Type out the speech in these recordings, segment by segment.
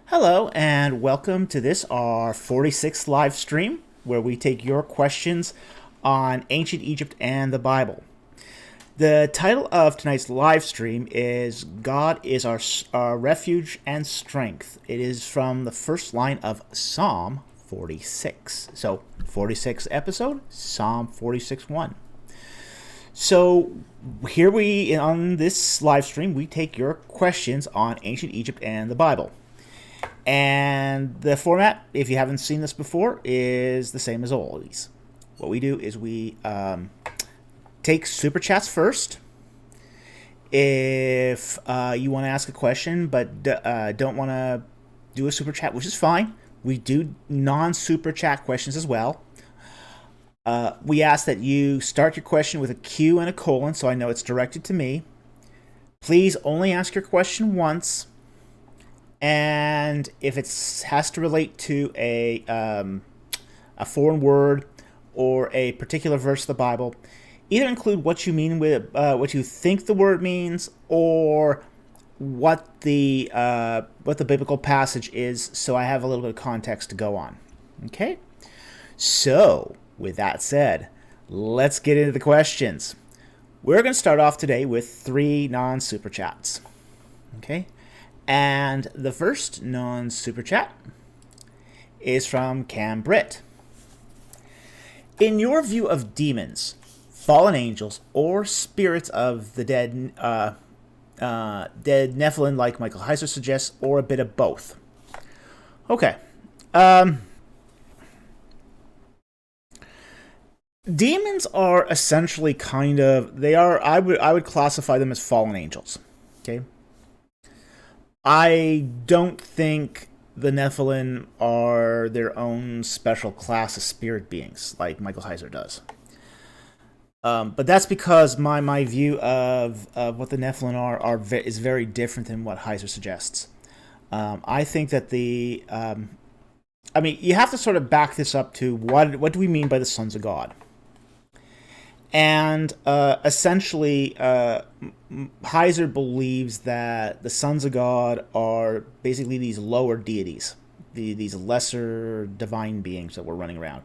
Hello and welcome to this our 46th live stream where we take your questions on ancient Egypt and the Bible. The title of tonight's live stream is God is our refuge and strength. It is from the first line of Psalm 46. So 46th episode, Psalm 46:1. So here on this live stream we take your questions on ancient Egypt and the Bible. And the format, if you haven't seen this before, is the same as always. What we do is we take super chats first. If you want to ask a question but don't want to do a super chat, which is fine, we do non-super chat questions as well. We ask that you start your question with a Q and a colon so I know it's directed to me. Please only ask your question once. And if it has to relate to a foreign word or a particular verse of the Bible, either include what you mean with what you think the word means, or what the biblical passage is, so I have a little bit of context to go on. Okay, so with that said, let's get into the questions. We're going to start off today with 3 non-super chats. Okay. And the first non-super chat is from Cam Britt. In your view of demons, fallen angels, or spirits of the dead Nephilim, like Michael Heiser suggests, or a bit of both? Okay. Demons are essentially I would classify them as fallen angels. Okay. I don't think the Nephilim are their own special class of spirit beings, like Michael Heiser does. But that's because my view of what the Nephilim is very different than what Heiser suggests. I think that you have to sort of back this up to what do we mean by the sons of God? And essentially, Heiser believes that the sons of God are basically these lower deities, these lesser divine beings that were running around.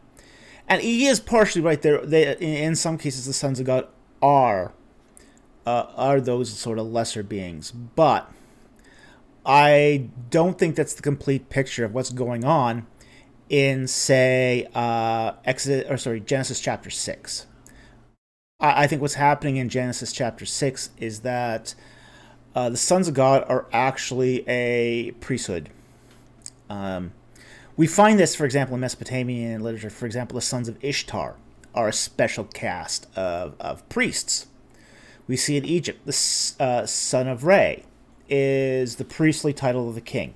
And he is partially right there. In some cases, the sons of God are those sort of lesser beings. But I don't think that's the complete picture of what's going on in, say, Genesis chapter 6. I think what's happening in Genesis chapter 6 is that the sons of God are actually a priesthood. We find this, for example, in Mesopotamian literature. For example, the sons of Ishtar are a special caste of priests. We see in Egypt, the son of Re is the priestly title of the king.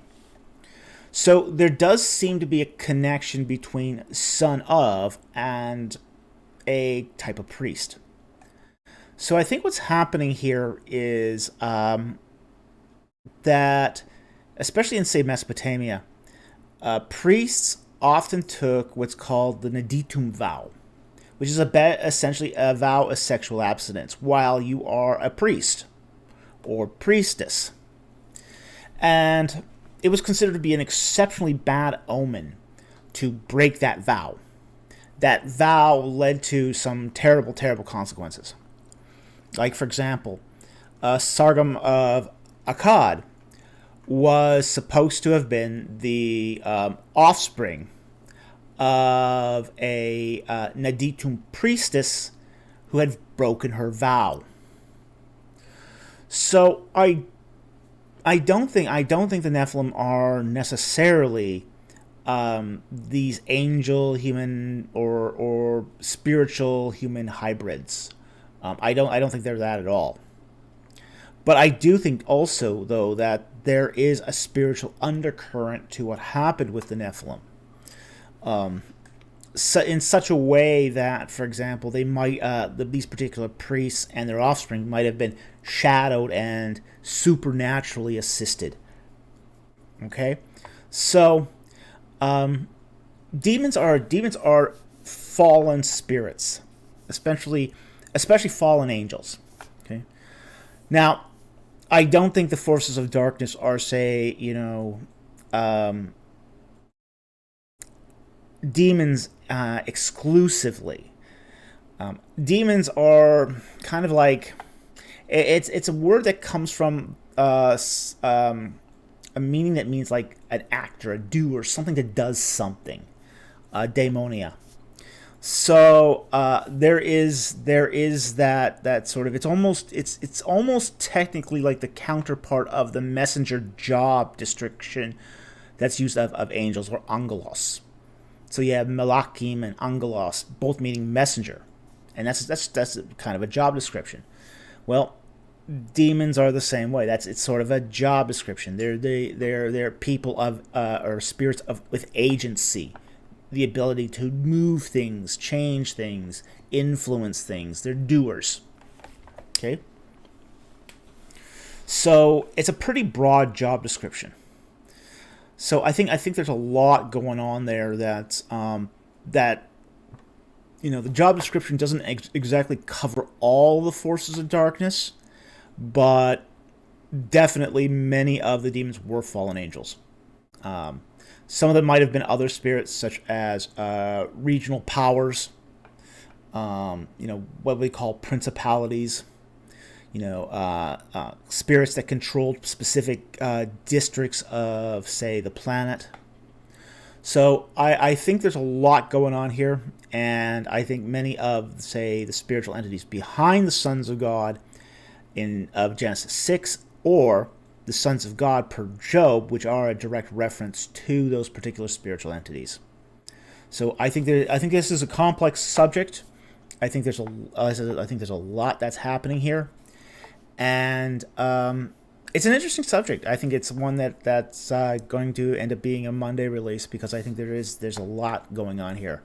So there does seem to be a connection between son of and a type of priest. So I think what's happening here is that, especially in, say, Mesopotamia, priests often took what's called the naditum vow, which is essentially a vow of sexual abstinence while you are a priest or priestess. And it was considered to be an exceptionally bad omen to break that vow. That vow led to some terrible, terrible consequences. Like, for example, Sargam of Akkad was supposed to have been the offspring of a Naditum priestess who had broken her vow. So I don't think the Nephilim are necessarily these angel human or spiritual human hybrids. I don't think they're that at all. But I do think also, though, that there is a spiritual undercurrent to what happened with the Nephilim. In such a way that, for example, they might these particular priests and their offspring might have been shadowed and supernaturally assisted. Okay, so demons are fallen spirits, especially fallen angels. Okay, now I don't think the forces of darkness are, say, demons exclusively. Demons are kind of like it's a word that comes from a meaning that means like an actor, a doer, something that does something. Daemonia. So there is that sort of it's almost technically like the counterpart of the messenger job description that's used of angels, or angelos. So you have Malakim and Angelos, both meaning messenger, and that's kind of a job description. Well, demons are the same way. It's sort of a job description. They're people of or spirits of with agency, the ability to move things, change things, influence things. They're doers. Okay. So it's a pretty broad job description. So I think there's a lot going on there that the job description doesn't exactly cover all the forces of darkness, but definitely many of the demons were fallen angels. Some of them might have been other spirits, such as regional powers, what we call principalities, spirits that controlled specific districts of, say, the planet. So I think there's a lot going on here, and I think many of, say, the spiritual entities behind the sons of God of Genesis 6, or the sons of God per Job, which are a direct reference to those particular spiritual entities. So I think this is a complex subject. I think there's a lot that's happening here, and it's an interesting subject. I think it's one that's going to end up being a Monday release, because I think there's a lot going on here.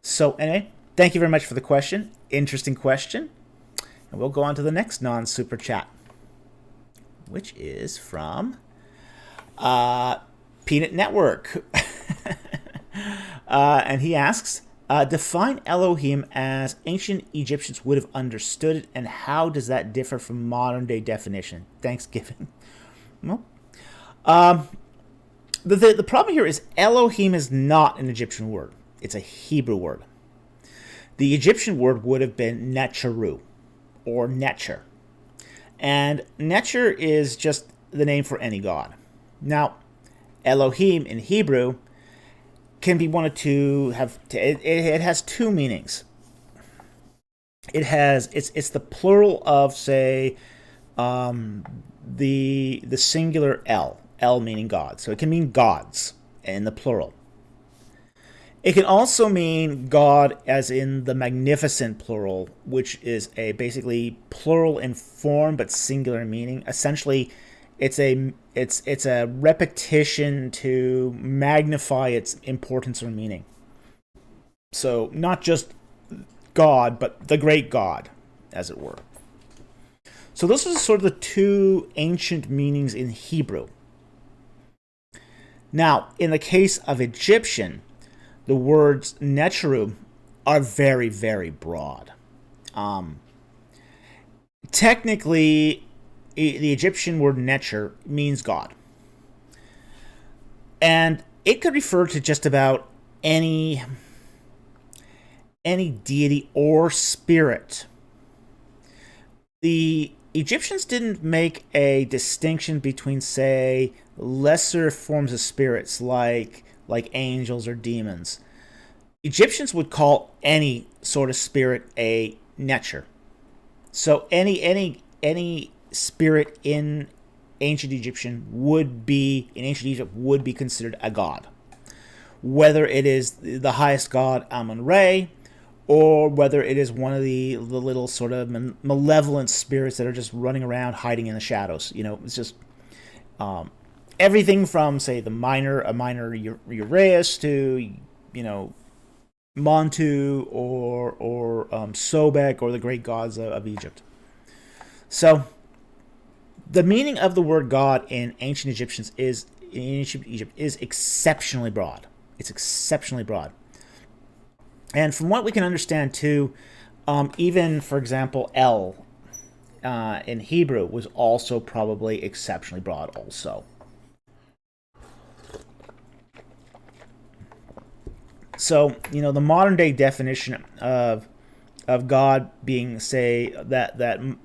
So anyway, thank you very much for the question. Interesting question. And we'll go on to the next non-super chat, which is from Peanut Network. And he asks, define Elohim as ancient Egyptians would have understood it, and how does that differ from modern day definition? Thanksgiving. Well, the problem here is Elohim is not an Egyptian word. It's a Hebrew word. The Egyptian word would have been Netcheru, or Netcher. And Netcher is just the name for any god. Now, Elohim in Hebrew can be wanted to have. It has two meanings. It's the plural of, say, the singular El meaning God. So it can mean gods in the plural. It can also mean God as in the magnificent plural, which is a basically plural in form but singular in meaning. Essentially, it's a repetition to magnify its importance or meaning. So not just God, but the great God, as it were. So those are sort of the two ancient meanings in Hebrew. Now, in the case of Egyptian, the words Netcheru are very, very broad. Technically, the Egyptian word Netcher means God. And it could refer to just about any deity or spirit. The Egyptians didn't make a distinction between, say, lesser forms of spirits like angels or demons. Egyptians would call any sort of spirit a Netcher. So any spirit in ancient Egypt would be considered a god, whether it is the highest god Amun-Re, or whether it is one of the little sort of malevolent spirits that are just running around hiding in the shadows. It's just everything from, say, a minor Uraeus to Montu or Sobek, or the great gods of Egypt. So the meaning of the word God in ancient Egypt is exceptionally broad. It's exceptionally broad. And from what we can understand too, even, for example, El in Hebrew was also probably exceptionally broad also. So, the modern day definition of God being, say, that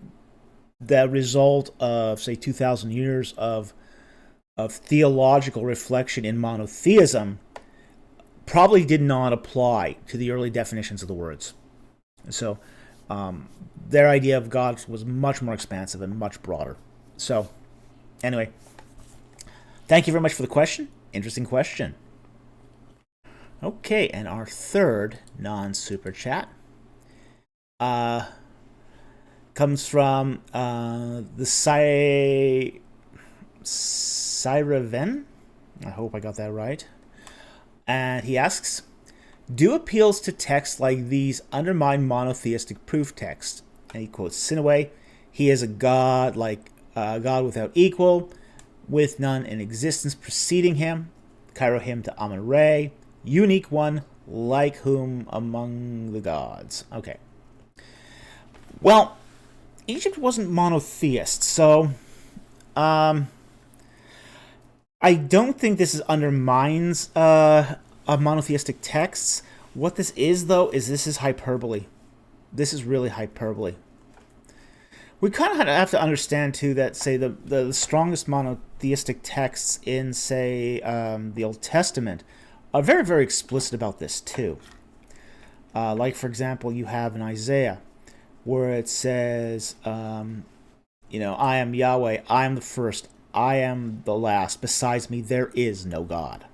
result of, say, 2,000 years of theological reflection in monotheism probably did not apply to the early definitions of the words. So, their idea of God was much more expansive and much broader. So, anyway, thank you very much for the question. Interesting question. Okay, and our third non-super chat comes from the Cyraven. I hope I got that right. And he asks, do appeals to texts like these undermine monotheistic proof texts? And he quotes Sinaway, he is a god like God without equal, with none in existence preceding him, Cairo him to Amun-Re, unique one, like whom among the gods. Okay. Well, Egypt wasn't monotheist, so I don't think this undermines a monotheistic texts. What this is, though, is this is hyperbole. This is really hyperbole. We kind of have to understand, too, that, say, the strongest monotheistic texts in, say, the Old Testament are very, very explicit about this, too. Like, for example, you have in Isaiah, where it says, I am Yahweh, I am the first, I am the last, besides me there is no God.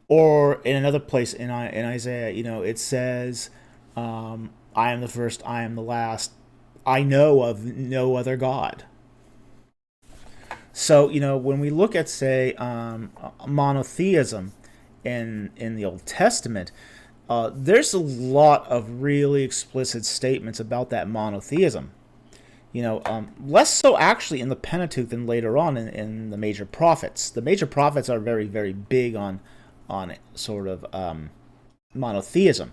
Or in another place in Isaiah, it says, I am the first, I am the last, I know of no other God. So, when we look at, say, monotheism in the Old Testament, there's a lot of really explicit statements about that monotheism. Less so actually in the Pentateuch than later on in the major prophets. The major prophets are very, very big on sort of monotheism.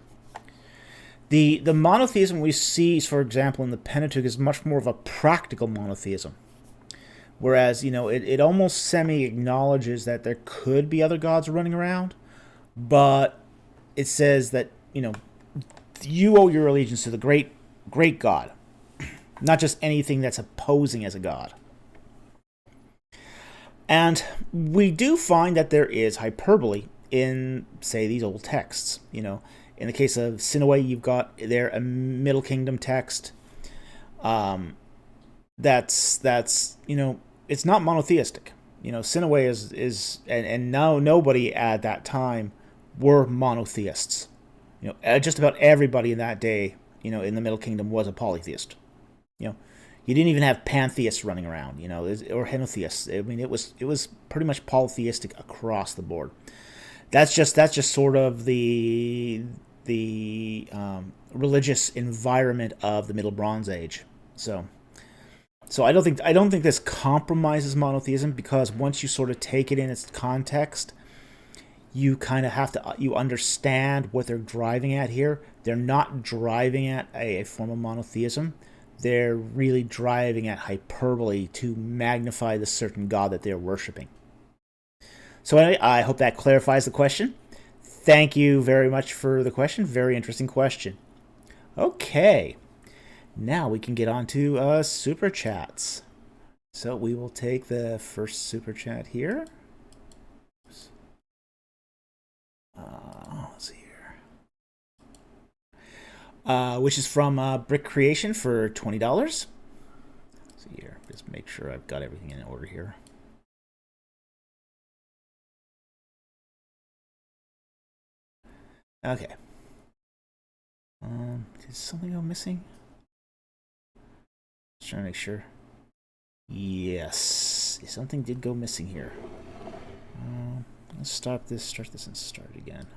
The monotheism we see, for example, in the Pentateuch is much more of a practical monotheism. Whereas, it almost semi-acknowledges that there could be other gods running around, but it says that, you owe your allegiance to the great, great God, not just anything that's opposing as a god. And we do find that there is hyperbole in, say, these old texts. In the case of Sinaway, you've got there a Middle Kingdom text. That's it's not monotheistic. Sinaway is and now nobody at that time were monotheists. Just about everybody in that day, in the Middle Kingdom was a polytheist. You didn't even have pantheists running around, or henotheists. I mean, it was pretty much polytheistic across the board. That's just sort of the religious environment of the Middle Bronze Age. So I don't think this compromises monotheism, because once you sort of take it in its context, you kind of have to you understand what they're driving at here. They're not driving at a form of monotheism. They're really driving at hyperbole to magnify the certain god that they're worshiping. So anyway, I hope that clarifies the question. Thank you very much for the question. Very interesting question. Okay, now we can get on to super chats. So we will take the first super chat here. Let's see here. Which is from Brick Creation for $20. Let's see here. Just make sure I've got everything in order here. Okay. Did something go missing? Just trying to make sure. Yes, something did go missing here. Let's stop this, start this, and start again.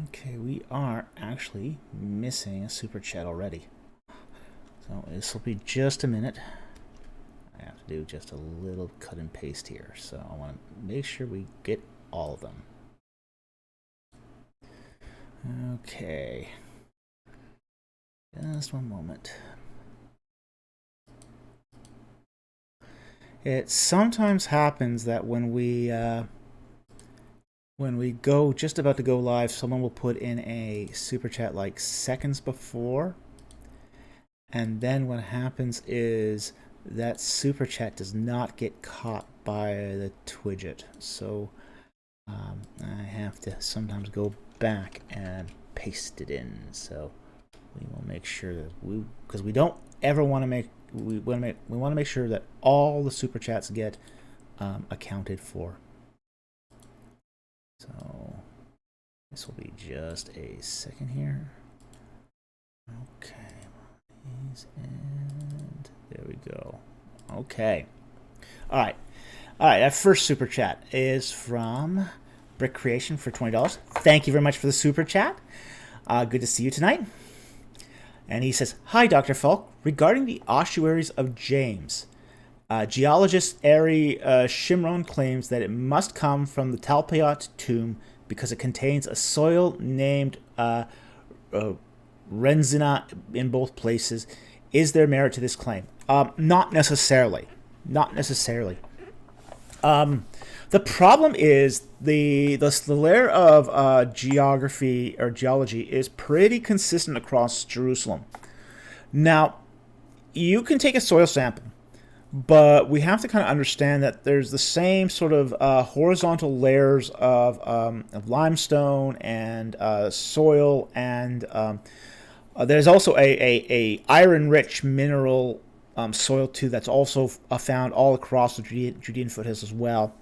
Okay, we are actually missing a super chat already. So this will be just a minute. I have to do just a little cut and paste here. So I want to make sure we get all of them. Okay. Just one moment. It sometimes happens that when we go just about to go live, someone will put in a super chat like seconds before, and then what happens is that super chat does not get caught by the Twidget. So I have to sometimes go back and paste it in. So we will make sure that because we don't ever want to make we want to make sure that all the super chats get accounted for. So this will be just a second here. Okay, and there we go. Okay, all right. That first super chat is from Brick Creation for $20. Thank you very much for the super chat. Good to see you tonight. And he says, "Hi, Dr. Falk. Regarding the ossuaries of James, geologist Ari Shimron claims that it must come from the Talpiot tomb because it contains a soil named Renzina in both places. Is there merit to this claim?" Not necessarily. Not necessarily. The problem is the layer of geography or geology is pretty consistent across Jerusalem. Now, you can take a soil sample, but we have to kind of understand that there's the same sort of horizontal layers of limestone and soil, and there's also a iron-rich mineral soil too that's also found all across the Judean foothills as well.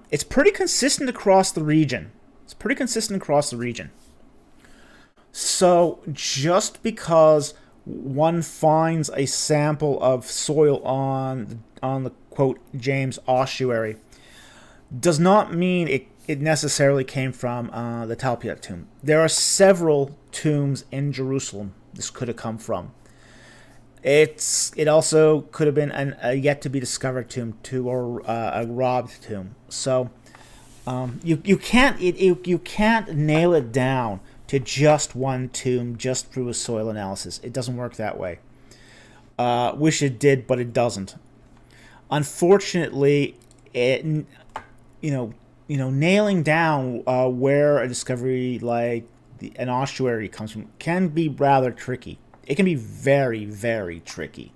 It's pretty consistent across the region. So just because one finds a sample of soil on the quote James ossuary does not mean it necessarily came from the Talpiot tomb. There are several tombs in Jerusalem this could have come from. It also could have been a yet to be discovered tomb too, or a robbed tomb. So you can't nail it down to just one tomb just through a soil analysis. It doesn't work that way. Wish it did, but it doesn't. Unfortunately, nailing down where a discovery like an ossuary comes from can be rather tricky. It can be very, very tricky.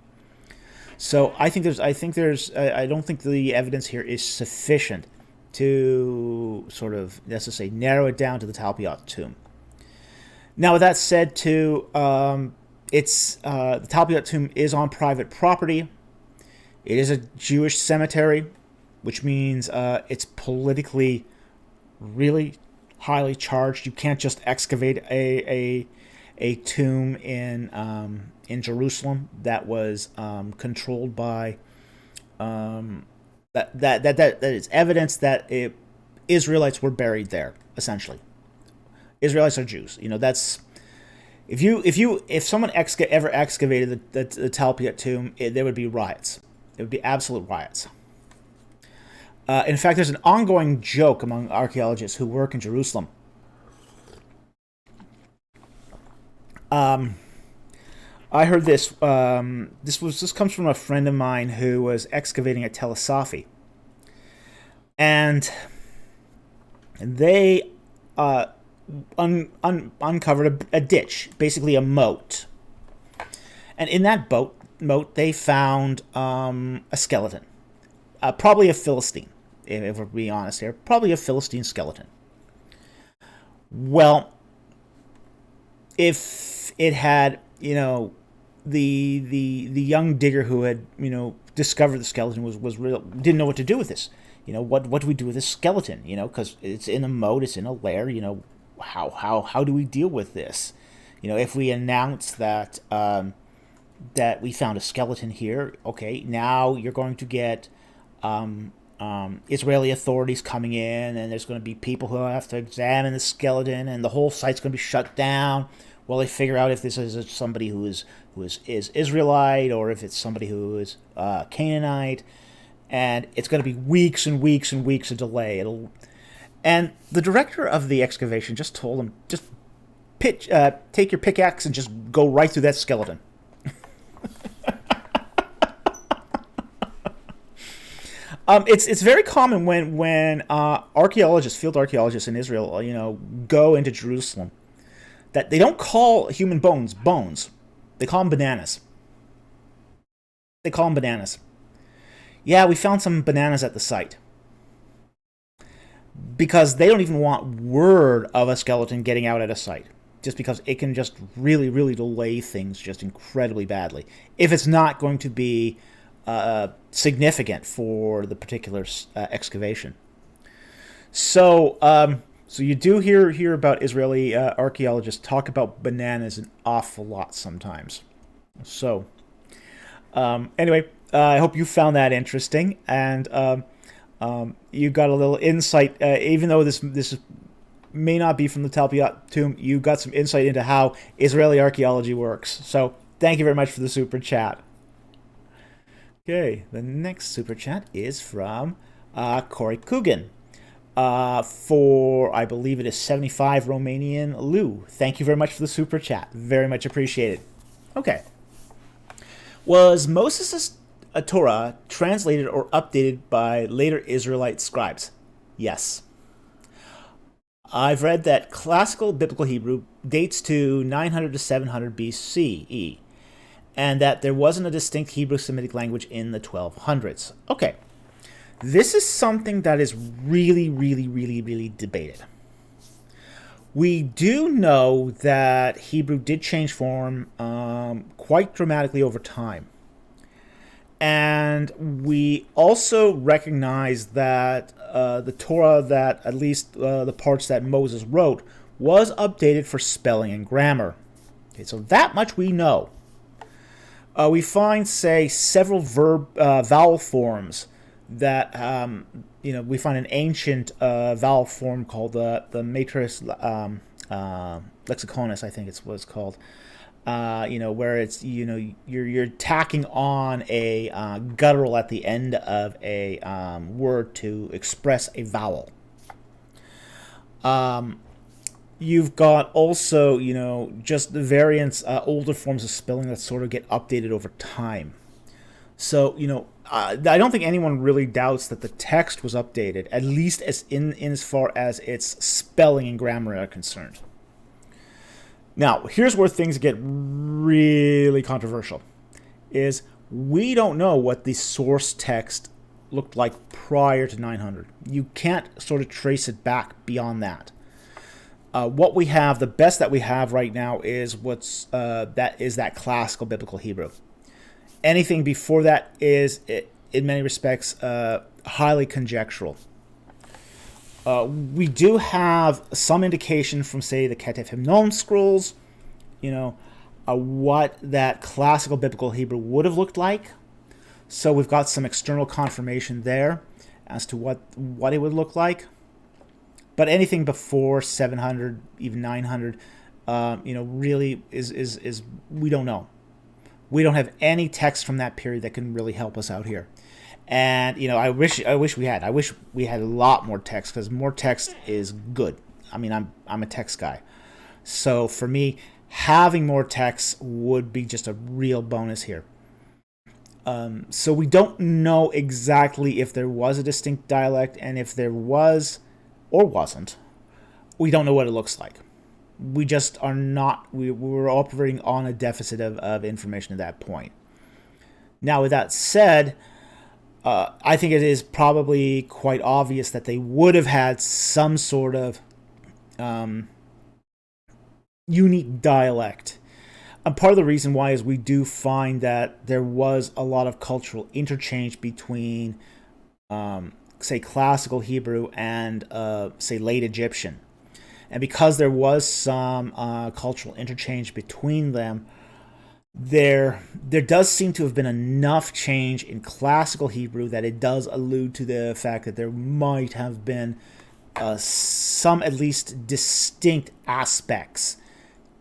So I don't think the evidence here is sufficient to sort of, let's just say, narrow it down to the Talpiot tomb. Now, with that said, too, the Talpiot tomb is on private property. It is a Jewish cemetery, which means it's politically really highly charged. You can't just excavate a tomb in Jerusalem that was controlled by that is evidence that Israelites were buried there. Essentially, Israelites are Jews. That's if someone ever excavated the Talpiot tomb, there would be riots. It would be absolute riots. In fact, there's an ongoing joke among archaeologists who work in Jerusalem. I heard this. This comes from a friend of mine who was excavating at Tel Asafi, and they uncovered a ditch, basically a moat. And in that moat, they found a skeleton, probably a Philistine. If we're being honest here, probably a Philistine skeleton. Well, if it had, the young digger who had, discovered the skeleton was real, didn't know what to do with this. What do we do with this skeleton? Because it's in a moat, it's in a lair. How do we deal with this? If we announce that that we found a skeleton here, okay, now you're going to get Israeli authorities coming in, and there's going to be people who have to examine the skeleton, and the whole site's going to be shut down while they figure out if this is somebody who is Israelite or if it's somebody who is Canaanite, and it's going to be weeks and weeks and weeks of delay. And the director of the excavation just told him, just take your pickaxe and just go right through that skeleton. It's very common when archaeologists, field archaeologists in Israel, go into Jerusalem, that they don't call human bones bones. They call them bananas. They call them bananas. Yeah, we found some bananas at the site. Because they don't even want word of a skeleton getting out at a site. Just because it can just really, really delay things just incredibly badly. If it's not going to be significant for the particular excavation. So you do hear about Israeli archaeologists talk about bananas an awful lot sometimes. So, anyway, I hope you found that interesting, and you got a little insight, even though this may not be from the Talpiot tomb, you got some insight into how Israeli archaeology works. So, thank you very much for the super chat. Okay, the next super chat is from Corey Coogan. For, I believe it is 75 Romanian Lou. Thank you very much for the super chat. Very much appreciated. Okay. Was Moses' Torah translated or updated by later Israelite scribes? Yes. I've read that classical biblical Hebrew dates to 900 to 700 BCE, and that there wasn't a distinct Hebrew Semitic language in the 1200s. Okay. This is something that is really, really, really, really debated. We do know that Hebrew did change form quite dramatically over time. And we also recognize that the Torah, that at least the parts that Moses wrote, was updated for spelling and grammar. Okay, so that much we know. We find, say, several vowel forms that we find an ancient vowel form called the Matrix Lexiconus, I think it's what it's called. Where it's you're tacking on a guttural at the end of a word to express a vowel. You've got also just the variants, older forms of spelling that sort of get updated over time. So I don't think anyone really doubts that the text was updated, at least as far as its spelling and grammar are concerned. Now, here's where things get really controversial, is we don't know what the source text looked like prior to 900. You can't sort of trace it back beyond that. What we have, the best that we have right now is that classical biblical Hebrew. Anything before that is, in many respects, highly conjectural. We do have some indication from, say, the Ketef Himnon scrolls, what that classical biblical Hebrew would have looked like. So we've got some external confirmation there as to what it would look like. But anything before 700, even 900, really is we don't know. We don't have any text from that period that can really help us out here. And I wish we had. I wish we had a lot more text, because more text is good. I mean, I'm a text guy, so for me, having more text would be just a real bonus here. So we don't know exactly if there was a distinct dialect, and if there was or wasn't, we don't know what it looks like. We just are not. We were operating on a deficit of information at that point. Now, with that said, I think it is probably quite obvious that they would have had some sort of unique dialect. And part of the reason why is we do find that there was a lot of cultural interchange between, say, classical Hebrew and, say, late Egyptian. And because there was some cultural interchange between them, there does seem to have been enough change in classical Hebrew that it does allude to the fact that there might have been some at least distinct aspects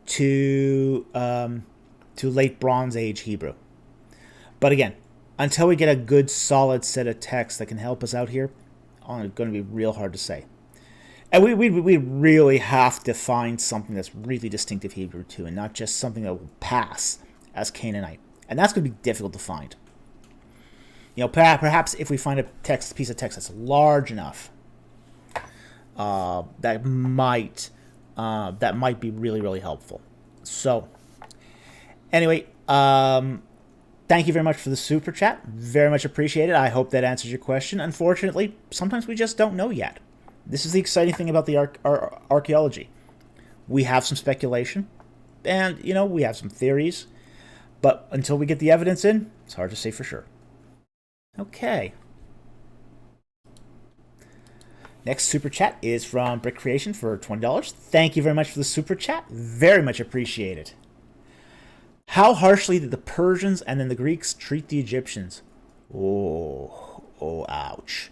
to late Bronze Age Hebrew. But again, until we get a good solid set of texts that can help us out here, it's going to be real hard to say. And we really have to find something that's really distinctive Hebrew too, and not just something that will pass as Canaanite. And that's going to be difficult to find. You know, perhaps if we find a piece of text that's large enough, that might be really, really helpful. So, anyway, thank you very much for the super chat. Very much appreciated. I hope that answers your question. Unfortunately, sometimes we just don't know yet. This is the exciting thing about the archaeology. We have some speculation, and, you know, we have some theories, but until we get the evidence in, it's hard to say for sure. Okay. Next super chat is from Brick Creation for $20. Thank you very much for the super chat. Very much appreciated. How harshly did the Persians and then the Greeks treat the Egyptians? Oh, ouch.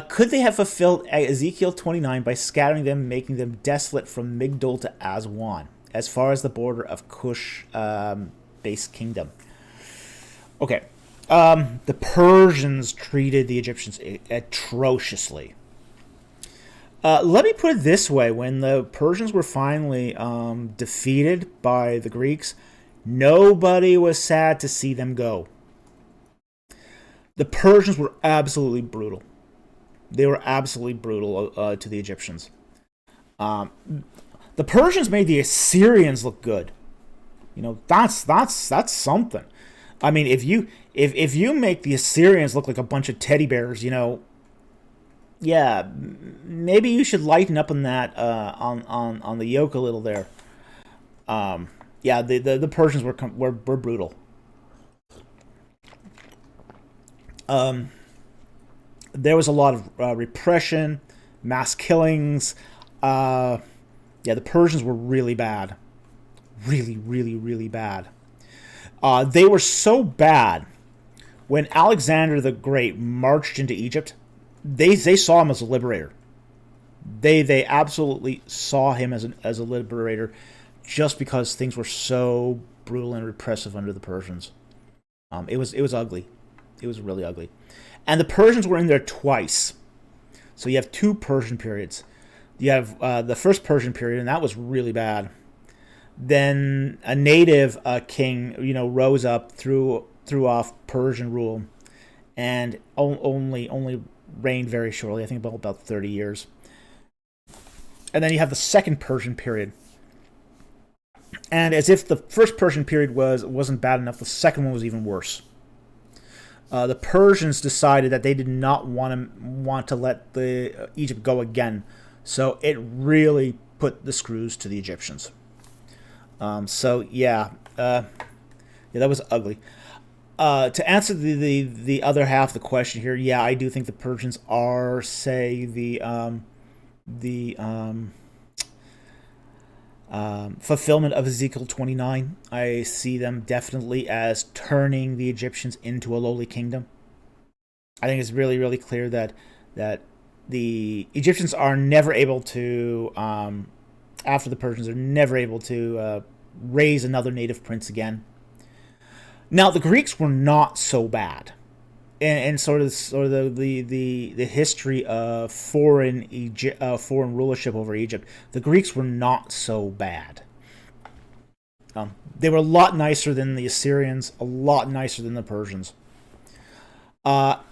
Could they have fulfilled Ezekiel 29 by scattering them, making them desolate from Migdol to Aswan, as far as the border of Cush-based kingdom? Okay. The Persians treated the Egyptians atrociously. Let me put it this way. When the Persians were finally defeated by the Greeks, nobody was sad to see them go. The Persians were absolutely brutal. They were absolutely brutal to the Egyptians. The Persians made the Assyrians look good. You know, that's something. I mean, if you make the Assyrians look like a bunch of teddy bears, you know, yeah, maybe you should lighten up on that on the yoke a little there. Yeah, the Persians were brutal. There was a lot of repression, mass killings. Yeah, the Persians were really bad. Really, really, really bad. They were so bad, when Alexander the Great marched into Egypt, they saw him as a liberator. They absolutely saw him as a liberator, just because things were so brutal and repressive under the Persians. It was ugly. It was really ugly. And the Persians were in there twice. So you have two Persian periods. You have the first Persian period, and that was really bad. Then a native king, you know, rose up, threw off Persian rule, and only reigned very shortly. I think about 30 years. And then you have the second Persian period. And as if the first Persian period wasn't bad enough, the second one was even worse. The Persians decided that they did not want to let the Egypt go again, so it really put the screws to the Egyptians. So yeah, that was ugly. To answer the other half of the question here, yeah, I do think the Persians are, say, the fulfillment of Ezekiel 29. I see them definitely as turning the Egyptians into a lowly kingdom. I think it's really, really clear that the Egyptians are never able to, after the Persians, are never able to raise another native prince again. Now, the Greeks were not so bad. And sort of the history of foreign rulership over Egypt, the Greeks were not so bad. They were a lot nicer than the Assyrians, a lot nicer than the Persians.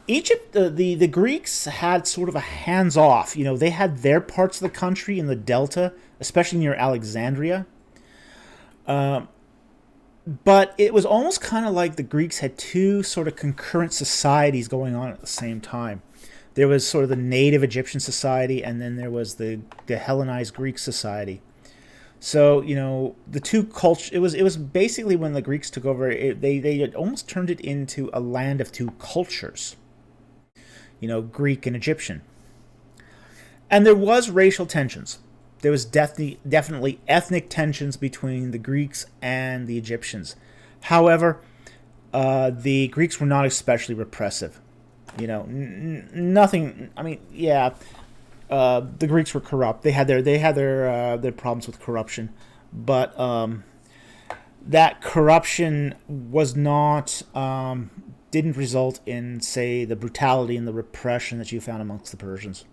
Egypt, the Greeks had sort of a hands-off. You know, they had their parts of the country in the Delta, especially near Alexandria. But it was almost kind of like the Greeks had two sort of concurrent societies going on at the same time. There was sort of the native Egyptian society, and then there was the Hellenized Greek society. So, you know, the two cultures, it was basically when the Greeks took over, they had almost turned it into a land of two cultures. You know, Greek and Egyptian. And there was racial tensions. There was definitely ethnic tensions between the Greeks and the Egyptians. However, the Greeks were not especially repressive. You know, nothing. I mean, yeah, the Greeks were corrupt. They had their problems with corruption, but that corruption was not didn't result in, say, the brutality and the repression that you found amongst the Persians.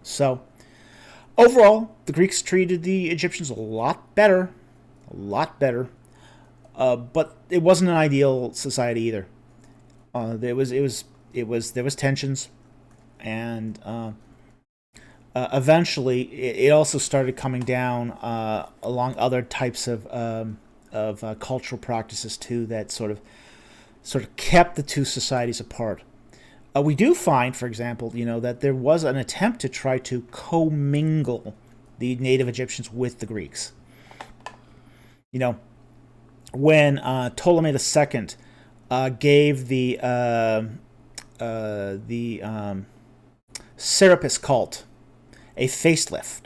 So. Overall, the Greeks treated the Egyptians a lot better, a lot better. But it wasn't an ideal society either. There was tensions, and eventually it also started coming down along other types of cultural practices too that sort of kept the two societies apart. We do find, for example, that there was an attempt to try to commingle the native Egyptians with the Greeks. When Ptolemy II gave the Serapis cult a facelift,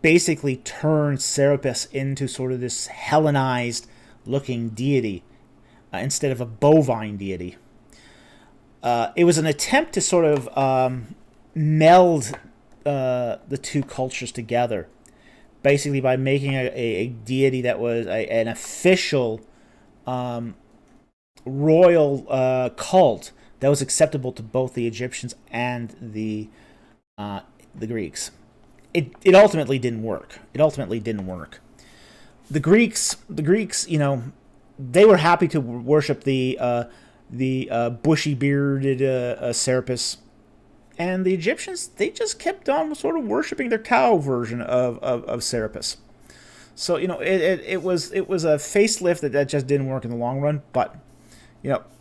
basically turned Serapis into sort of this Hellenized looking deity instead of a bovine deity. It was an attempt to sort of meld the two cultures together, basically by making a deity that was an official royal cult that was acceptable to both the Egyptians and the Greeks. It ultimately didn't work. The Greeks, they were happy to worship the bushy bearded Serapis, and the Egyptians, they just kept on sort of worshiping their cow version of Serapis. So it was a facelift that just didn't work in the long run, but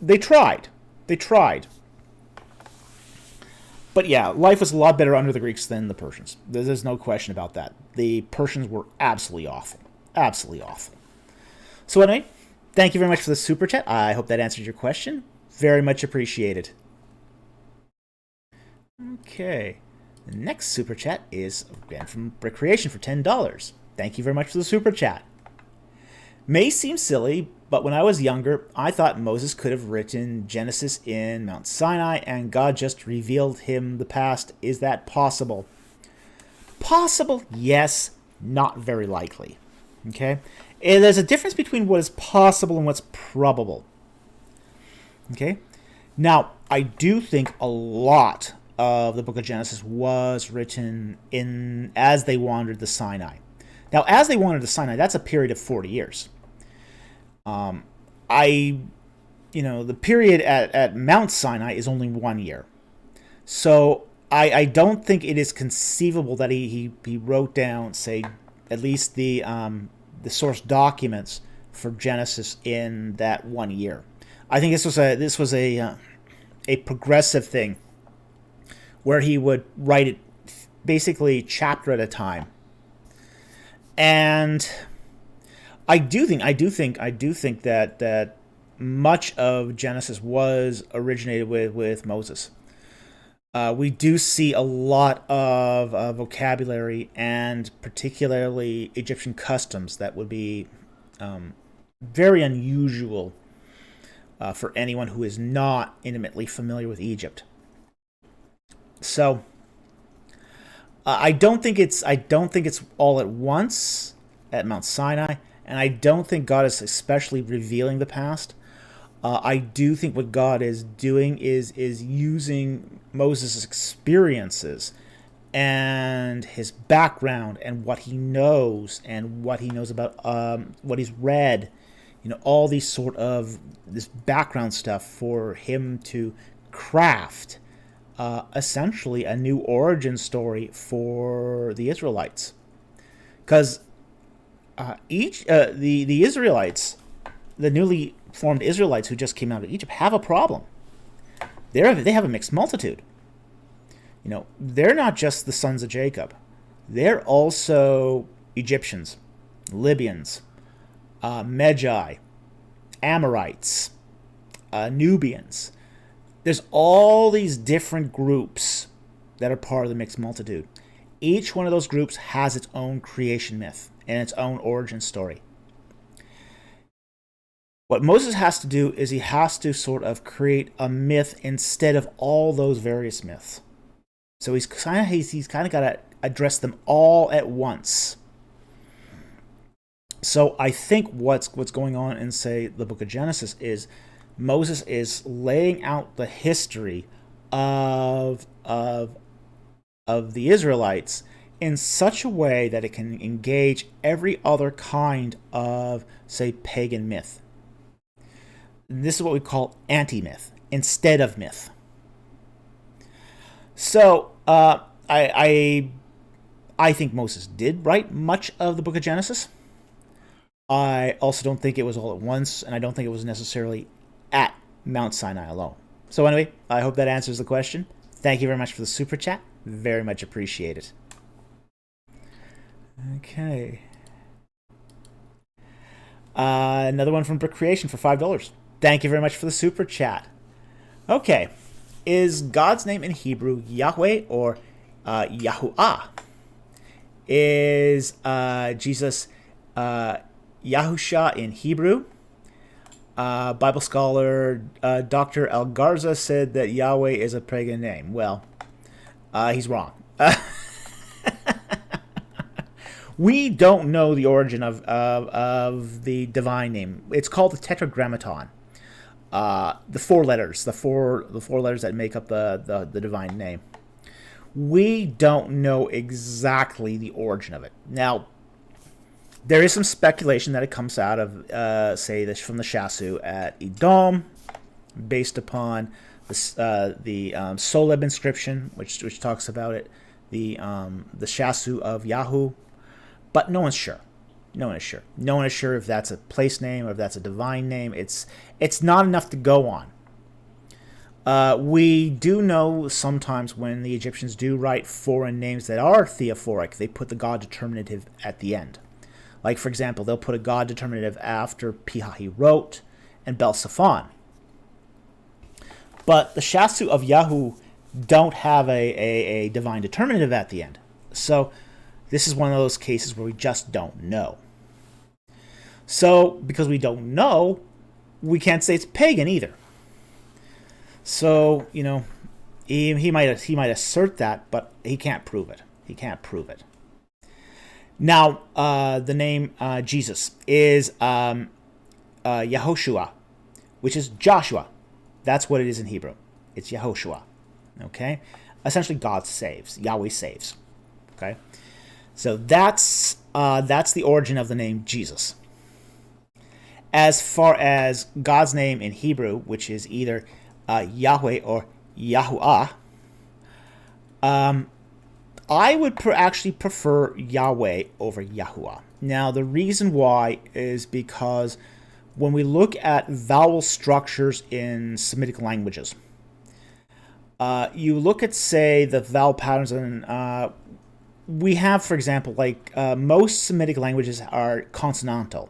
they tried. But yeah, life was a lot better under the Greeks than the Persians. There's no question about that. The Persians were absolutely awful. So anyway, thank you very much for the super chat. I hope that answered your question. Very much appreciated. Okay, the next super chat is again from Recreation for $10. Thank you very much for the super chat. May seem silly, but when I was younger, I thought Moses could have written Genesis in Mount Sinai and God just revealed him the past. Is that possible? Possible, yes. Not very likely. Okay? And there's a difference between what is possible and what's probable. Okay? Now, I do think a lot of the book of Genesis was written as they wandered the Sinai. Now, as they wandered the Sinai, that's a period of 40 years. The period at Mount Sinai is only 1 year. So I don't think it is conceivable that he wrote down, say, at least the source documents for Genesis in that 1 year. I think this was a progressive thing where he would write it basically chapter at a time. And I do think that much of Genesis was originated with Moses. We do see a lot of vocabulary and particularly Egyptian customs that would be very unusual for anyone who is not intimately familiar with Egypt. So I don't think it's all at once at Mount Sinai, and I don't think God is especially revealing the past. I do think what God is doing is using Moses' experiences and his background and what he knows about what he's read, all these sort of this background stuff for him to craft essentially a new origin story for the Israelites. Because the Israelites, the newly formed Israelites who just came out of Egypt, have a problem. They have a mixed multitude. They're not just the sons of Jacob. They're also Egyptians, Libyans, Magi, Amorites, Nubians. There's all these different groups that are part of the mixed multitude. Each one of those groups has its own creation myth and its own origin story. What Moses has to do is he has to sort of create a myth instead of all those various myths. So he's kind of got to address them all at once. So I think what's going on in, say, the book of Genesis is Moses is laying out the history of of the Israelites in such a way that it can engage every other kind of, say, pagan myth. This is what we call anti-myth instead of myth. So I think Moses did write much of the book of Genesis. I also don't think it was all at once, and I don't think it was necessarily at Mount Sinai alone. So anyway, I hope that answers the question. Thank you very much for the super chat. Very much appreciate it. Okay. Another one from Brick Creation for $5. Thank you very much for the super chat. Okay. Is God's name in Hebrew Yahweh or Yahuwah? Is Jesus Yahusha in Hebrew? Bible scholar Dr. Algarza said that Yahweh is a pagan name. Well, he's wrong. We don't know the origin of the divine name. It's called the Tetragrammaton. The four letters that make up the divine name. We don't know exactly the origin of it. Now, there is some speculation that it comes out of, say, this from the Shasu at Edom, based upon the Soleb inscription, which talks about it, the Shasu of Yahu. But no one's sure. No one is sure. No one is sure if that's a place name or if that's a divine name. It's not enough to go on. We do know sometimes when the Egyptians do write foreign names that are theophoric, they put the god determinative at the end. Like, for example, they'll put a god determinative after Pihahi wrote and Bel-Safon. But the Shasu of Yahu don't have a divine determinative at the end. So this is one of those cases where we just don't know. So because we don't know, we can't say it's pagan either. So, you know, he might assert that, but he can't prove it. He can't prove it. Now, the name Jesus is Yehoshua, which is Joshua. That's what it is in Hebrew. It's Yehoshua. Okay? Essentially, God saves. Yahweh saves. Okay? So that's the origin of the name Jesus. As far as God's name in Hebrew, which is either Yahweh or Yahuwah, I would actually prefer Yahweh over Yahuwah. Now, the reason why is because when we look at vowel structures in Semitic languages, you look at, say, the vowel patterns, and we have, for example, like most Semitic languages are consonantal,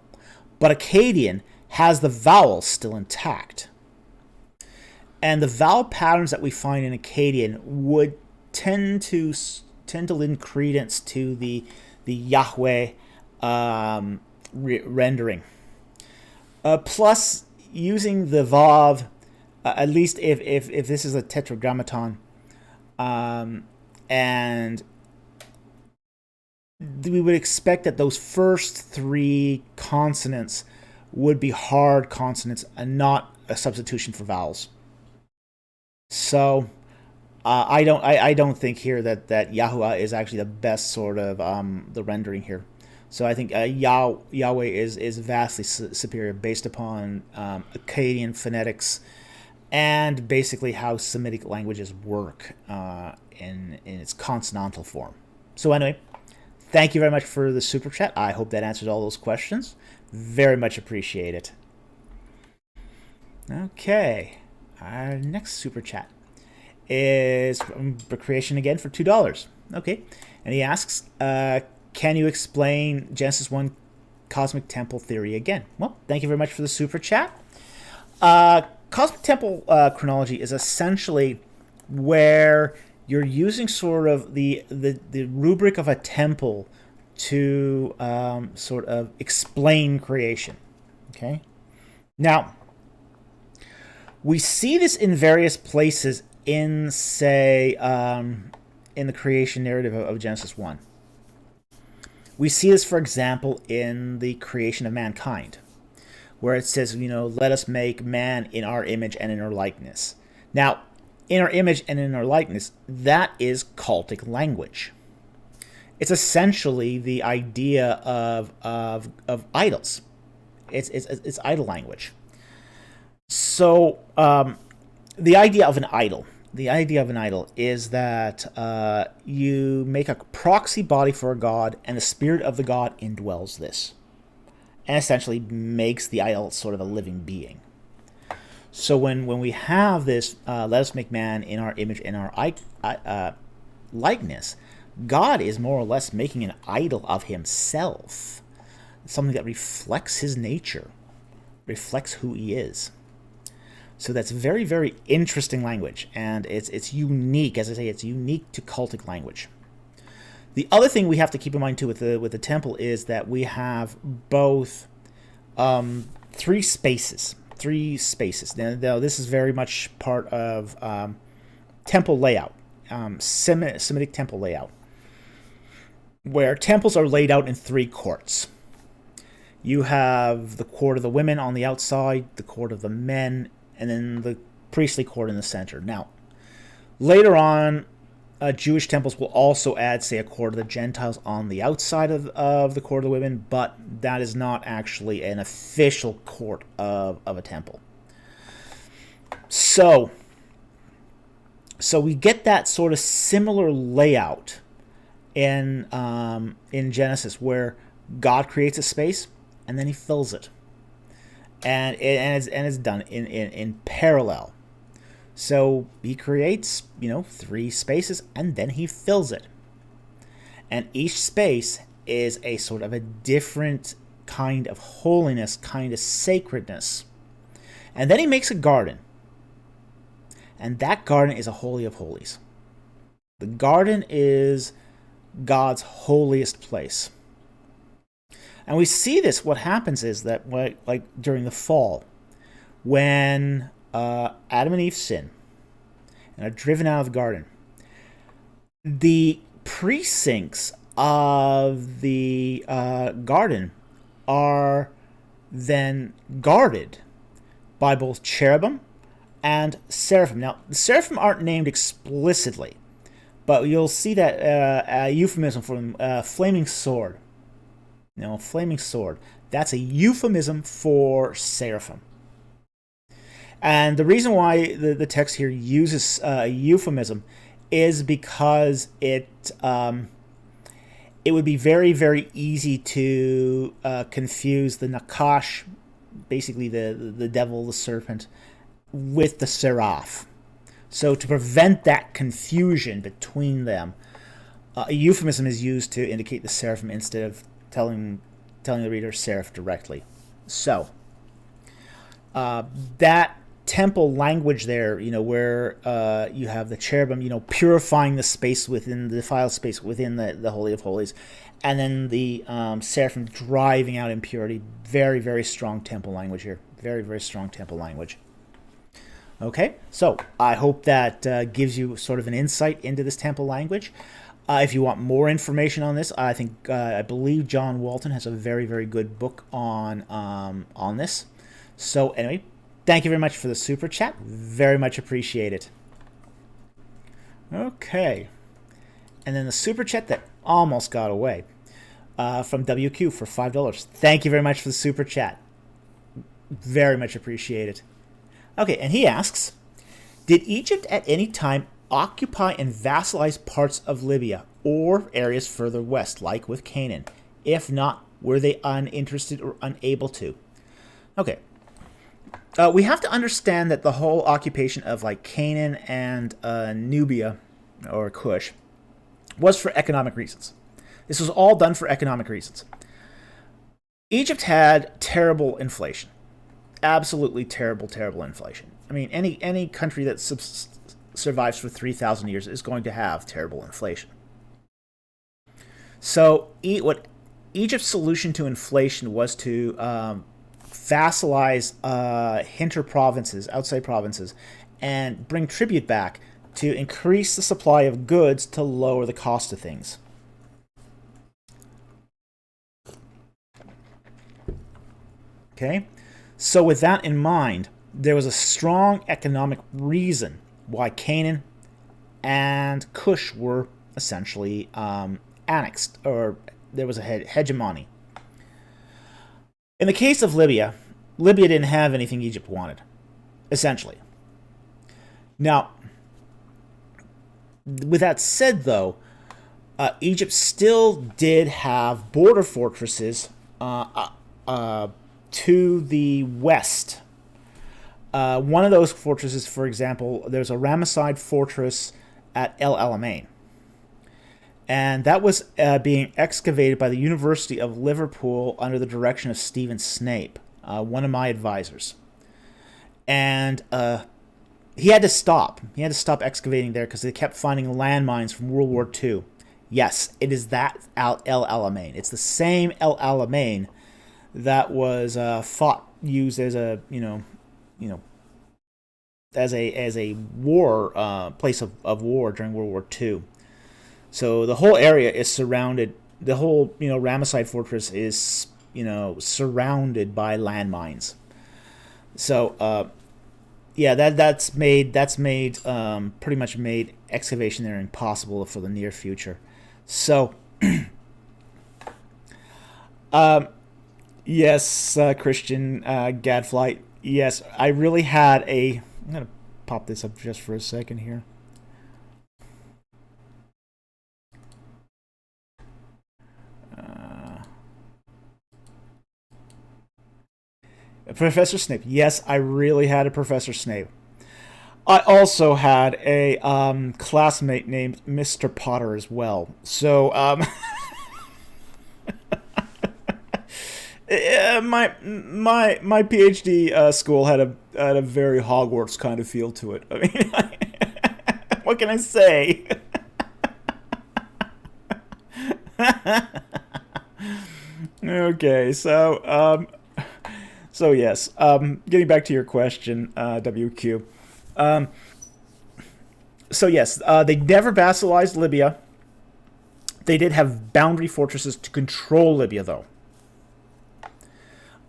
but Akkadian has the vowels still intact. And the vowel patterns that we find in Akkadian would tend to lend credence to the Yahweh rendering. Plus, using the Vav, at least if this is a tetragrammaton, and we would expect that those first three consonants would be hard consonants and not a substitution for vowels. So I don't think here that Yahuwah is actually the best sort of the rendering here. So I think Yahweh is vastly superior based upon Akkadian phonetics and basically how Semitic languages work in its consonantal form. So anyway, thank you very much for the super chat. I hope that answers all those questions. Very much appreciate it. Okay, our next super chat is from Creation again for $2. Okay, and he asks, can you explain Genesis 1 cosmic temple theory again? Well, thank you very much for the super chat. Cosmic temple chronology is essentially where you're using sort of the rubric of a temple to sort of explain creation. Okay? Now, we see this in various places in, say, in the creation narrative of Genesis 1. We see this, for example, in the creation of mankind, where it says, let us make man in our image and in our likeness. Now, in our image and in our likeness, that is cultic language. It's essentially the idea of idols. It's idol language. So the idea of an idol is that you make a proxy body for a god, and the spirit of the god indwells this, and essentially makes the idol sort of a living being. So when we have this, let us make man in our image, in our likeness, God is more or less making an idol of himself, something that reflects his nature, reflects who he is. So that's very, very interesting language, and it's unique. As I say, it's unique to cultic language. The other thing we have to keep in mind too with the temple is that we have both three spaces. Now this is very much part of temple layout, Semitic temple layout, where temples are laid out in three courts. You have the court of the women on the outside, the court of the men, and then the priestly court in the center. Now, later on, Jewish temples will also add, say, a court of the Gentiles on the outside of the court of the women, but that is not actually an official court of a temple. So we get that sort of similar layout in Genesis, where God creates a space and then he fills it, and it's done in parallel. So he creates, three spaces, and then he fills it. And each space is a sort of a different kind of holiness, kind of sacredness. And then he makes a garden. And that garden is a holy of holies. The garden is God's holiest place. And we see this, what happens is that, like during the fall, when Adam and Eve sin and are driven out of the garden, the precincts of the garden are then guarded by both cherubim and seraphim. Now, the seraphim aren't named explicitly, but you'll see that a euphemism for them, flaming sword. Flaming sword. That's a euphemism for seraphim. And the reason why the text here uses a euphemism is because it would be very, very easy to confuse the Nakash, basically the devil, the serpent, with the seraph. So to prevent that confusion between them, a euphemism is used to indicate the seraphim instead of telling the reader seraph directly. So that temple language there, where you have the cherubim, purifying the space within the defiled space within the Holy of Holies, and then the seraphim driving out impurity. Very, very strong temple language here. Very, very strong temple language. Okay, so I hope that gives you sort of an insight into this temple language. If you want more information on this, I believe John Walton has a very, very good book on this. So anyway, thank you very much for the super chat. Very much appreciate it. Okay, and then the super chat that almost got away from WQ for $5. Thank you very much for the super chat. Very much appreciate it. Okay, and he asks, did Egypt at any time occupy and vassalize parts of Libya or areas further west, like with Canaan? If not, were they uninterested or unable to? Okay. We have to understand that the whole occupation of like Canaan and Nubia, or Kush, was for economic reasons. This was all done for economic reasons. Egypt had terrible inflation. Absolutely terrible, terrible inflation. I mean, any country that survives for 3,000 years is going to have terrible inflation. So what Egypt's solution to inflation was to vassalize hinter provinces, outside provinces, and bring tribute back to increase the supply of goods to lower the cost of things. Okay, so with that in mind, there was a strong economic reason why Canaan and Cush were essentially annexed, or there was a hegemony. In the case of Libya, Libya didn't have anything Egypt wanted, essentially. Now, with that said, though, Egypt still did have border fortresses to the west. One of those fortresses, for example, there's a Ramesside fortress at El Alamein. And that was being excavated by the University of Liverpool under the direction of Stephen Snape, one of my advisors. And he had to stop. He had to stop excavating there because they kept finding landmines from World War II. Yes, it is that El Alamein. It's the same El Alamein that was used as a as a war place of war during World War II. So the whole area is surrounded. The whole Ramesside fortress is surrounded by landmines. So that's pretty much made excavation there impossible for the near future. So yes, Christian Gadflight. Yes, I really had a. I'm gonna pop this up just for a second here. Professor Snape. Yes, I really had a Professor Snape. I also had a classmate named Mr. Potter as well. So my PhD school had a very Hogwarts kind of feel to it. I mean, what can I say? Okay, so yes, getting back to your question, WQ. So yes, they never vassalized Libya. They did have boundary fortresses to control Libya, though.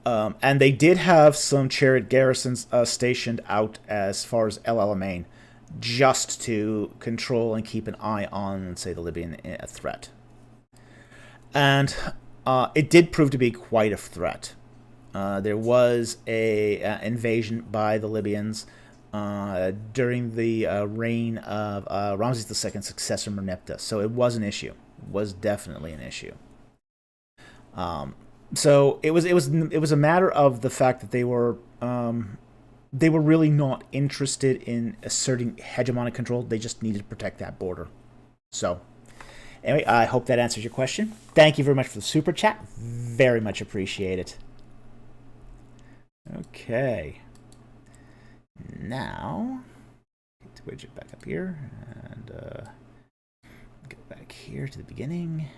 And they did have some chariot garrisons stationed out as far as El Alamein, just to control and keep an eye on, say, the Libyan threat. And it did prove to be quite a threat. There was a invasion by the Libyans during the reign of Ramses II's successor Merneptah, so it was an issue. It was definitely an issue. So it was a matter of the fact that they were really not interested in asserting hegemonic control. They just needed to protect that border. So anyway, I hope that answers your question. Thank you very much for the super chat. Very much appreciate it. Okay. Now, get the widget back up here and go back here to the beginning.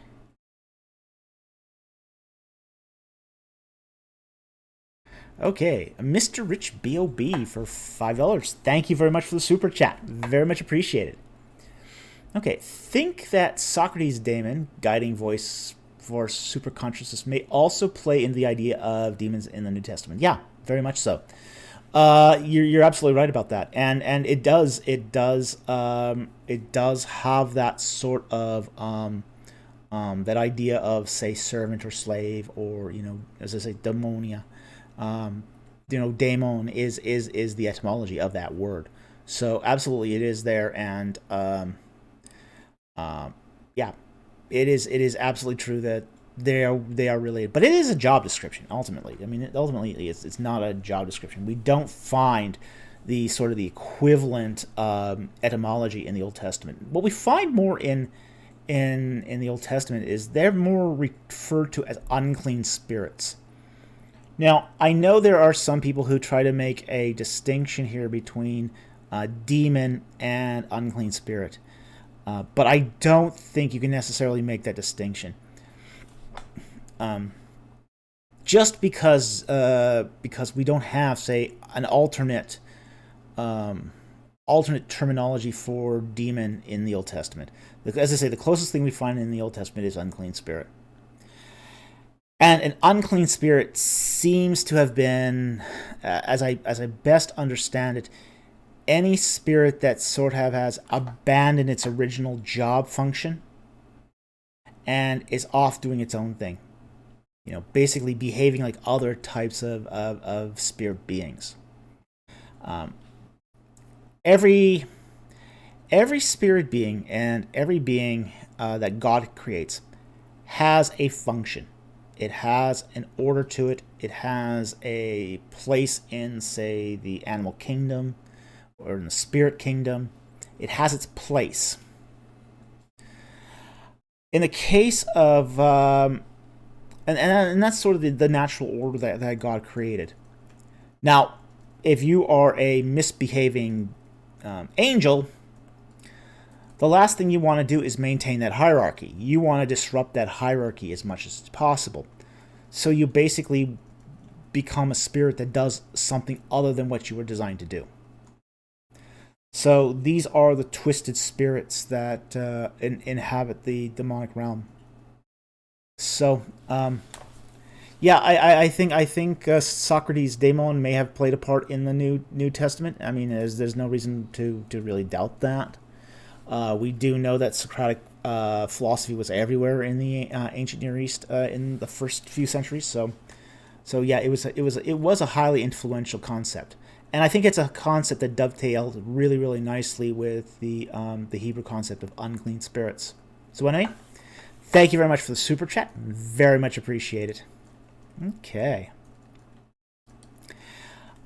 Okay, Mr. Rich B.O.B. for $5. Thank you very much for the super chat. Very much appreciated. Okay, think that Socrates' daemon, guiding voice for superconsciousness, may also play into the idea of demons in the New Testament. Yeah, very much so. You're absolutely right about that, and it does have that sort of that idea of, say, servant or slave, or as I say, daemonia. Daemon is the etymology of that word. So absolutely, it is there, and yeah, it is absolutely true that they are related. But it is a job description ultimately. I mean, ultimately, it's not a job description. We don't find the sort of the equivalent etymology in the Old Testament. What we find more in the Old Testament is they're more referred to as unclean spirits. Now, I know there are some people who try to make a distinction here between demon and unclean spirit, but I don't think you can necessarily make that distinction. Just because we don't have, say, an alternate terminology for demon in the Old Testament. As I say, the closest thing we find in the Old Testament is unclean spirit. And an unclean spirit seems to have been, as I best understand it, any spirit that sort of has abandoned its original job function and is off doing its own thing. You know, basically behaving like other types of spirit beings. Every spirit being and every being that God creates has a function. It has an order to it. It has a place in, say, the animal kingdom or in the spirit kingdom. It has its place. In the case of, and that's sort of the natural order that God created. Now, if you are a misbehaving angel, the last thing you want to do is maintain that hierarchy. You want to disrupt that hierarchy as much as possible. So you basically become a spirit that does something other than what you were designed to do. So these are the twisted spirits that inhabit the demonic realm. So, yeah, I think Socrates' daemon may have played a part in the New Testament. I mean, there's no reason to really doubt that. We do know that Socratic philosophy was everywhere in the ancient Near East in the first few centuries. So yeah, it was a highly influential concept, and I think it's a concept that dovetailed really, really nicely with the Hebrew concept of unclean spirits. So anyway, thank you very much for the super chat. Very much appreciated. Okay.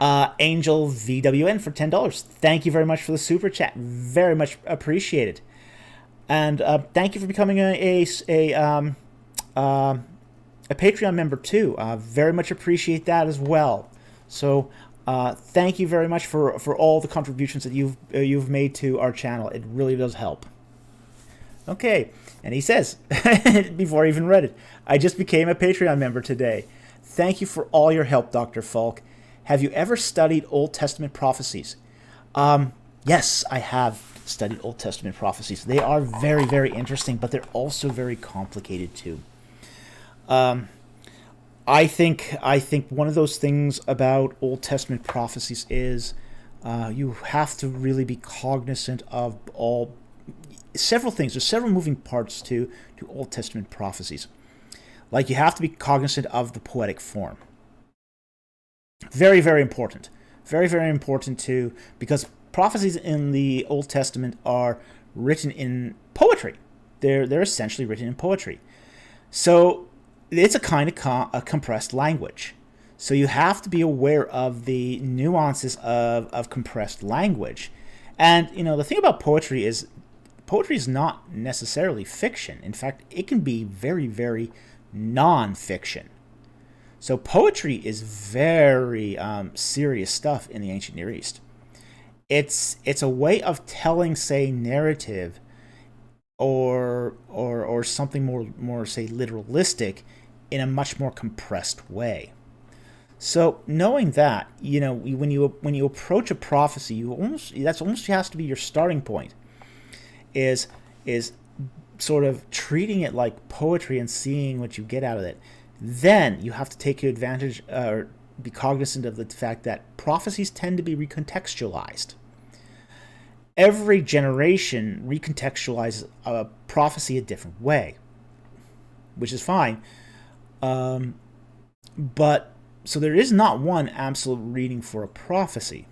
Angel VWN for $10. Thank you very much for the super chat. Very much appreciated. And thank you for becoming a Patreon member too. Very much appreciate that as well. So thank you very much for all the contributions that you've made to our channel. It really does help. Okay, and he says, before I even read it, I just became a Patreon member today. Thank you for all your help, Dr. Falk. Have you ever studied Old Testament prophecies? Yes, I have studied Old Testament prophecies. They are very, very interesting, but they're also very complicated too. I think one of those things about Old Testament prophecies is you have to really be cognizant of several things. There's several moving parts to Old Testament prophecies. Like, you have to be cognizant of the poetic form. Very, very important. Very, very important too, because prophecies in the Old Testament are written in poetry. They're essentially written in poetry. So it's a kind of a compressed language. So you have to be aware of the nuances of compressed language. And, you know, the thing about poetry is not necessarily fiction. In fact, it can be very, very non-fiction. So poetry is very serious stuff in the ancient Near East. It's a way of telling, say, narrative or something more say literalistic in a much more compressed way. So knowing that, you know, when you approach a prophecy, that's almost has to be your starting point. Is sort of treating it like poetry and seeing what you get out of it. Then you have to take advantage or be cognizant of the fact that prophecies tend to be recontextualized. Every generation recontextualizes a prophecy a different way, which is fine. But so there is not one absolute reading for a prophecy.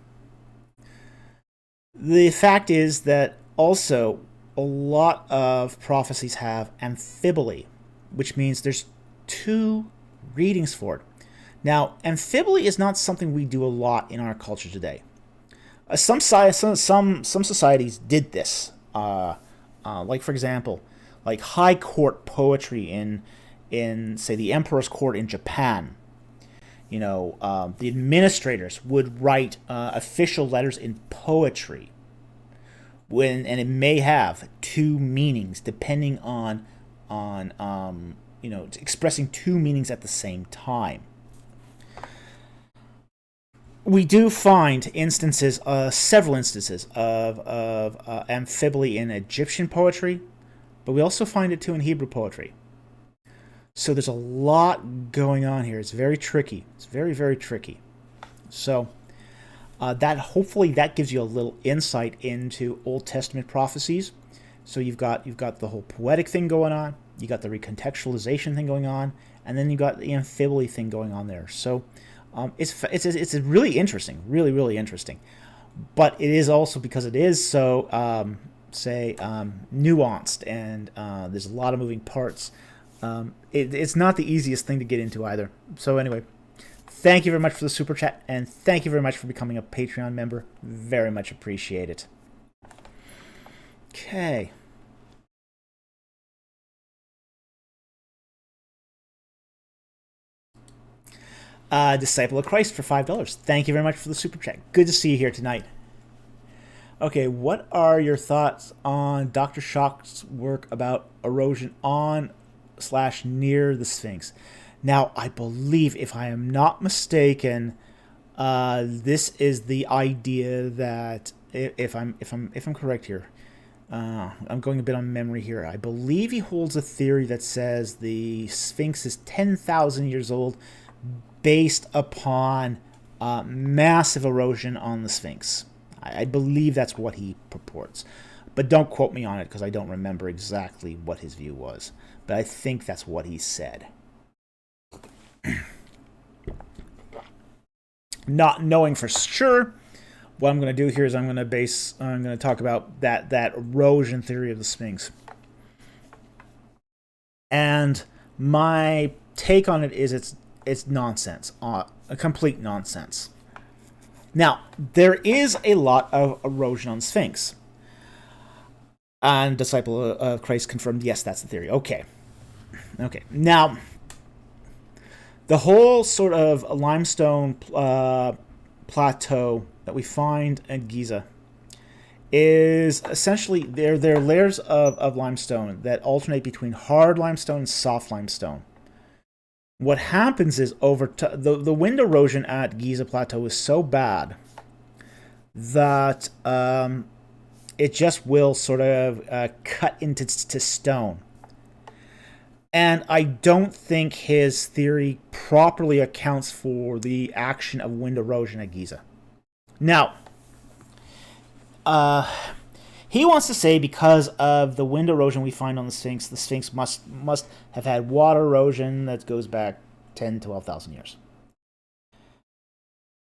The fact is that also a lot of prophecies have amphiboly, which means there's two readings for it. Now, amphiboly is not something we do a lot in our culture today. Some societies did this, like, for example, like high court poetry in say the emperor's court in Japan. You know, the administrators would write official letters in poetry, and it may have two meanings depending on you know, expressing two meanings at the same time. We do find instances, several instances of amphiboly in Egyptian poetry, but we also find it too in Hebrew poetry. So there's a lot going on here. It's very tricky. It's very, very tricky. So That hopefully that gives you a little insight into Old Testament prophecies. So you've got the whole poetic thing going on, you got the recontextualization thing going on, and then you got the amphibole thing going on there. So it's really interesting, really interesting. But it is also, because it is so nuanced, and there's a lot of moving parts. It's not the easiest thing to get into either. So anyway, thank you very much for the super chat, and thank you very much for becoming a Patreon member. Very much appreciate it. Okay. Disciple of Christ for $5. Thank you very much for the super chat. Good to see you here tonight. Okay, what are your thoughts on Dr. Schock's work about erosion on/near the Sphinx? Now, I believe, if I am not mistaken, this is the idea that, if I'm correct here, I'm going a bit on memory here. I believe he holds a theory that says the Sphinx is 10,000 years old, based upon massive erosion on the Sphinx. I believe that's what he purports. But don't quote me on it, because I don't remember exactly what his view was. But I think that's what he said. Not knowing for sure, what I'm going to do here is I'm going to talk about that erosion theory of the Sphinx. And my take on it is it's nonsense, a complete nonsense. Now, there is a lot of erosion on Sphinx. And Disciple of Christ confirmed, yes, that's the theory. Okay. Now, the whole sort of limestone plateau that we find in Giza is essentially, they're layers of limestone that alternate between hard limestone and soft limestone. What happens is, the wind erosion at Giza Plateau is so bad that it just will sort of cut into stone. And I don't think his theory properly accounts for the action of wind erosion at Giza. Now, he wants to say, because of the wind erosion we find on the Sphinx must have had water erosion that goes back 10,000 to 12,000 years.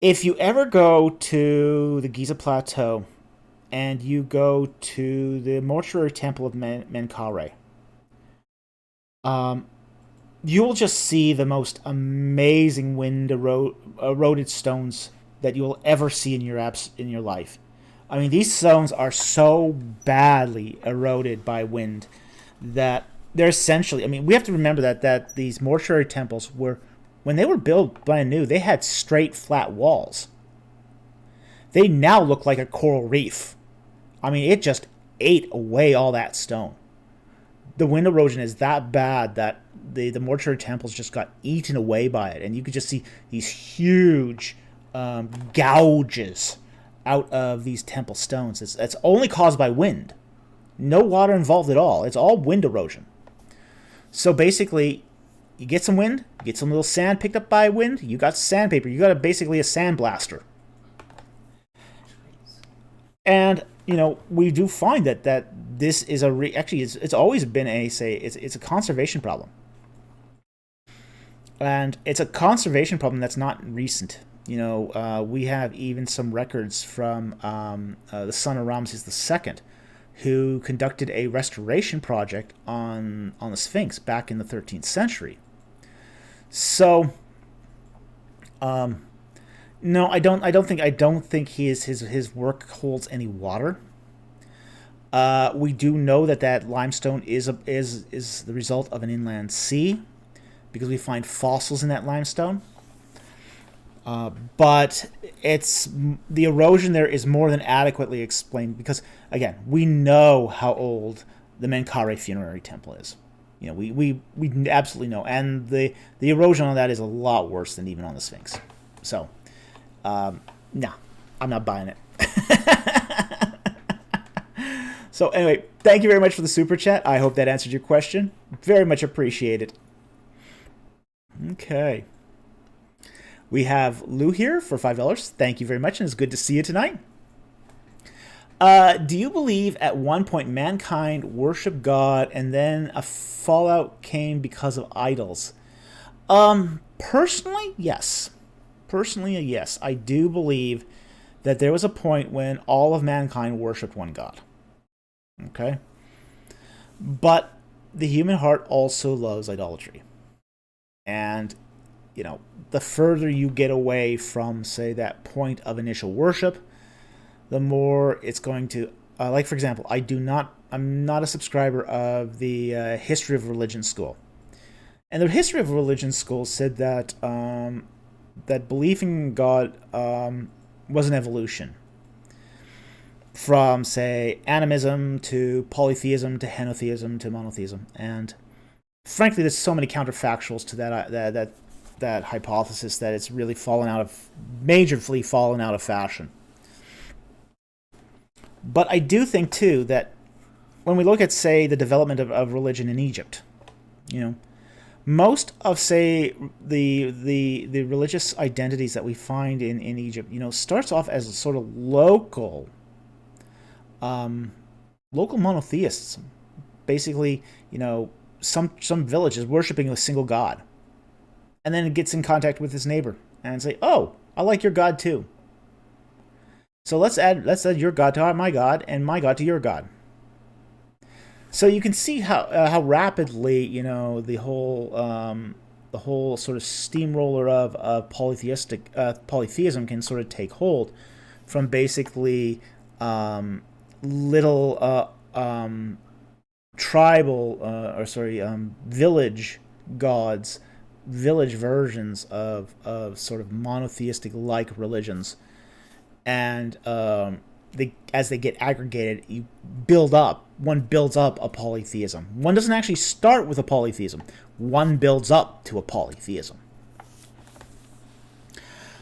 If you ever go to the Giza Plateau and you go to the mortuary temple of Menkaure, you will just see the most amazing wind eroded stones that you will ever see in your life. I mean, these stones are so badly eroded by wind that they're essentially, I mean, we have to remember that these mortuary temples were, when they were built brand new, they had straight, flat walls. They now look like a coral reef. I mean, it just ate away all that stone. The wind erosion is that bad that the mortuary temples just got eaten away by it. And you could just see these huge gouges out of these temple stones. It's only caused by wind. No water involved at all. It's all wind erosion. So basically, you get some wind, you get some little sand picked up by wind, you got sandpaper. You got basically a sandblaster. And, you know, we do find that this is actually, it's always been it's a conservation problem. And it's a conservation problem that's not recent. You know, we have even some records from the son of Ramses II, who conducted a restoration project on the Sphinx back in the 13th century. So, no, I don't think his work holds any water. We do know that limestone is the result of an inland sea, because we find fossils in that limestone. But the erosion there is more than adequately explained, because, again, we know how old the Menkaure funerary temple is. You know, we absolutely know, and the erosion on that is a lot worse than even on the Sphinx. So, no, I'm not buying it. So anyway, thank you very much for the super chat. I hope that answered your question. Very much appreciated. Okay. We have Lou here for $5. Thank you very much, and it's good to see you tonight. Do you believe at one point mankind worshipped God and then a fallout came because of idols? Personally, yes. Personally, yes. I do believe that there was a point when all of mankind worshipped one God. Okay? But the human heart also loves idolatry. And, you know, the further you get away from, say, that point of initial worship, the more it's going to, like, for example, I'm not a subscriber of the History of Religion school. And the History of Religion school said that that belief in God was an evolution from, say, animism to polytheism to henotheism to monotheism. And frankly, there's so many counterfactuals to that hypothesis that it's really majorly fallen out of fashion. But I do think, too, that when we look at, say, the development of religion in Egypt, you know, most of, say, the religious identities that we find in Egypt, you know, starts off as a sort of local monotheists. Basically, you know, some villages worshiping a single god. And then it gets in contact with his neighbor and say, oh, I like your god too. So let's add your God to my God and my God to your God. So you can see how rapidly, you know, the whole sort of steamroller of polytheism can sort of take hold from basically little tribal village gods, village versions of sort of monotheistic like religions. And as they get aggregated, one builds up a polytheism. One doesn't actually start with a polytheism. One builds up to a polytheism.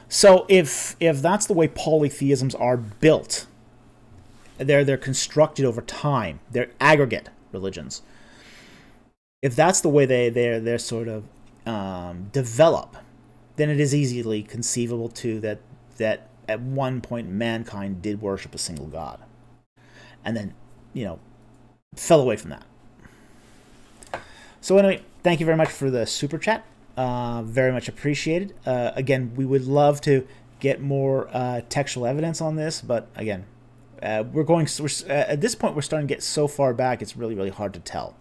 So if that's the way polytheisms are built, they're constructed over time. They're aggregate religions. If that's the way they're sort of develop, then it is easily conceivable too that at one point mankind did worship a single god, and then, you know, fell away from that. So anyway, thank you very much for the super chat. Very much appreciated. Again, we would love to get more textual evidence on this, but again, at this point we're starting to get so far back it's really, really hard to tell.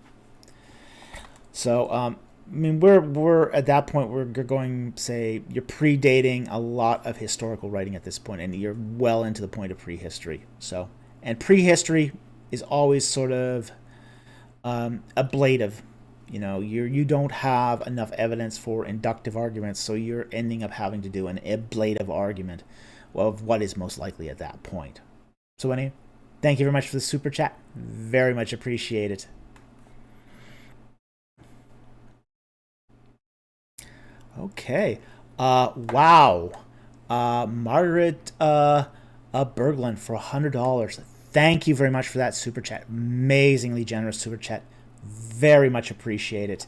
So I mean, we're at that point where you're going, say, you're predating a lot of historical writing at this point, and you're well into the point of prehistory. So, and prehistory is always sort of ablative. You know, you don't have enough evidence for inductive arguments, so you're ending up having to do an ablative argument of what is most likely at that point. So anyway, thank you very much for the super chat. Very much appreciate it. Okay. Wow. Margaret Berglund for $100. Thank you very much for that super chat. Amazingly generous super chat. Very much appreciate it.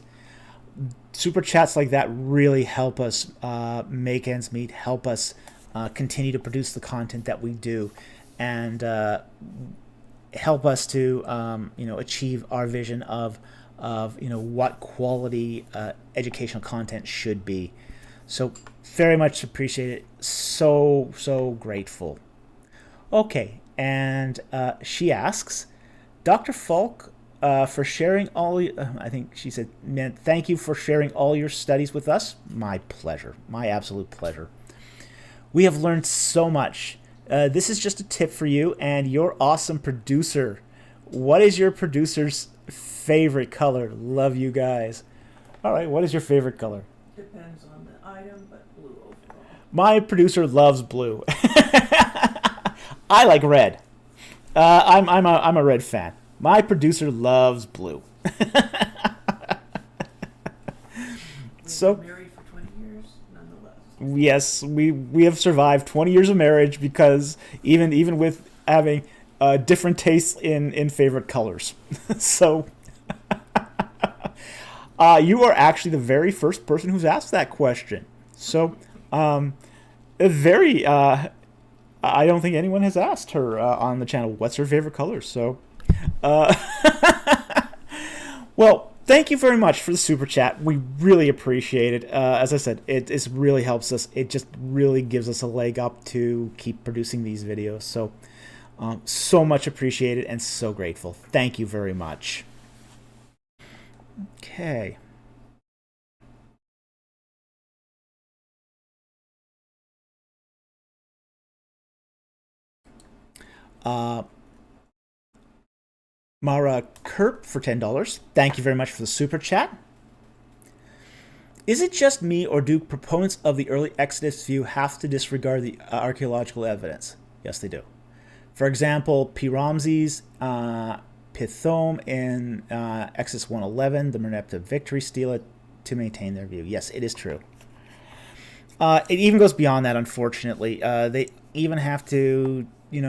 Super chats like that really help us make ends meet, help us continue to produce the content that we do, and help us to achieve our vision of what quality educational content should be. So very much appreciate it. So grateful. Okay, and she asks, Dr. Falk, for sharing all. I think she said, "Man, thank you for sharing all your studies with us." My pleasure. My absolute pleasure. We have learned so much. This is just a tip for you and your awesome producer. What is your producer's favorite color? Love you guys. All right, what is your favorite color? Depends on the item, but blue overall. My producer loves blue. I like red. I'm a red fan. My producer loves blue. So married for 20 years, nonetheless. Yes, we have survived 20 years of marriage because even with having different tastes in favorite colors. So you are actually the very first person who's asked that question. So Um, very. I don't think anyone has asked her on the channel what's her favorite color. So, uh, well, thank you very much for the super chat. We really appreciate it. As I said, it really helps us. It just really gives us a leg up to keep producing these videos. So, so much appreciated and so grateful. Thank you very much. Okay. Uh, Mara Kerp for $10. Thank you very much for the super chat. Is it just me, or do proponents of the early Exodus view have to disregard the archaeological evidence? Yes, they do. For example, P. Ramses, Pithom in Exodus 1:11, the Merneptah victory steal it to maintain their view. Yes, it is true. It even goes beyond that, unfortunately. They even have to,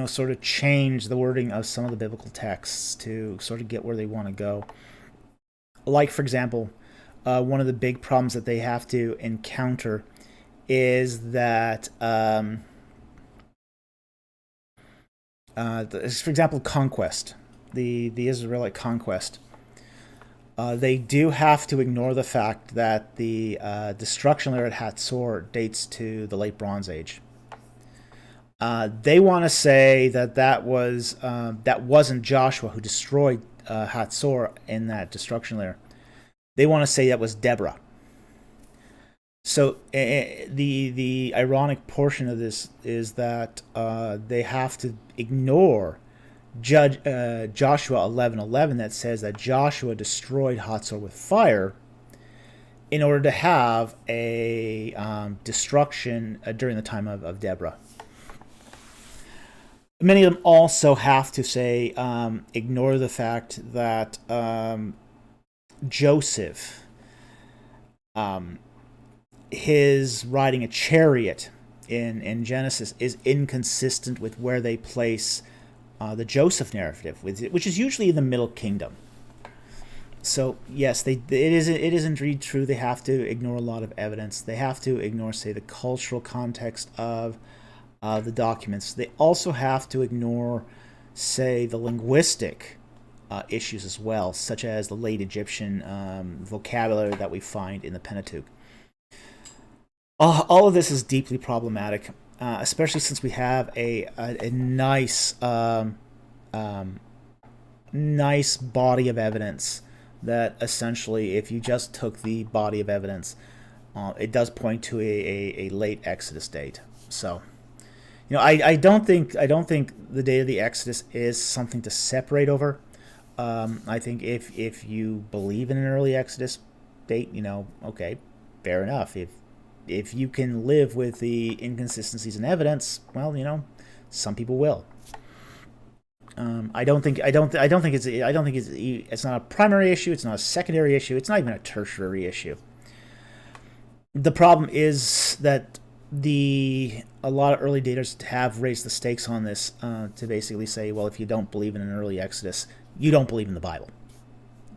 sort of change the wording of some of the biblical texts to sort of get where they want to go. Like, for example, one of the big problems that they have to encounter is that, for example, conquest, the Israelite conquest. They do have to ignore the fact that the destruction layer at Hatzor dates to the late Bronze Age. They want to say that wasn't Joshua who destroyed Hatzor in that destruction layer. They want to say that was Deborah. So the ironic portion of this is that they have to ignore Joshua 11:11 that says that Joshua destroyed Hatzor with fire in order to have a destruction during the time of Deborah. Many of them also have to say ignore the fact that Joseph, his riding a chariot in Genesis is inconsistent with where they place the Joseph narrative, which is usually in the Middle Kingdom. So yes, it is indeed true. They have to ignore a lot of evidence. They have to ignore, say, the cultural context of the documents. They also have to ignore, say, the linguistic issues as well, such as the late Egyptian vocabulary that we find in the Pentateuch. All of this is deeply problematic, especially since we have a nice nice body of evidence that essentially, if you just took the body of evidence, it does point to a late Exodus date. So, I don't think the date of the Exodus is something to separate over. I think if you believe in an early Exodus date, okay, fair enough. If you can live with the inconsistencies in evidence, well, some people will. I don't think it's not a primary issue. It's not a secondary issue. It's not even a tertiary issue. The problem is that a lot of early daters have raised the stakes on this to basically say, well, if you don't believe in an early Exodus, you don't believe in the Bible.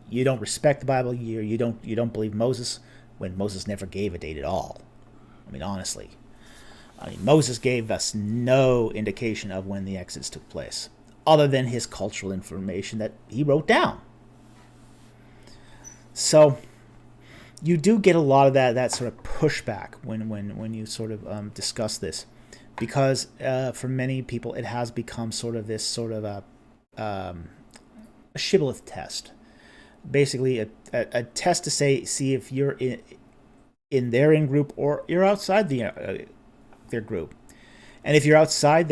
You don't respect the Bible. You don't believe Moses, when Moses never gave a date at all. I mean, honestly. Moses gave us no indication of when the Exodus took place, other than his cultural information that he wrote down. So you do get a lot of that sort of pushback when you sort of discuss this, because for many people it has become sort of this sort of a shibboleth test, basically a test to see if you're in their in-group or you're outside their group. And if you're outside,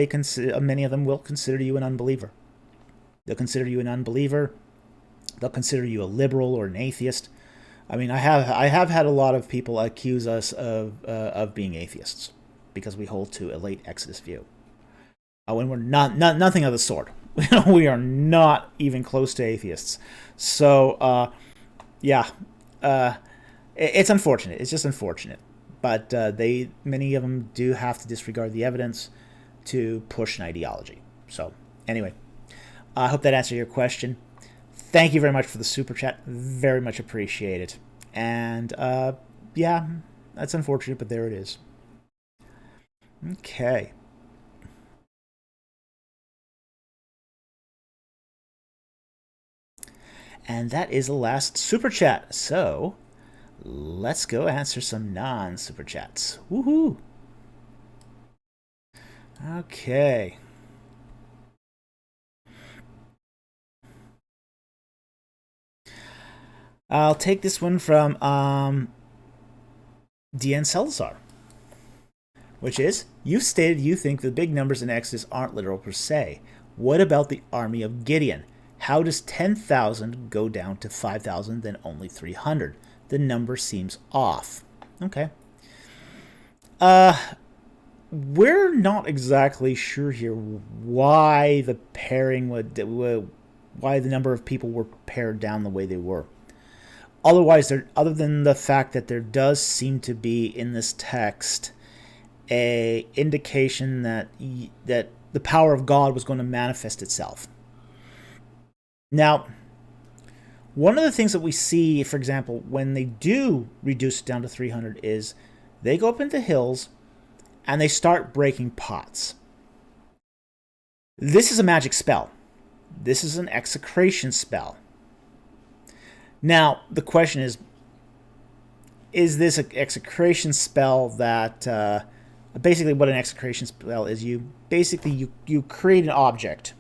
many of them will consider you an unbeliever. They'll consider you an unbeliever. They'll consider you a liberal or an atheist. I mean, I have had a lot of people accuse us of being atheists because we hold to a late Exodus view, when we're nothing of the sort. We are not even close to atheists. So it's unfortunate. It's just unfortunate. But many of them do have to disregard the evidence to push an ideology. So anyway, I hope that answered your question. Thank you very much for the super chat. Very much appreciate it. And that's unfortunate, but there it is. Okay. And that is the last super chat. So let's go answer some non-super chats. Woohoo! Okay. I'll take this one from DN Salazar, which is, you've stated you think the big numbers in Exodus aren't literal per se. What about the army of Gideon? How does 10,000 go down to 5,000, then only 300? The number seems off. Okay. We're not exactly sure here why the pairing why the number of people were paired down the way they were. Otherwise, other than the fact that there does seem to be in this text a indication that the power of God was going to manifest itself. Now, one of the things that we see, for example, when they do reduce it down to 300 is they go up into hills and they start breaking pots. This is a magic spell. This is an execration spell. Now, the question is this an execration spell that... basically what an execration spell is, you create an object,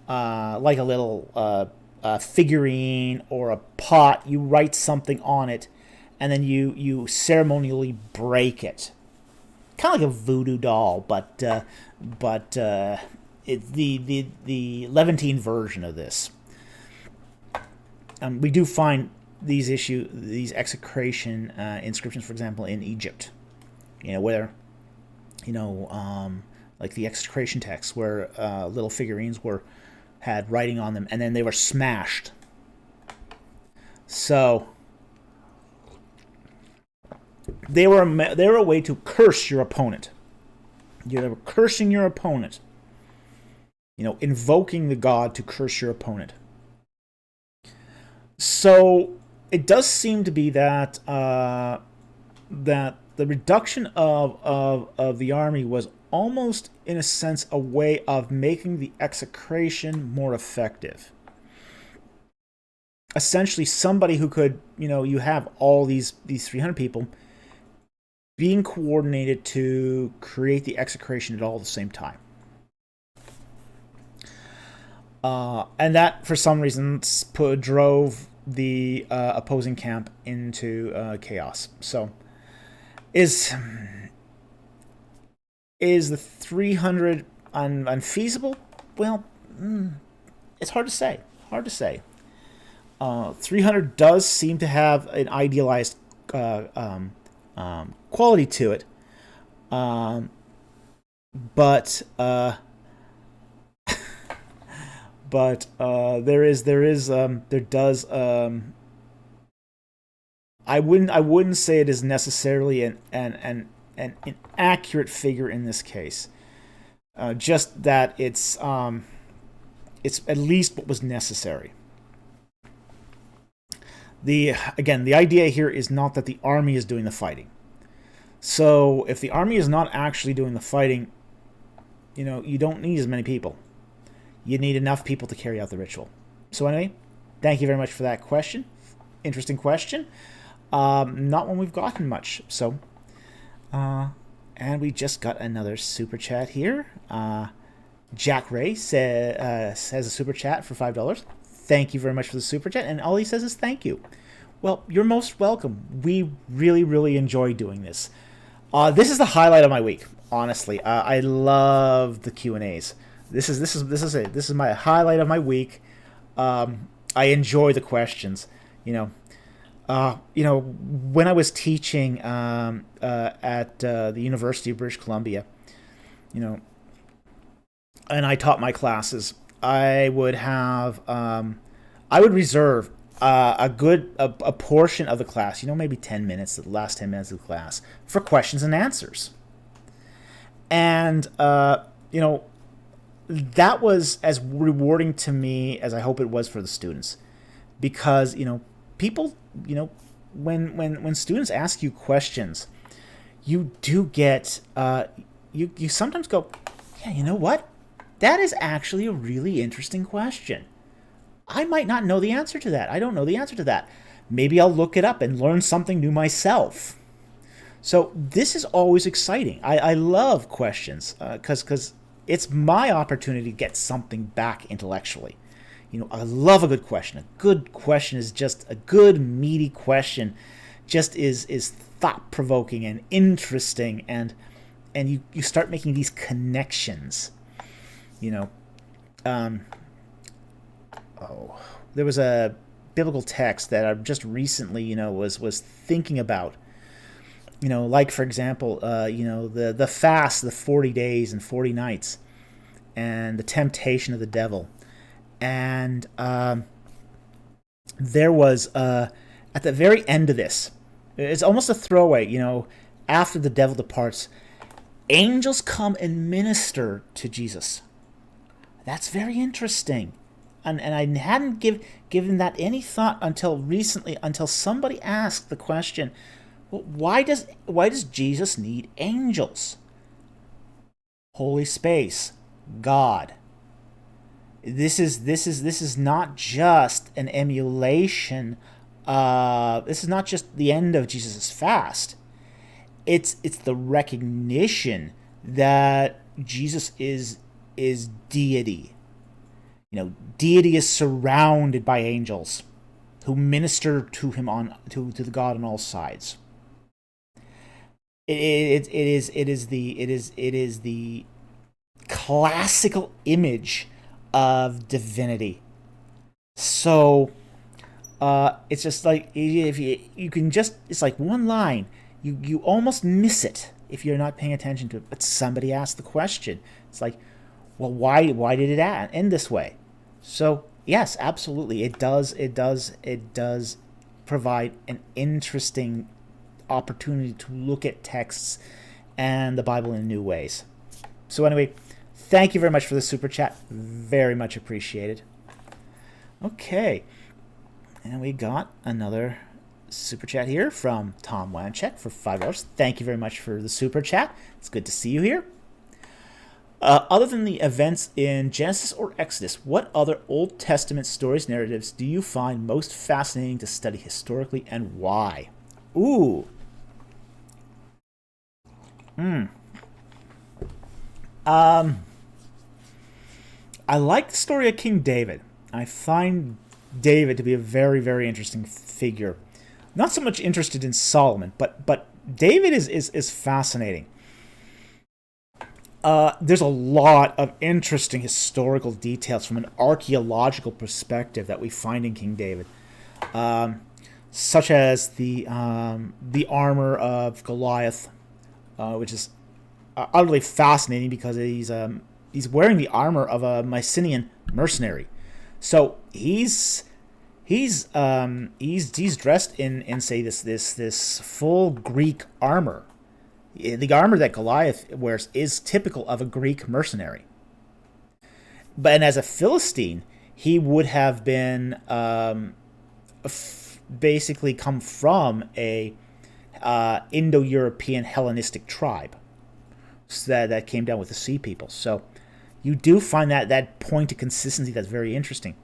like a little figurine or a pot. You write something on it, and then you ceremonially break it. Kind of like a voodoo doll, but it's the Levantine version of this. We do find these execration inscriptions, for example, in Egypt. Where like the execration texts, where little figurines had writing on them, and then they were smashed. So they were a way to curse your opponent. They were cursing your opponent. Invoking the god to curse your opponent. So it does seem to be that that the reduction of the army was almost, in a sense, a way of making the execration more effective. Essentially, somebody who could, you have all these 300 people being coordinated to create the execration at all at the same time. And that, for some reason, drove the opposing camp into chaos. So, is the 300 unfeasible? Well, it's hard to say. 300 does seem to have an idealized quality to it, but there does. I wouldn't say it is necessarily an accurate figure in this case. Just that it's at least what was necessary. The idea here is not that the army is doing the fighting. So if the army is not actually doing the fighting, you don't need as many people. You need enough people to carry out the ritual. So anyway, thank you very much for that question. Interesting question. Not one we've gotten much. So, and we just got another super chat here. Jack Ray has a super chat for $5. Thank you very much for the super chat. And all he says is thank you. Well, you're most welcome. We really, really enjoy doing this. This is the highlight of my week. Honestly, I love the Q&As. This is my highlight of my week. I enjoy the questions. When I was teaching at the University of British Columbia, and I taught my classes, I would reserve a portion of the class, maybe 10 minutes, the last 10 minutes of the class, for questions and answers. And that was as rewarding to me as I hope it was for the students, because people, when students ask you questions, you do get you sometimes go, yeah, you know what? That is actually a really interesting question. I might not know the answer to that. I don't know the answer to that. Maybe I'll look it up and learn something new myself. So this is always exciting. I love questions because it's my opportunity to get something back intellectually. I love a good question. A good question is just a good meaty question. Just is thought provoking and interesting, and you start making these connections. You know, there was a biblical text that I just recently was thinking about. Like for example, the fast, the 40 days and 40 nights, and the temptation of the devil. And there was at the very end of this, it's almost a throwaway. After the devil departs, angels come and minister to Jesus. That's very interesting, and I hadn't given that any thought until recently, until somebody asked the question, well, why does Jesus need angels? Holy space, God. This is not just an emulation. This is not just the end of Jesus' fast. It's the recognition that Jesus is deity. Deity is surrounded by angels who minister to him to the God on all sides. It is the classical image of divinity. So it's just like, if you can just, it's like one line, you almost miss it if you're not paying attention to it. But somebody asked the question. It's like, well, why did it end this way? So yes, absolutely, it does provide an interesting opportunity to look at texts and the Bible in new ways. So anyway, thank you very much for the super chat. Very much appreciated. Okay, and we got another super chat here from Tom Wanchek for $5. Thank you very much for the super chat. It's good to see you here. Other than the events in Genesis or Exodus, what other Old Testament stories, narratives do you find most fascinating to study historically, and why? Ooh. I like the story of King David. I find David to be a very, very interesting figure. Not so much interested in Solomon, but David is fascinating. There's a lot of interesting historical details from an archaeological perspective that we find in King David, such as the armor of Goliath, which is utterly fascinating because he's wearing the armor of a Mycenaean mercenary. So he's dressed in say this full Greek armor. The armor that Goliath wears is typical of a Greek mercenary. But as a Philistine, he would have been basically come from a Indo-European Hellenistic tribe that came down with the Sea People. So you do find that point of consistency that's very interesting.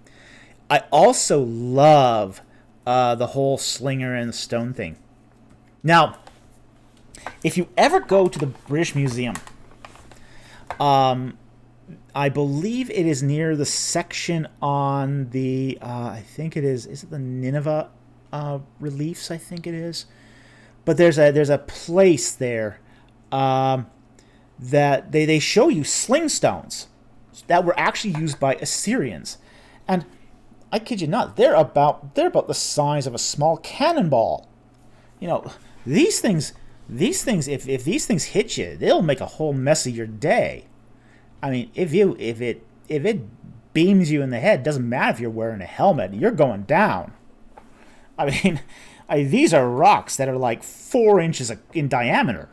I also love the whole slinger and the stone thing. Now, if you ever go to the British Museum, I believe it is near the section on the, I think it is it the Nineveh reliefs? I think it is. But there's a place there that they show you sling stones that were actually used by Assyrians. And I kid you not, they're about the size of a small cannonball. These things, if these things hit you, they'll make a whole mess of your day. I mean, if it beams you in the head, doesn't matter if you're wearing a helmet, you're going down. I mean, these are rocks that are like 4 inches in diameter.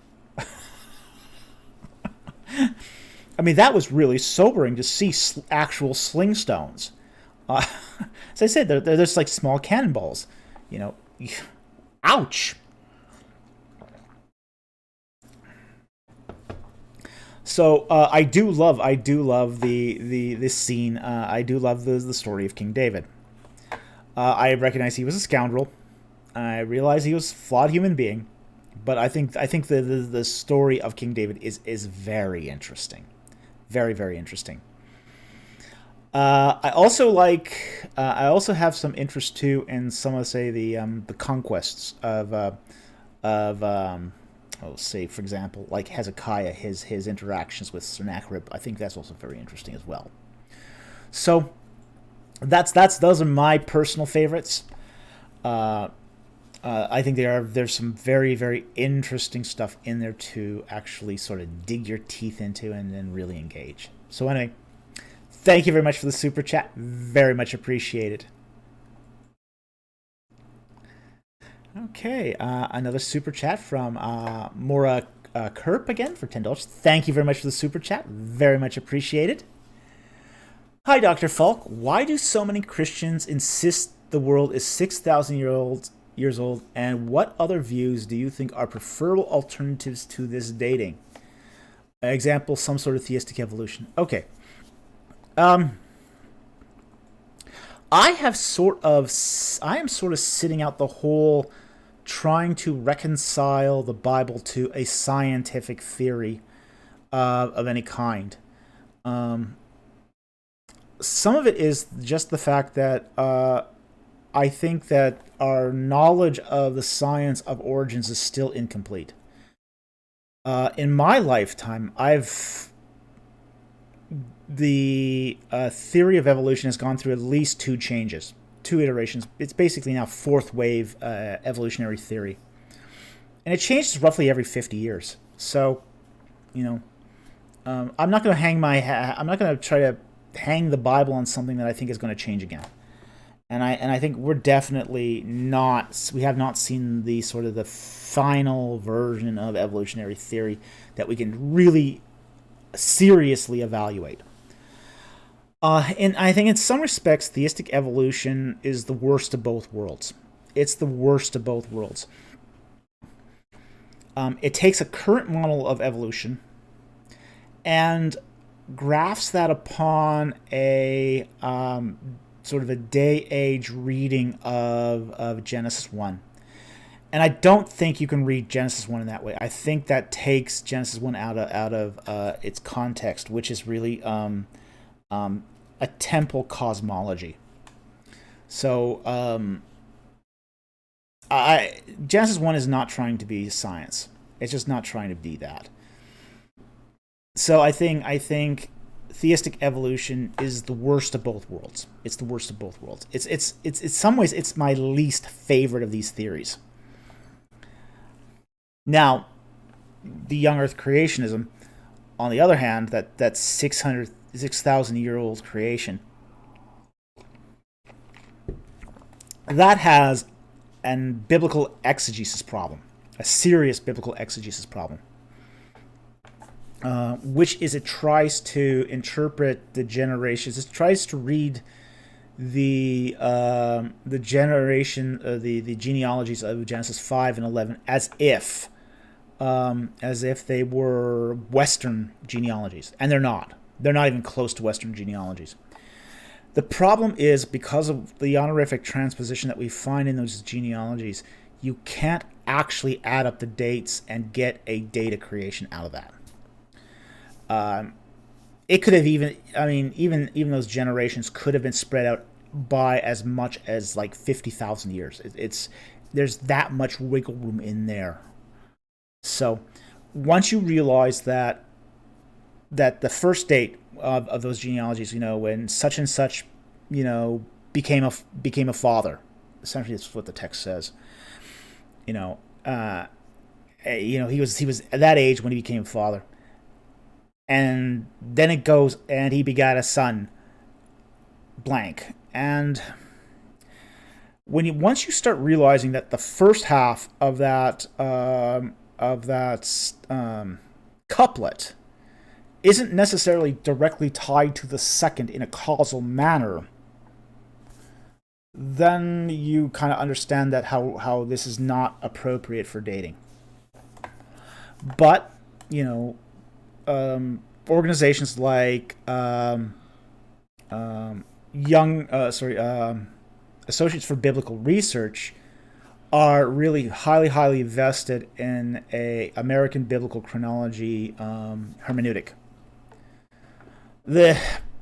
I mean, that was really sobering to see actual sling stones. As I said, they're just like small cannonballs. Ouch. So I do love the this scene. I do love the story of King David. I recognize he was a scoundrel. I realize he was a flawed human being, but I think the story of King David is very interesting, very very interesting. I also like. I also have some interest too in some of say the conquests of oh, say for example like Hezekiah, his interactions with Sennacherib. I think that's also very interesting as well. So that's those are my personal favorites. Uh, I think there's some very very interesting stuff in there to actually sort of dig your teeth into and then really engage. So anyway, thank you very much for the super chat. Very much appreciated. Okay, another super chat from Mora Kerp again for $10. Thank you very much for the super chat. Very much appreciated. Hi, Dr. Falk. Why do so many Christians insist the world is 6,000 years old, and what other views do you think are preferable alternatives to this dating? Example, some sort of theistic evolution. Okay. Um, I am sort of sitting out the whole trying to reconcile the Bible to a scientific theory of any kind. Um, some of it is just the fact that I think that our knowledge of the science of origins is still incomplete. In my lifetime, the theory of evolution has gone through at least two changes, two iterations. It's basically now fourth wave evolutionary theory, and it changes roughly every 50 years. So, you know, I'm not going to I'm not going to try to hang the Bible on something that I think is going to change again. And I think we're definitely not. We have not seen the sort of the final version of evolutionary theory that we can really seriously evaluate. And I think in some respects, theistic evolution is the worst of both worlds. It's the worst of both worlds. It takes a current model of evolution and grafts that upon a sort of a day-age reading of Genesis 1. And I don't think you can read Genesis 1 in that way. I think that takes Genesis 1 out of its context, which is really a temple cosmology. So Genesis 1 is not trying to be science. It's just not trying to be that. So I think theistic evolution is the worst of both worlds. It's the worst of both worlds. It's in some ways it's my least favorite of these theories. Now, the young Earth creationism, on the other hand, that 6,000-year-old creation, that has an biblical exegesis problem, a serious biblical exegesis problem. Which is it tries to interpret the generations. It tries to read the generation, the genealogies of Genesis 5 and 11 as if they were Western genealogies, and they're not. They're not even close to Western genealogies. The problem is because of the honorific transposition that we find in those genealogies, you can't actually add up the dates and get a date of creation out of that. It could have even those generations could have been spread out by as much as like 50,000 years. There's that much wiggle room in there. So once you realize that the first date of those genealogies, when such and such, became a father, essentially that's what the text says. He was at that age when he became a father. And then it goes, and he begat a son, blank. And once you start realizing that the first half of that couplet isn't necessarily directly tied to the second in a causal manner, then you kind of understand that how this is not appropriate for dating. But organizations like Young, Associates for Biblical Research are really highly vested in a American biblical chronology hermeneutic. The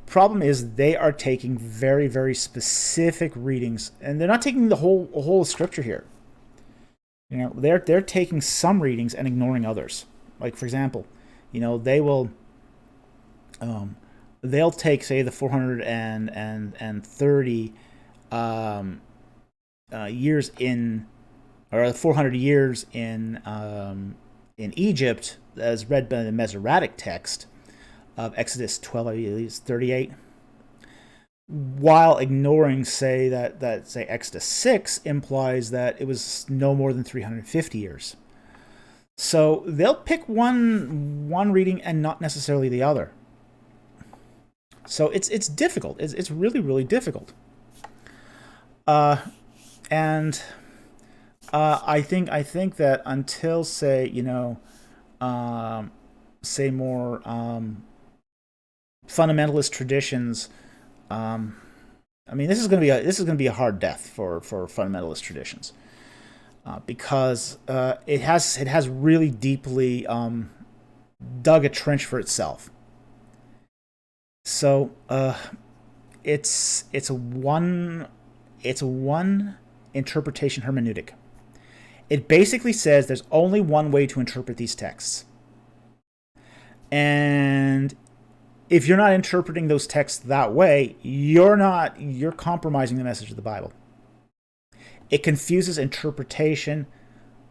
problem is they are taking very specific readings, and they're not taking the whole of Scripture here. They're taking some readings and ignoring others. Like, for example, they'll take, say, the 430 years in, or the 400 years in Egypt, as read by the Masoretic text of Exodus 12, I believe, 38, while ignoring, say, that Exodus 6 implies that it was no more than 350 years. So they'll pick one reading and not necessarily the other. So it's difficult. It's really difficult. And I think that until, say, say more fundamentalist traditions, this is going to be a hard death for fundamentalist traditions, because it has really deeply dug a trench for itself. So it's a one interpretation hermeneutic. It basically says there's only one way to interpret these texts, and if you're not interpreting those texts that way, you're compromising the message of the Bible. It confuses interpretation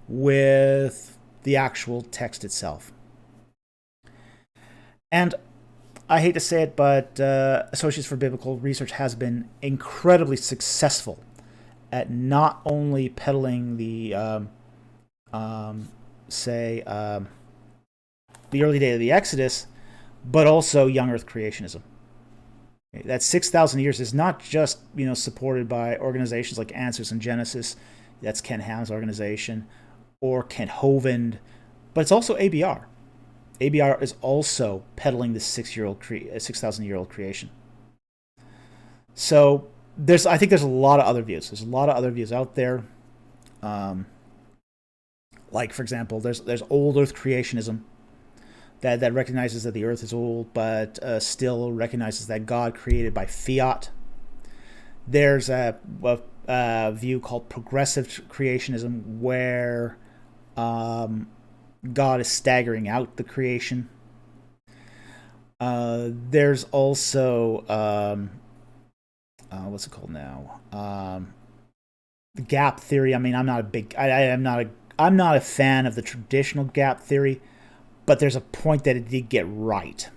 with the actual text itself. And I hate to say it, but Associates for Biblical Research has been incredibly successful at not only peddling the early day of the Exodus, but also young Earth creationism. That 6,000 years is not just supported by organizations like Answers in Genesis, that's Ken Ham's organization, or Kent Hovind, but it's also ABR. ABR is also peddling this 6,000-year-old creation. So I think there's a lot of other views. There's a lot of other views out there. Like, for example, there's old Earth creationism that recognizes that the Earth is old, but still recognizes that God created by fiat. There's a view called progressive creationism, where God is staggering out the creation. There's also what's it called now? The gap theory. I'm not a fan of the traditional gap theory, but there's a point that it did get right.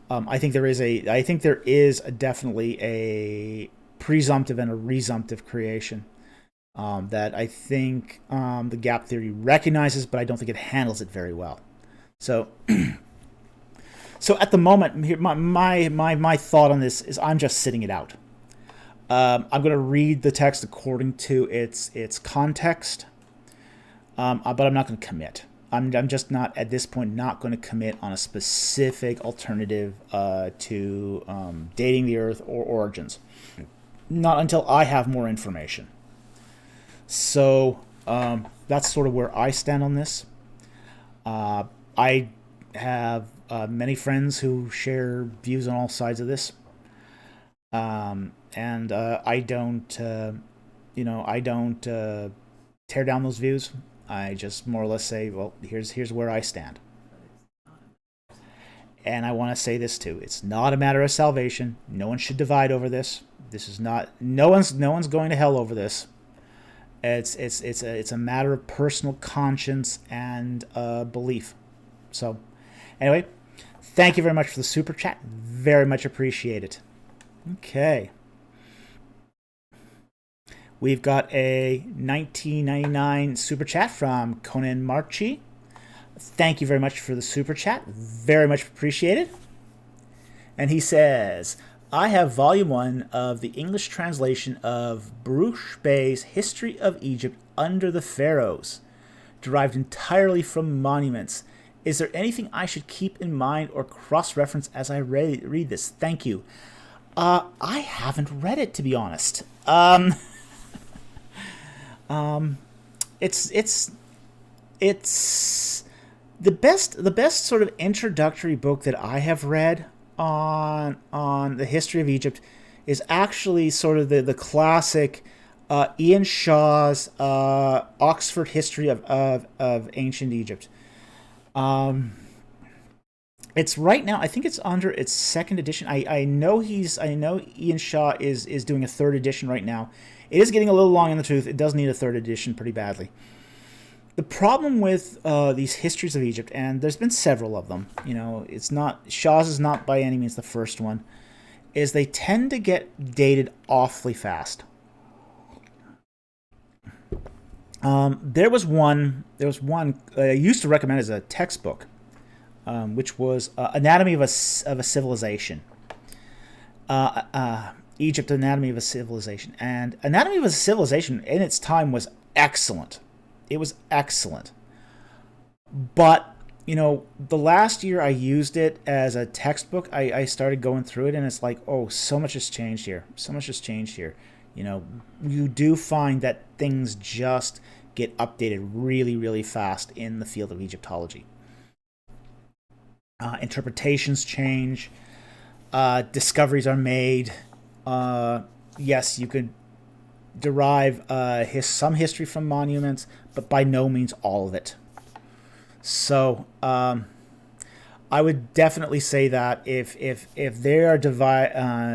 I think there is definitely a presumptive and a resumptive creation that I think the gap theory recognizes, but I don't think it handles it very well. So, at the moment, my thought on this is I'm just sitting it out. I'm going to read the text according to its context, but I'm not going to commit. I'm just not, at this point, not going to commit on a specific alternative to dating the Earth or origins. Not until I have more information. So that's sort of where I stand on this. I have many friends who share views on all sides of this, and I don't tear down those views. I just more or less say, well, here's where I stand. And I want to say this too: it's not a matter of salvation. No one should divide over this. This is not. No one's going to hell over this. It's a matter of personal conscience and belief. So, anyway, thank you very much for the super chat. Very much appreciate it. Okay. We've got a 1999 super chat from Conan Marchi. Thank you very much for the super chat. Very much appreciated. And he says, I have volume 1 of the English translation of Baruch Bey's History of Egypt Under the Pharaohs, derived entirely from monuments. Is there anything I should keep in mind or cross-reference as I read this? Thank you. I haven't read it, to be honest. It's the best sort of introductory book that I have read on the history of Egypt is actually sort of the classic Ian Shaw's Oxford History of Ancient Egypt. It's right now, I think it's under its second edition. I know Ian Shaw is doing a third edition right now. It is getting a little long in the tooth. It does need a third edition pretty badly. The problem with these histories of Egypt, and there's been several of them, it's not, Shaw's is not by any means the first one, is they tend to get dated awfully fast. There was one I used to recommend as a textbook, which was Anatomy of a Civilization. Egypt, Anatomy of a Civilization. And Anatomy of a Civilization in its time was excellent. It was excellent. But, the last year I used it as a textbook, I started going through it, and it's like, oh, so much has changed here. So much has changed here. You do find that things just get updated really, really fast in the field of Egyptology. Interpretations change. Discoveries are made. Yes, you could derive some history from monuments, but by no means all of it. So I would definitely say that if they are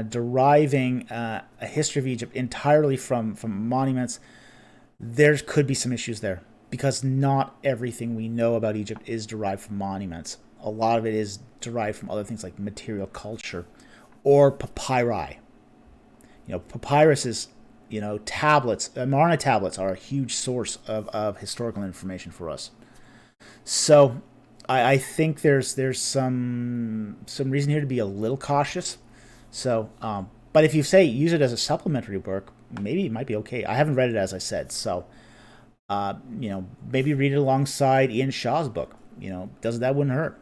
deriving a history of Egypt entirely from monuments, there could be some issues there, because not everything we know about Egypt is derived from monuments. A lot of it is derived from other things like material culture or papyri. Papyrus is, tablets, Amarna tablets are a huge source of historical information for us. So I think there's some reason here to be a little cautious. So, but if you say use it as a supplementary work, maybe it might be okay. I haven't read it, as I said, so maybe read it alongside Ian Shaw's book. That wouldn't hurt.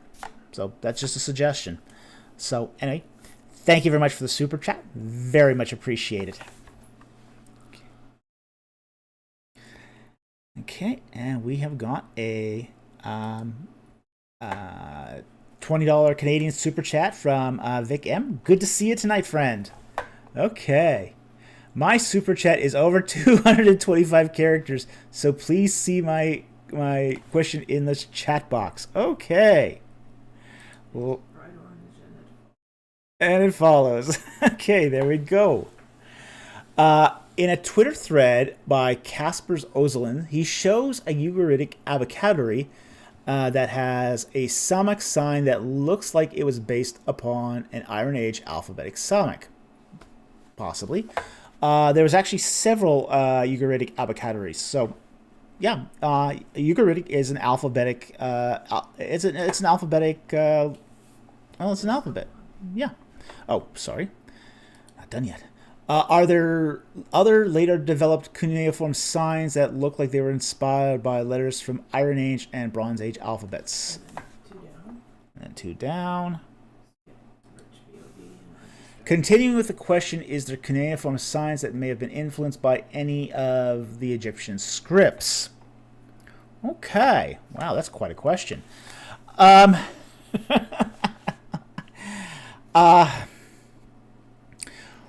So that's just a suggestion. So anyway, thank you very much for the super chat. Very much appreciated. Okay, and we have got a $20 Canadian super chat from Vic M. Good to see you tonight, friend. Okay. My super chat is over 225 characters, so please see my question in the chat box. Okay. Well, and it follows. Okay, there we go. In a Twitter thread by Casper's Ozolin, he shows a Ugaritic abacadary that has a Samic sign that looks like it was based upon an Iron Age alphabetic Samic. Possibly. There was actually several Ugaritic abacadaries. So, yeah, Ugaritic is an alphabetic. It's an alphabetic. It's an alphabet. Yeah. Oh, sorry. Not done yet. Are there other later developed cuneiform signs that look like they were inspired by letters from Iron Age and Bronze Age alphabets? And two down. Continuing with the question, is there cuneiform signs that may have been influenced by any of the Egyptian scripts? Okay. Wow, that's quite a question.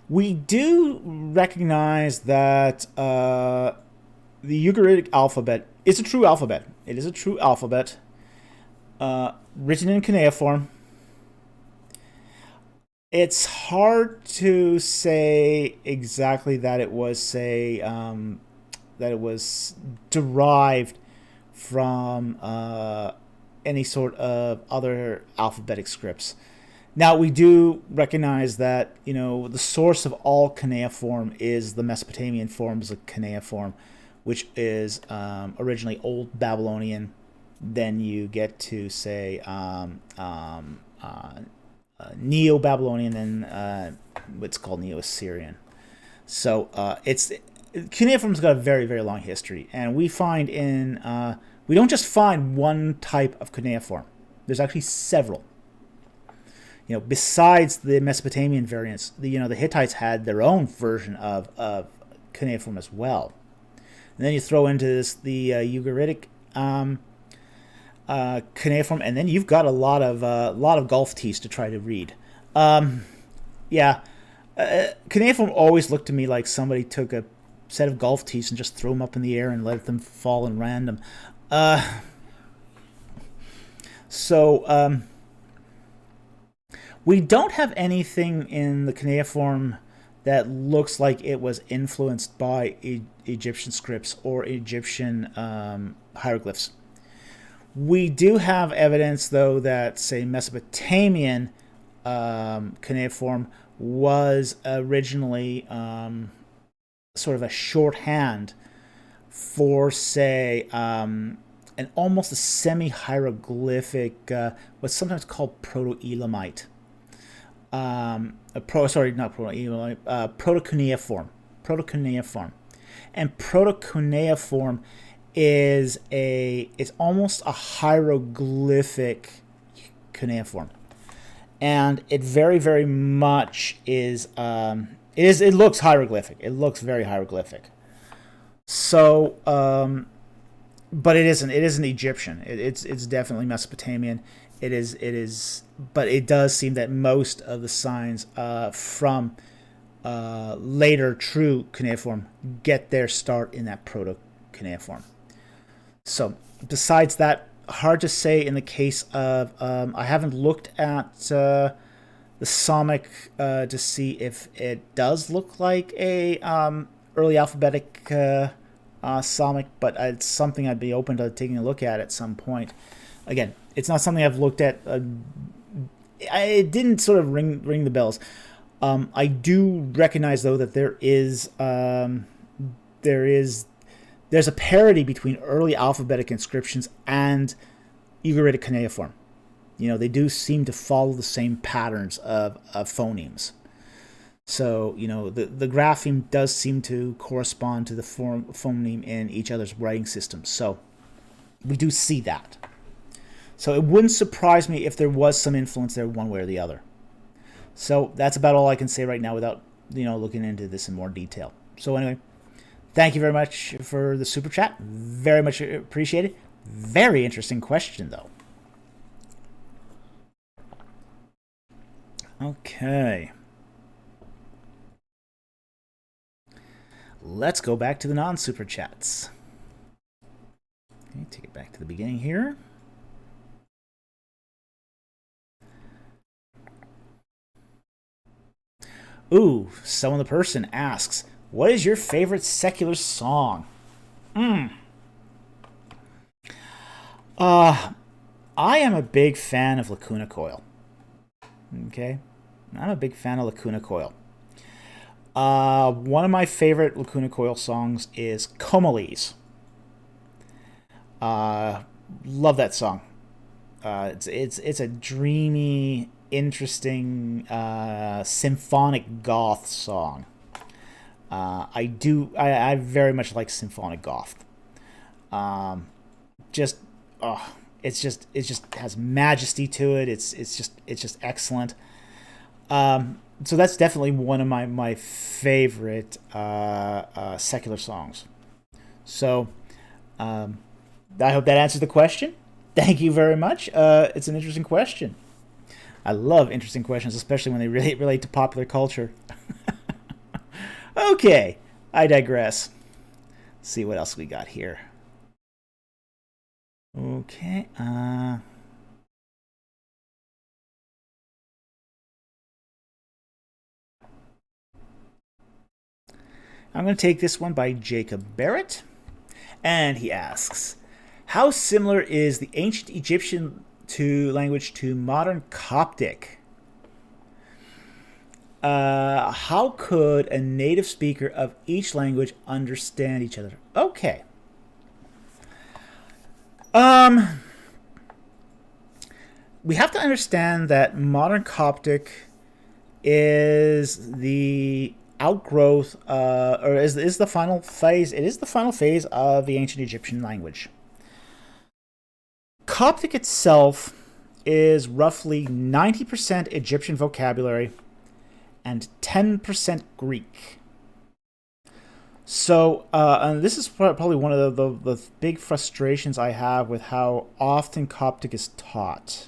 We do recognize that the Ugaritic alphabet is a true alphabet. It is a true alphabet written in cuneiform. It's hard to say exactly that it was derived from any sort of other alphabetic scripts. Now, we do recognize that, the source of all cuneiform is the Mesopotamian forms of cuneiform, which is originally Old Babylonian. Then you get to, say, Neo-Babylonian and what's called Neo-Assyrian. So cuneiform's got a very, very long history. And we find we don't just find one type of cuneiform. There's actually several. Besides the Mesopotamian variants, the Hittites had their own version of cuneiform as well. And then you throw into this the Ugaritic cuneiform, and then you've got a lot of Gulf teeth to try to read. Cuneiform always looked to me like somebody took a set of Gulf teeth and just threw them up in the air and let them fall in random. We don't have anything in the cuneiform that looks like it was influenced by Egyptian scripts or Egyptian hieroglyphs. We do have evidence, though, that, say, Mesopotamian cuneiform was originally sort of a shorthand for, say, an almost a semi-hieroglyphic, what's sometimes called Proto-Elamite. Proto-cuneiform. Proto-cuneiform. And proto-cuneiform is almost a hieroglyphic cuneiform. And it very, very much is, it looks hieroglyphic. It looks very hieroglyphic. So, but it isn't Egyptian. It's definitely Mesopotamian. It is, but it does seem that most of the signs from later true cuneiform get their start in that proto-cuneiform. So, besides that, hard to say in the case of, I haven't looked at the Psalmic to see if it does look like a early alphabetic Psalmic, but it's something I'd be open to taking a look at some point. Again, it's not something I've looked at. It didn't sort of ring the bells. I do recognize, though, that there's a parity between early alphabetic inscriptions and Ugaritic cuneiform. They do seem to follow the same patterns of phonemes. So, the grapheme does seem to correspond to the phoneme in each other's writing systems. So, we do see that. So, it wouldn't surprise me if there was some influence there one way or the other. So, that's about all I can say right now without, looking into this in more detail. So, anyway, thank you very much for the super chat. Very much appreciated. Very interesting question, though. Okay. Let's go back to the non-super chats. Okay, take it back to the beginning here. Ooh, someone the person asks, what is your favorite secular song? I am a big fan of Lacuna Coil. Okay? I'm a big fan of Lacuna Coil. One of my favorite Lacuna Coil songs is Comalies. Love that song. It's a dreamy, interesting, symphonic goth song. I very much like symphonic goth. It just has majesty to it. It's just excellent. So that's definitely one of my favorite secular songs. So I hope that answers the question. Thank you very much. It's an interesting question. I love interesting questions, especially when they really relate to popular culture. Okay, I digress. Let's see what else we got here. Okay, I'm going to take this one by Jacob Barrett. And he asks, how similar is the ancient Egyptian language to modern Coptic? How could a native speaker of each language understand each other? Okay. We have to understand that modern Coptic is the outgrowth, or is the final phase. It is the final phase of the ancient Egyptian language. Coptic itself is roughly 90% Egyptian vocabulary and 10% Greek. So, and this is probably one of the big frustrations I have with how often Coptic is taught,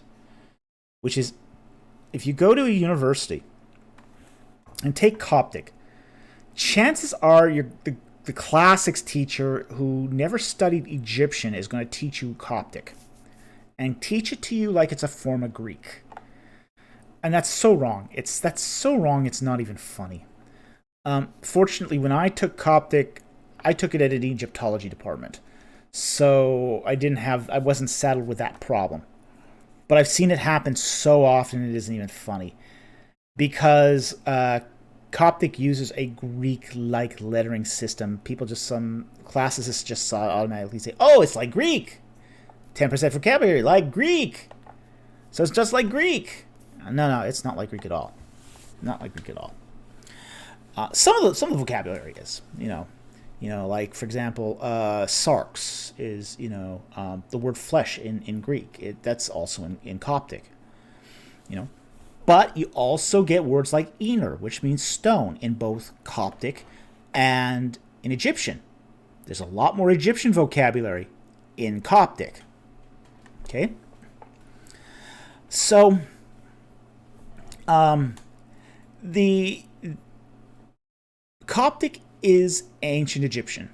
which is if you go to a university and take Coptic, chances are the classics teacher who never studied Egyptian is going to teach you Coptic and teach it to you like it's a form of Greek. And that's so wrong. That's so wrong it's not even funny. Fortunately, when I took Coptic, I took it at an Egyptology department. So I wasn't saddled with that problem. But I've seen it happen so often it isn't even funny. Because Coptic uses a Greek-like lettering system. some classicists just automatically say, oh, it's like Greek. 10% vocabulary, like Greek. So it's just like Greek. No, it's not like Greek at all. Not like Greek at all. Some of the vocabulary is, like for example, sarx is, the word flesh in Greek. That's also in Coptic, But you also get words like ener, which means stone, in both Coptic and in Egyptian. There's a lot more Egyptian vocabulary in Coptic. Okay? So, the Coptic is ancient Egyptian.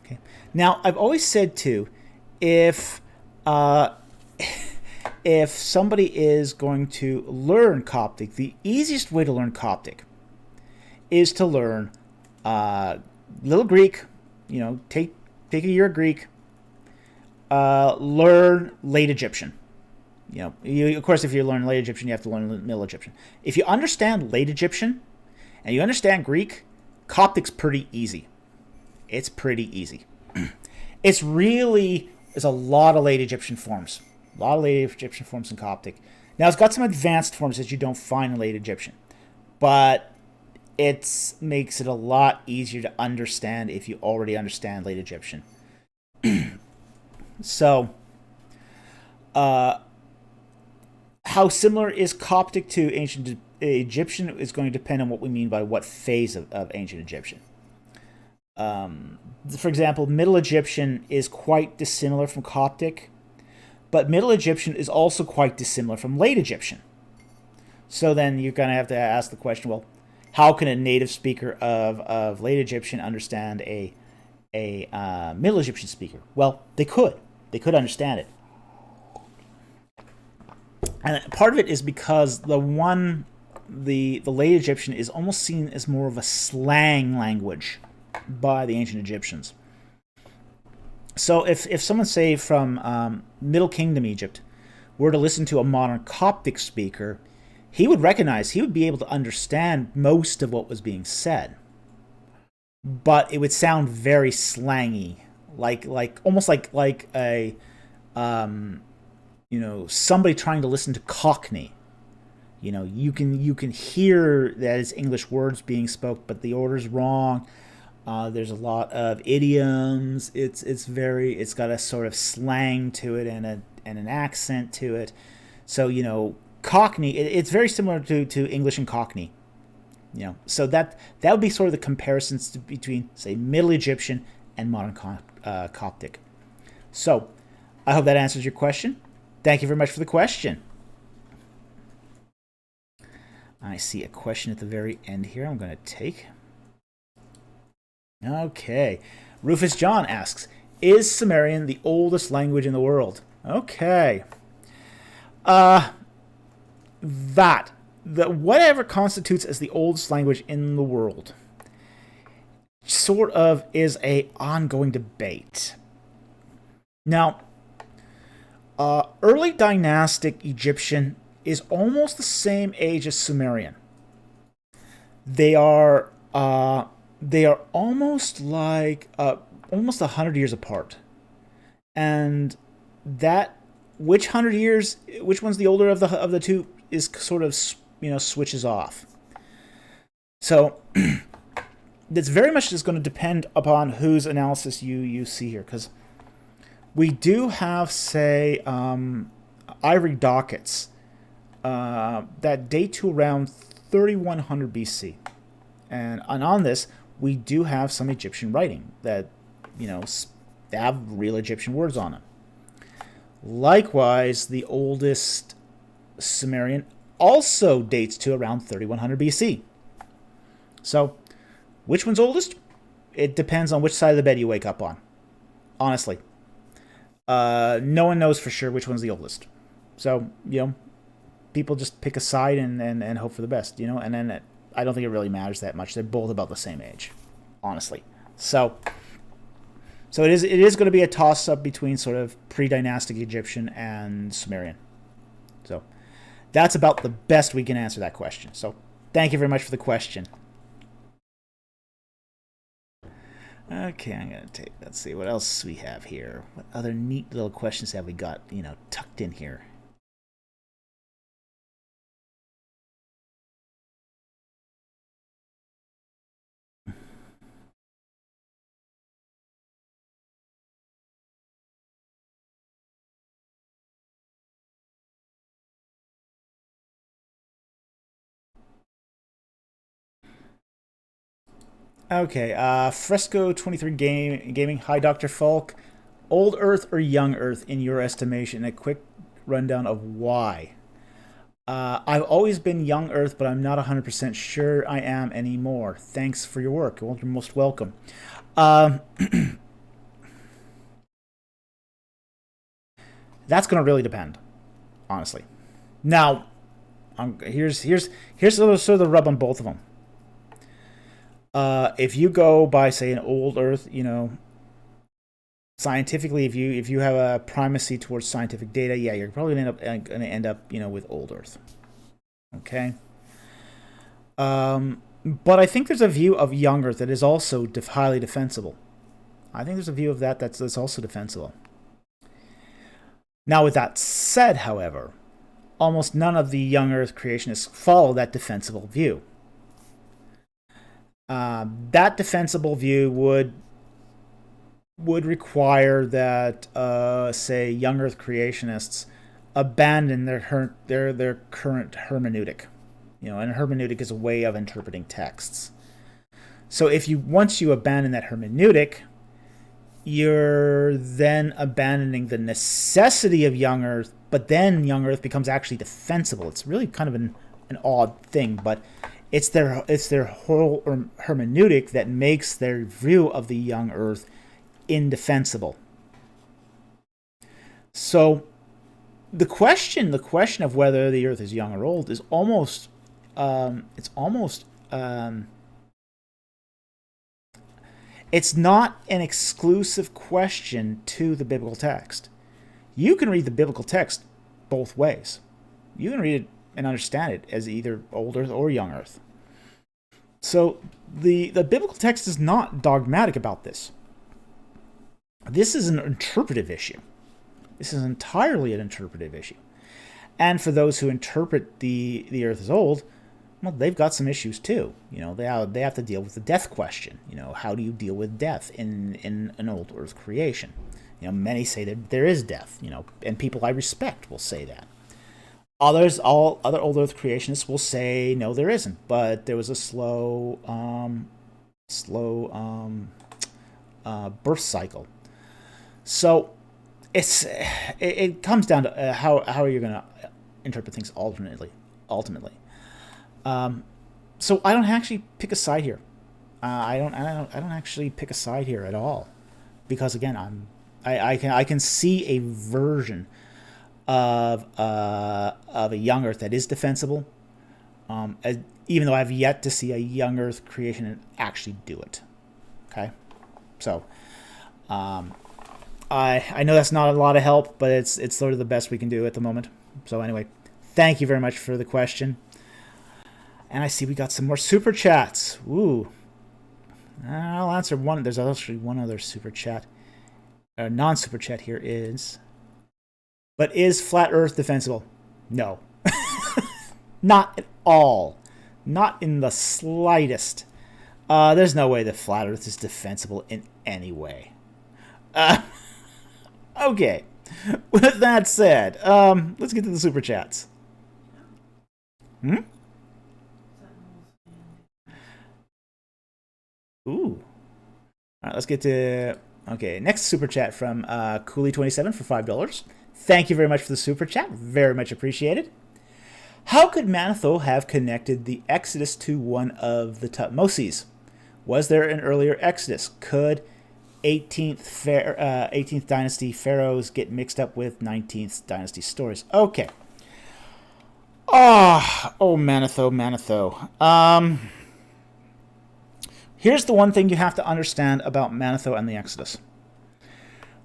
Okay. Now, I've always said too, if somebody is going to learn Coptic, the easiest way to learn Coptic is to learn Little Greek. Take a year of Greek. Learn Late Egyptian. Of course, if you learn Late Egyptian, you have to learn Middle Egyptian. If you understand Late Egyptian and you understand Greek, Coptic's pretty easy. It's pretty easy. There's a lot of Late Egyptian forms. A lot of Late Egyptian forms in Coptic. Now, it's got some advanced forms that you don't find in Late Egyptian. But it makes it a lot easier to understand if you already understand Late Egyptian. So, how similar is Coptic to ancient Egyptian is going to depend on what we mean by what phase of ancient Egyptian. For example, Middle Egyptian is quite dissimilar from Coptic, but Middle Egyptian is also quite dissimilar from Late Egyptian. So then you're going to have to ask the question, well, how can a native speaker of Late Egyptian understand a Middle Egyptian speaker? Well, they could. They could understand it. And part of it is because the Late Egyptian is almost seen as more of a slang language by the ancient Egyptians. So if someone, say, from Middle Kingdom Egypt were to listen to a modern Coptic speaker, he would be able to understand most of what was being said. But it would sound very slangy, almost like a somebody trying to listen to Cockney. You can hear that it's English words being spoke, but the order's wrong. There's a lot of idioms. It's got a sort of slang to it and an accent to it. So Cockney, it's very similar to English and Cockney. So that would be sort of the comparisons between, say, Middle Egyptian and modern Coptic. So I hope that answers your question. Thank you very much for the question. I see a question at the very end here I'm going to take. Okay. Rufus John asks, is Sumerian the oldest language in the world? Okay. Whatever constitutes as the oldest language in the world sort of is a ongoing debate. Now, early dynastic Egyptian is almost the same age as Sumerian. They are almost like almost 100 years apart, and that which one's the older of the two is sort of switches off. So that's very much just going to depend upon whose analysis you see here, because we do have, say, I ivory dockets that date to around 3100 BC. And on this, we do have some Egyptian writing that, they have real Egyptian words on them. Likewise, the oldest Sumerian also dates to around 3100 BC. So, which one's oldest? It depends on which side of the bed you wake up on. Honestly. No one knows for sure which one's the oldest. So, people just pick a side and hope for the best, and then I don't think it really matters that much. They're both about the same age, honestly. So it is going to be a toss-up between sort of pre-dynastic Egyptian and Sumerian. So that's about the best we can answer that question. So thank you very much for the question. Okay, I'm going to let's see what else we have here. What other neat little questions have we got, tucked in here? Okay, Fresco 23 Gaming. Hi, Dr. Falk. Old Earth or Young Earth in your estimation? A quick rundown of why. I've always been Young Earth, but I'm not 100% sure I am anymore. Thanks for your work. Well, you're most welcome. That's going to really depend, honestly. Now, here's sort of the rub on both of them. If you go by, say, an old Earth, scientifically, if you have a primacy towards scientific data, yeah, you're probably going to end up, with old Earth. Okay. But I think there's a view of young Earth that is also highly defensible. I think there's a view of that's also defensible. Now, with that said, however, almost none of the young Earth creationists follow that defensible view. That defensible view would require that, say, young Earth creationists abandon their current hermeneutic. And hermeneutic is a way of interpreting texts. So once you abandon that hermeneutic, you're then abandoning the necessity of young Earth, but then young Earth becomes actually defensible. It's really kind of an odd thing, but it's their whole hermeneutic that makes their view of the young Earth indefensible. So the question of whether the Earth is young or old is almost it's not an exclusive question to the biblical text. You can read the biblical text both ways. You can read it and understand it as either old Earth or young Earth. So the biblical text is not dogmatic about this. This is an interpretive issue. This is entirely an interpretive issue. And for those who interpret the Earth as old, well, they've got some issues too. They have to deal with the death question. How do you deal with death in an old Earth creation? Many say that there is death. And people I respect will say that. Other old Earth creationists will say no, there isn't. But there was a slow birth cycle. So it comes down to how are you going to interpret things ultimately. So I don't actually pick a side here. I don't actually pick a side here at all, because again I can see a version of a young Earth that is defensible, even though I've yet to see a young Earth creation actually do it. Okay, so I know that's not a lot of help, but it's sort of the best we can do at the moment. So anyway, thank you very much for the question. And I see we got some more super chats. Ooh. I'll answer one. There's actually one other super chat. Non-super chat here is. But is flat Earth defensible? No. Not at all. Not in the slightest. There's no way that flat Earth is defensible in any way. Okay. With that said, let's get to the super chats. Hmm? Ooh. All right, let's get to... Okay, next super chat from Cooley27 for $5. Thank you very much for the super chat. Very much appreciated. How could Manetho have connected the Exodus to one of the Tutmosis? Was there an earlier Exodus? Could 18th dynasty pharaohs get mixed up with 19th dynasty stories? Okay. Manetho. Here's the one thing you have to understand about Manetho and the Exodus.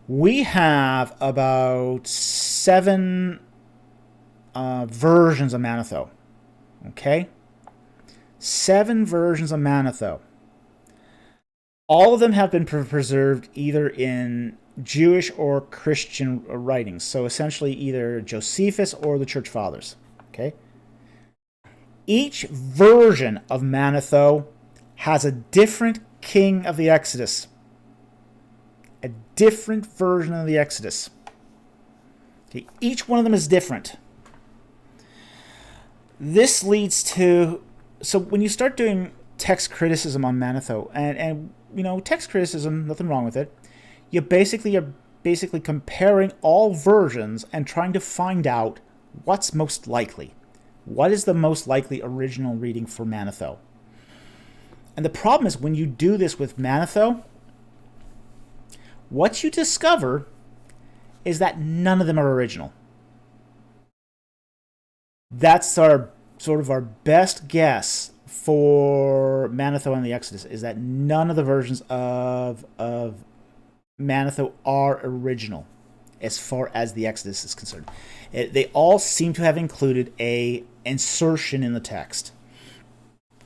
We have about 7 versions of Manetho. Okay? 7 versions of Manetho. All of them have been preserved either in Jewish or Christian writings. So essentially either Josephus or the Church Fathers. Okay? Each version of Manetho has a different king of the Exodus. A different version of the Exodus. Okay, each one of them is different. This leads to... So when you start doing text criticism on Manetho, and you know, text criticism, nothing wrong with it, you're basically comparing all versions and trying to find out what's most likely. What is the most likely original reading for Manetho? And the problem is when you do this with Manetho, what you discover is that none of them are original. That's our sort of our best guess for Manetho and the Exodus, is that none of the versions of Manetho are original as far as the Exodus is concerned. They all seem to have included a insertion in the text.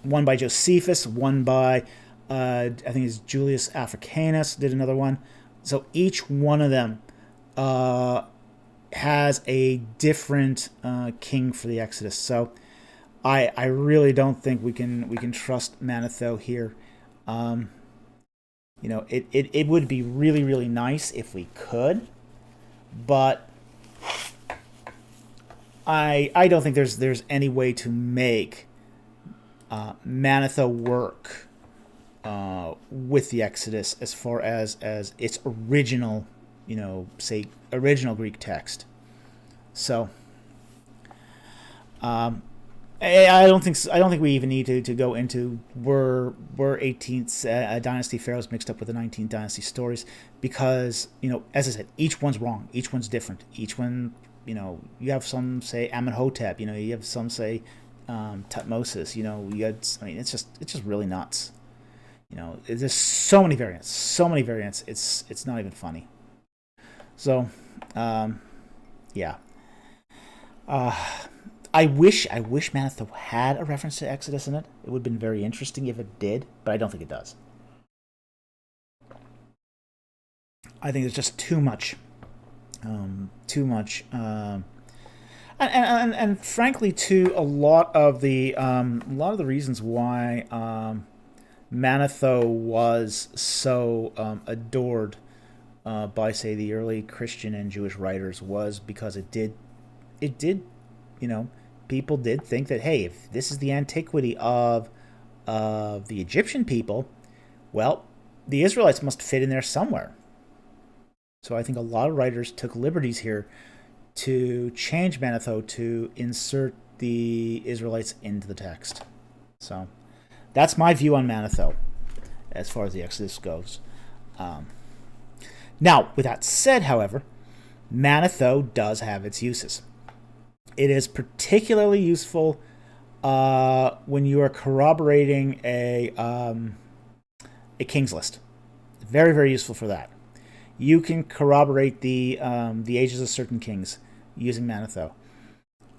One by Josephus, one by, I think it's Julius Africanus did another one. So each one of them has a different king for the Exodus. So I really don't think we can trust Manetho here. You know, it would be really, really nice if we could, but I don't think there's any way to make Manetho work with the Exodus as far as its original, you know, say original Greek text. So I don't think we even need to go into were 18th dynasty pharaohs mixed up with the 19th dynasty stories, because, you know, as I said, each one's wrong, each one's different, each one, you know, you have some say Amenhotep, you know, you have some say Tutmosis, you know, I mean, it's just really nuts. You know, there's so many variants. It's not even funny. So, yeah. I wish Manetho had a reference to Exodus in it. It would have been very interesting if it did, but I don't think it does. I think there's just too much. And frankly, too, a lot of the reasons why Manetho was so adored by, say, the early Christian and Jewish writers was because it did, you know, people did think that, hey, if this is the antiquity of the Egyptian people, well, the Israelites must fit in there somewhere. So I think a lot of writers took liberties here to change Manetho to insert the Israelites into the text. So that's my view on Manetho as far as the Exodus goes. Now, with that said, however, Manetho does have its uses. It is particularly useful when you are corroborating a king's list. Very, very useful for that. You can corroborate the ages of certain kings using Manetho.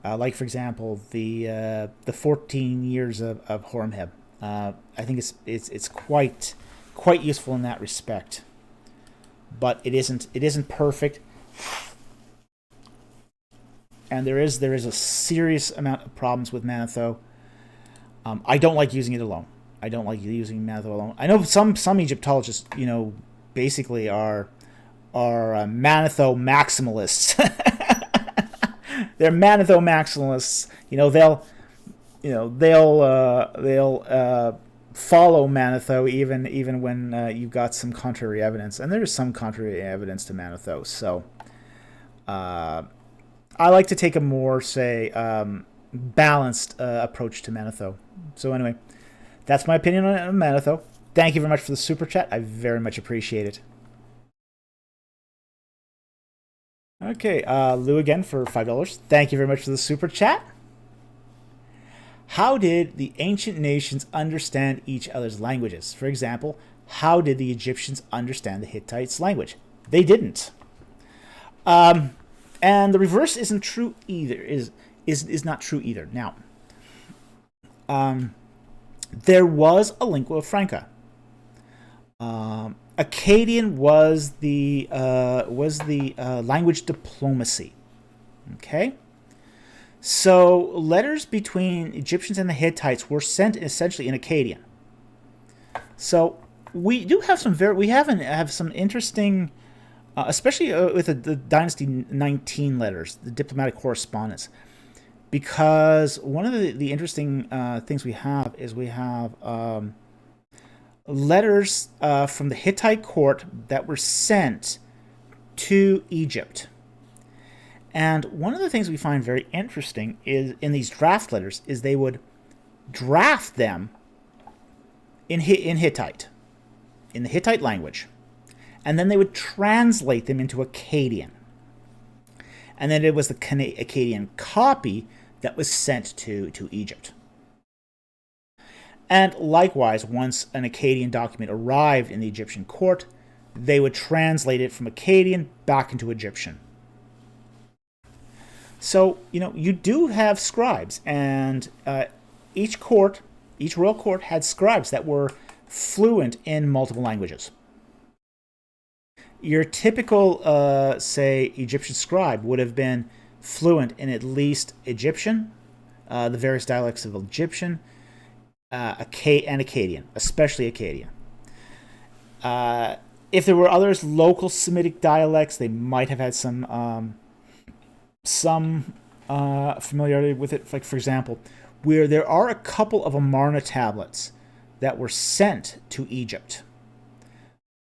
Like, for example, the 14 years of Horemheb. I think it's quite useful in that respect, but it isn't perfect, and there is a serious amount of problems with Manetho. I don't like using it alone. I know some Egyptologists, you know, basically are are Manetho maximalists. They're Manetho maximalists. They'll follow Manetho even when you've got some contrary evidence, and there's some contrary evidence to Manetho. So I like to take a more, say, balanced approach to Manetho. So anyway, that's my opinion on Manetho. Thank you very much for the super chat. I very much appreciate it. Okay, Lou again for $5. Thank you very much for the super chat. How did the ancient nations understand each other's languages? For example, how did the Egyptians understand the Hittites' language? They didn't. And the reverse isn't true either. Is not true either. Now, there was a lingua franca. Akkadian was the language diplomacy. Okay, so letters between Egyptians and the Hittites were sent essentially in Akkadian. So we do have some interesting, especially with the Dynasty 19 letters, the diplomatic correspondence, because one of the interesting things we have is letters from the Hittite court that were sent to Egypt. And one of the things we find very interesting is in these draft letters is they would draft them in Hittite, in the Hittite language, and then they would translate them into Akkadian. And then it was the Akkadian copy that was sent to Egypt. And likewise, once an Akkadian document arrived in the Egyptian court, they would translate it from Akkadian back into Egyptian. So, you do have scribes, and each royal court had scribes that were fluent in multiple languages. Your typical, say, Egyptian scribe would have been fluent in at least Egyptian, the various dialects of Egyptian, and Akkadian, especially Akkadian. If there were others, local Semitic dialects, they might have had some familiarity with it. Like, for example, where there are a couple of Amarna tablets that were sent to Egypt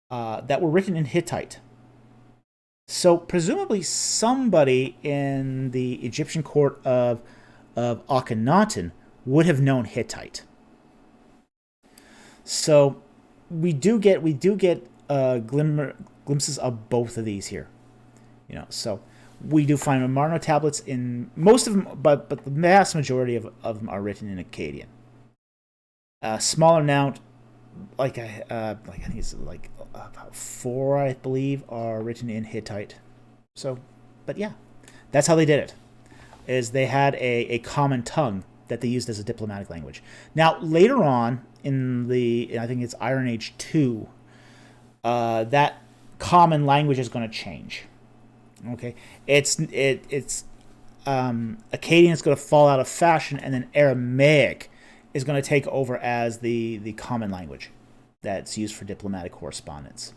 that were written in Hittite. So presumably somebody in the Egyptian court of Akhenaten would have known Hittite. So we do get glimpses of both of these here. So we do find Amarna tablets in most of them, but the vast majority of them are written in Akkadian. Smaller amount, like I think it's like about 4, I believe, are written in Hittite. So, but yeah, that's how they did it. Is they had a common tongue that they used as a diplomatic language. Now later on in I think it's Iron Age 2, that common language is going to change. Okay, Akkadian is going to fall out of fashion, and then Aramaic is going to take over as the common language that's used for diplomatic correspondence.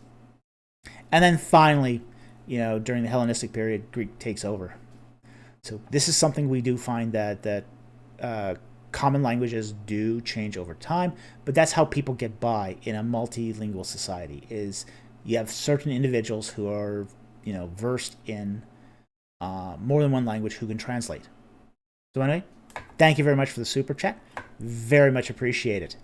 And then finally, during the Hellenistic period, Greek takes over. So this is something we do find that common languages do change over time, but that's how people get by in a multilingual society. Is you have certain individuals who are versed in more than one language who can translate. So anyway, thank you very much for the super chat. Very much appreciate it.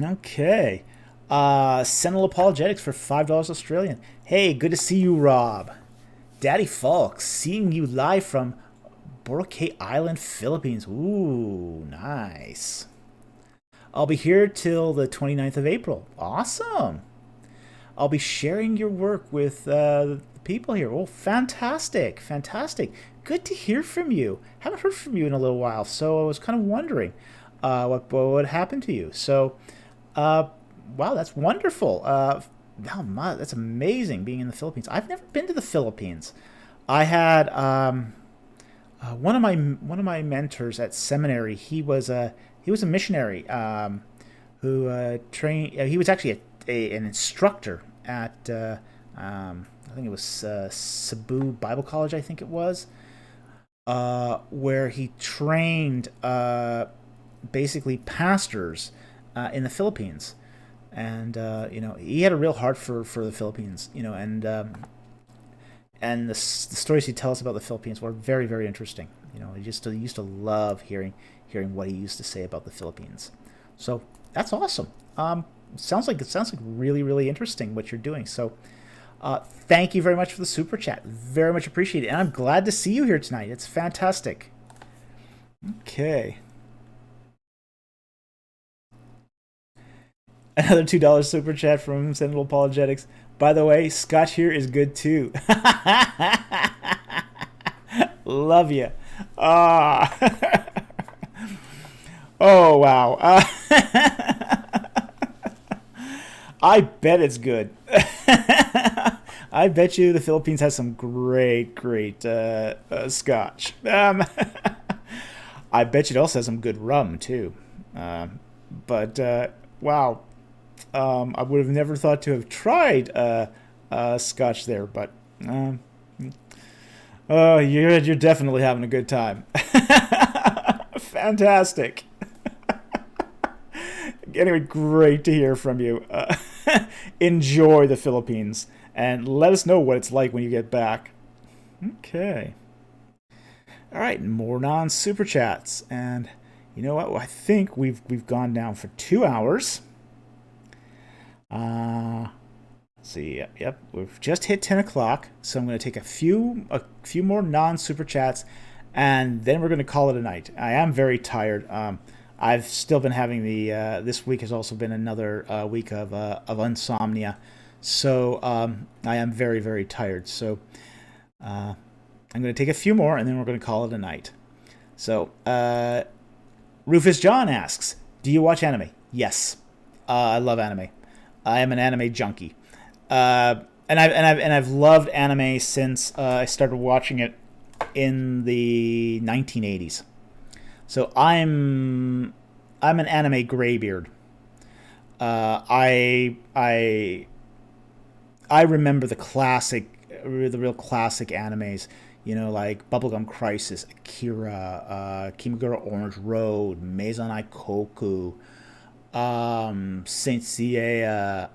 Okay. Sentinel Apologetics for $5 Australian. Hey, good to see you, Rob. Daddy Falk, seeing you live from Boracay Island, Philippines. Ooh, nice. I'll be here till the 29th of April. Awesome. I'll be sharing your work with the people here. Oh, fantastic. Fantastic. Good to hear from you. Haven't heard from you in a little while, so I was kind of wondering what happened to you. So, wow, that's wonderful. That's amazing being in the Philippines. I've never been to the Philippines. I had one of my mentors at seminary. He was a missionary who trained. He was actually an instructor at I think it was Cebu Bible College, I think it was, where he trained basically pastors in the Philippines. And he had a real heart for the Philippines, and the stories he tells about the Philippines were very, very interesting. He used to love hearing what he used to say about the Philippines. So that's awesome. Sounds like really, really interesting what you're doing. So thank you very much for the super chat. Very much appreciated, and I'm glad to see you here tonight. It's fantastic. Okay. Another $2 super chat from Sentinel Apologetics. By the way, Scotch here is good too. Love you. Oh, wow. I bet it's good. I bet you the Philippines has some great Scotch. I bet you it also has some good rum too. But wow. I would have never thought to have tried Scotch there, but you're definitely having a good time. Fantastic. Anyway, great to hear from you. Enjoy the Philippines, and let us know what it's like when you get back. Okay. All right, more non-super chats, and you know what? I think we've gone down for 2 hours. Let's see. Yep, we've just hit 10 o'clock, so I'm going to take a few more non-super chats, and then we're going to call it a night. I am very tired. I've still been having this week has also been another week of insomnia, so I am very, very tired. So I'm going to take a few more, and then we're going to call it a night. So Rufus John asks, "Do you watch anime?" Yes, I love anime. I am an anime junkie, and I've loved anime since I started watching it in the 1980s. So I'm an anime graybeard. I remember the real classic animes. Like Bubblegum Crisis, Akira, Kimagure Orange Road, Maison Ikoku, Saint Seiya.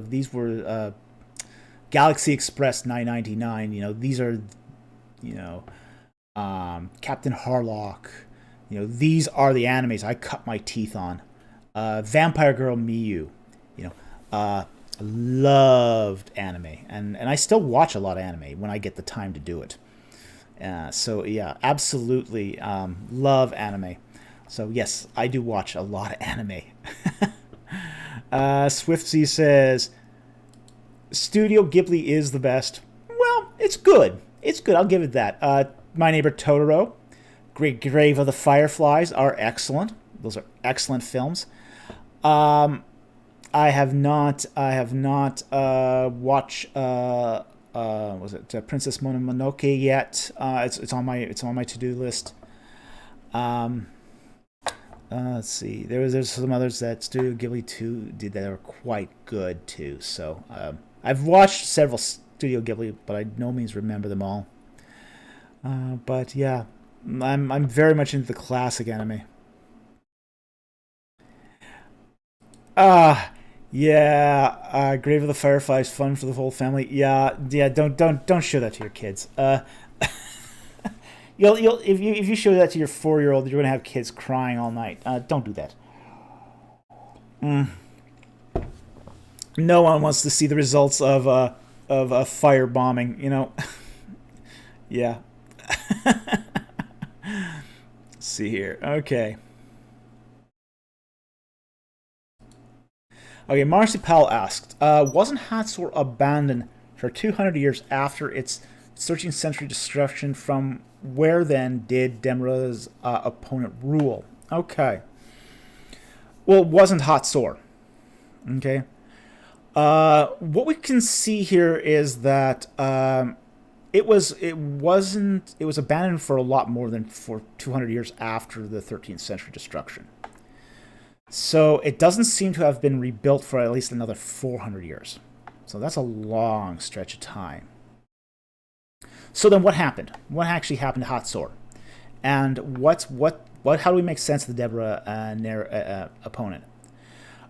These were Galaxy Express 999. These are Captain Harlock. These are the animes I cut my teeth on. Vampire Girl Miyu. Loved anime, and I still watch a lot of anime when I get the time to do it. So yeah, absolutely love anime. So yes, I do watch a lot of anime. Swiftsy says, Studio Ghibli is the best. Well, it's good. It's good. I'll give it that. My Neighbor Totoro, Great Grave of the Fireflies are excellent. Those are excellent films. I have not watched was it Princess Mononoke yet? It's on my to-do list. Let's see. There's some others that Studio Ghibli 2 did that are quite good too. So I've watched several Studio Ghibli, but I no means remember them all. But yeah, I'm very much into the classic anime. Yeah. Grave of the Fireflies, fun for the whole family. Yeah. Don't show that to your kids. You'll if you show that to your 4-year-old, you're gonna have kids crying all night. Don't do that. No one wants to see the results of a fire bombing. Yeah. Let's see here. Okay. Okay, Marcy Powell asked, wasn't Hatzor abandoned for 200 years after its 13th century destruction? From where then did Demra's opponent rule? Okay. Well, it wasn't Hatzor. Okay. What we can see here is that it was abandoned for a lot more than for 200 years after the 13th century destruction. So it doesn't seem to have been rebuilt for at least another 400 years. So that's a long stretch of time. So then what happened? What actually happened to Hatzor? And how do we make sense of the Deborah opponent?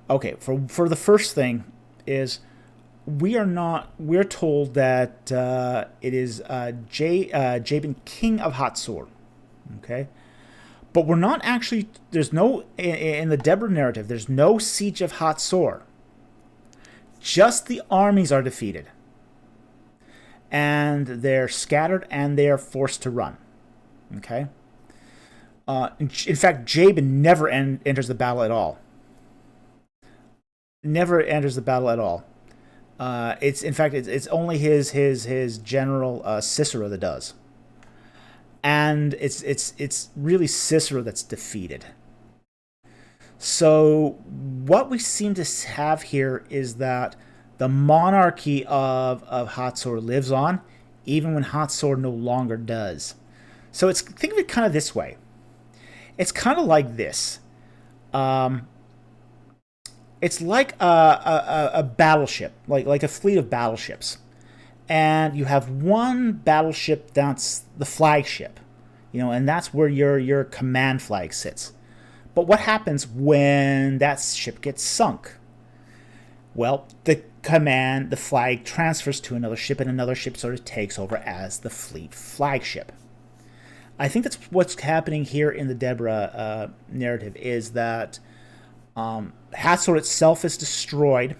Okay, for the first thing is we're told that it is Jabin, king of Hatzor. Okay? But we're not actually, there's no, in the Deborah narrative, there's no siege of Hatzor. Just the armies are defeated. And they're scattered and they are forced to run. Okay? In fact, Jabin never enters the battle at all. Never enters the battle at all. It's only his general Sisera that does. And it's really Sisera that's defeated. So what we seem to have here is that the monarchy of Hatzor lives on, even when Hatzor no longer does. So think of it kind of this way. It's kind of like this. It's like a battleship, like a fleet of battleships. And you have one battleship that's the flagship, and that's where your command flag sits. But what happens when that ship gets sunk? Well, the flag transfers to another ship, and another ship sort of takes over as the fleet flagship. I think that's what's happening here in the Deborah narrative, is that Hatzor itself is destroyed,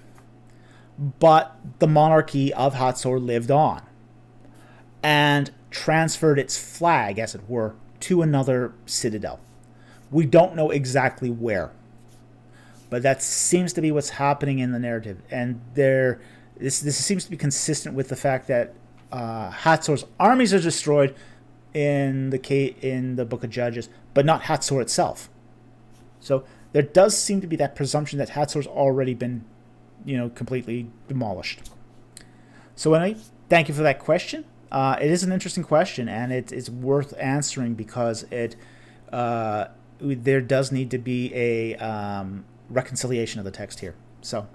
but the monarchy of Hatzor lived on and transferred its flag, as it were, to another citadel. We don't know exactly where, but that seems to be what's happening in the narrative. And this seems to be consistent with the fact that Hatzor's armies are destroyed in the Book of Judges, but not Hatzor itself. So there does seem to be that presumption that Hatzor's already been, completely demolished. So anyway, thank you for that question. It is an interesting question, and it's worth answering because there does need to be a reconciliation of the text here. So,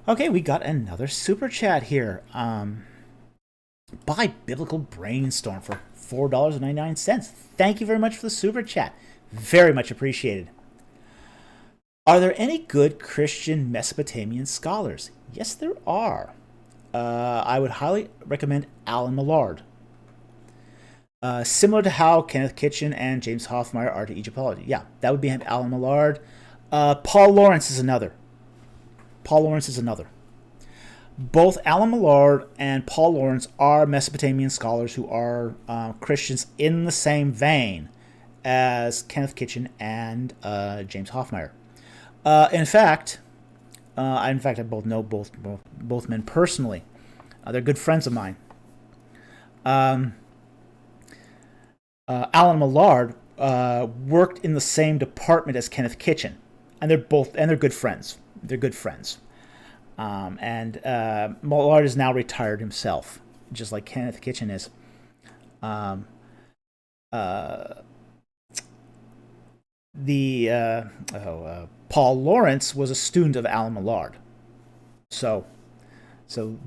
okay, we got another super chat here. By Biblical Brainstorm for $4.99. Thank you very much for the super chat. Very much appreciated. Are there any good Christian Mesopotamian scholars? Yes, there are. I would highly recommend Alan Millard. Similar to how Kenneth Kitchen and James Hoffmeyer are to Egyptology. Yeah, that would be Alan Millard. Paul Lawrence is another. Both Alan Millard and Paul Lawrence are Mesopotamian scholars who are Christians in the same vein as Kenneth Kitchen and James Hoffmeyer. In fact, I both know both men personally. They're good friends of mine. Alan Millard worked in the same department as Kenneth Kitchen, and they're good friends. And Millard is now retired himself, just like Kenneth Kitchen is. Paul Lawrence was a student of Alan Millard. So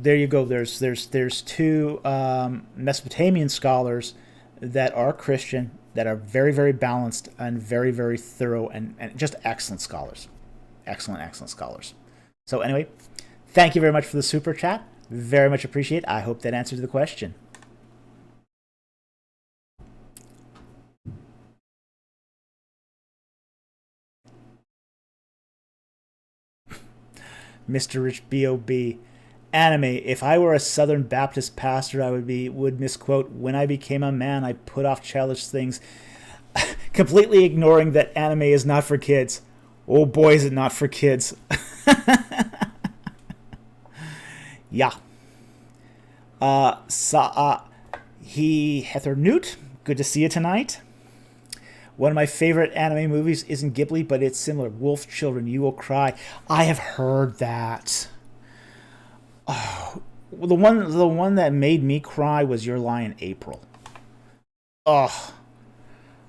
there you go. There's two Mesopotamian scholars that are Christian, that are very, very balanced and very, very thorough and just excellent scholars. Excellent scholars. So anyway, thank you very much for the super chat. Very much appreciate it. I hope that answers the question. Mr. Rich B.O.B. Anime. If I were a Southern Baptist pastor, I would misquote, "When I became a man, I put off childish things," completely ignoring that anime is not for kids. Oh boy, is it not for kids. Yeah. He Heather Newt. Good to see you tonight. One of my favorite anime movies isn't Ghibli, but it's similar. Wolf Children, You Will Cry. I have heard that. Oh, the one that made me cry was Your Lie in April. Oh,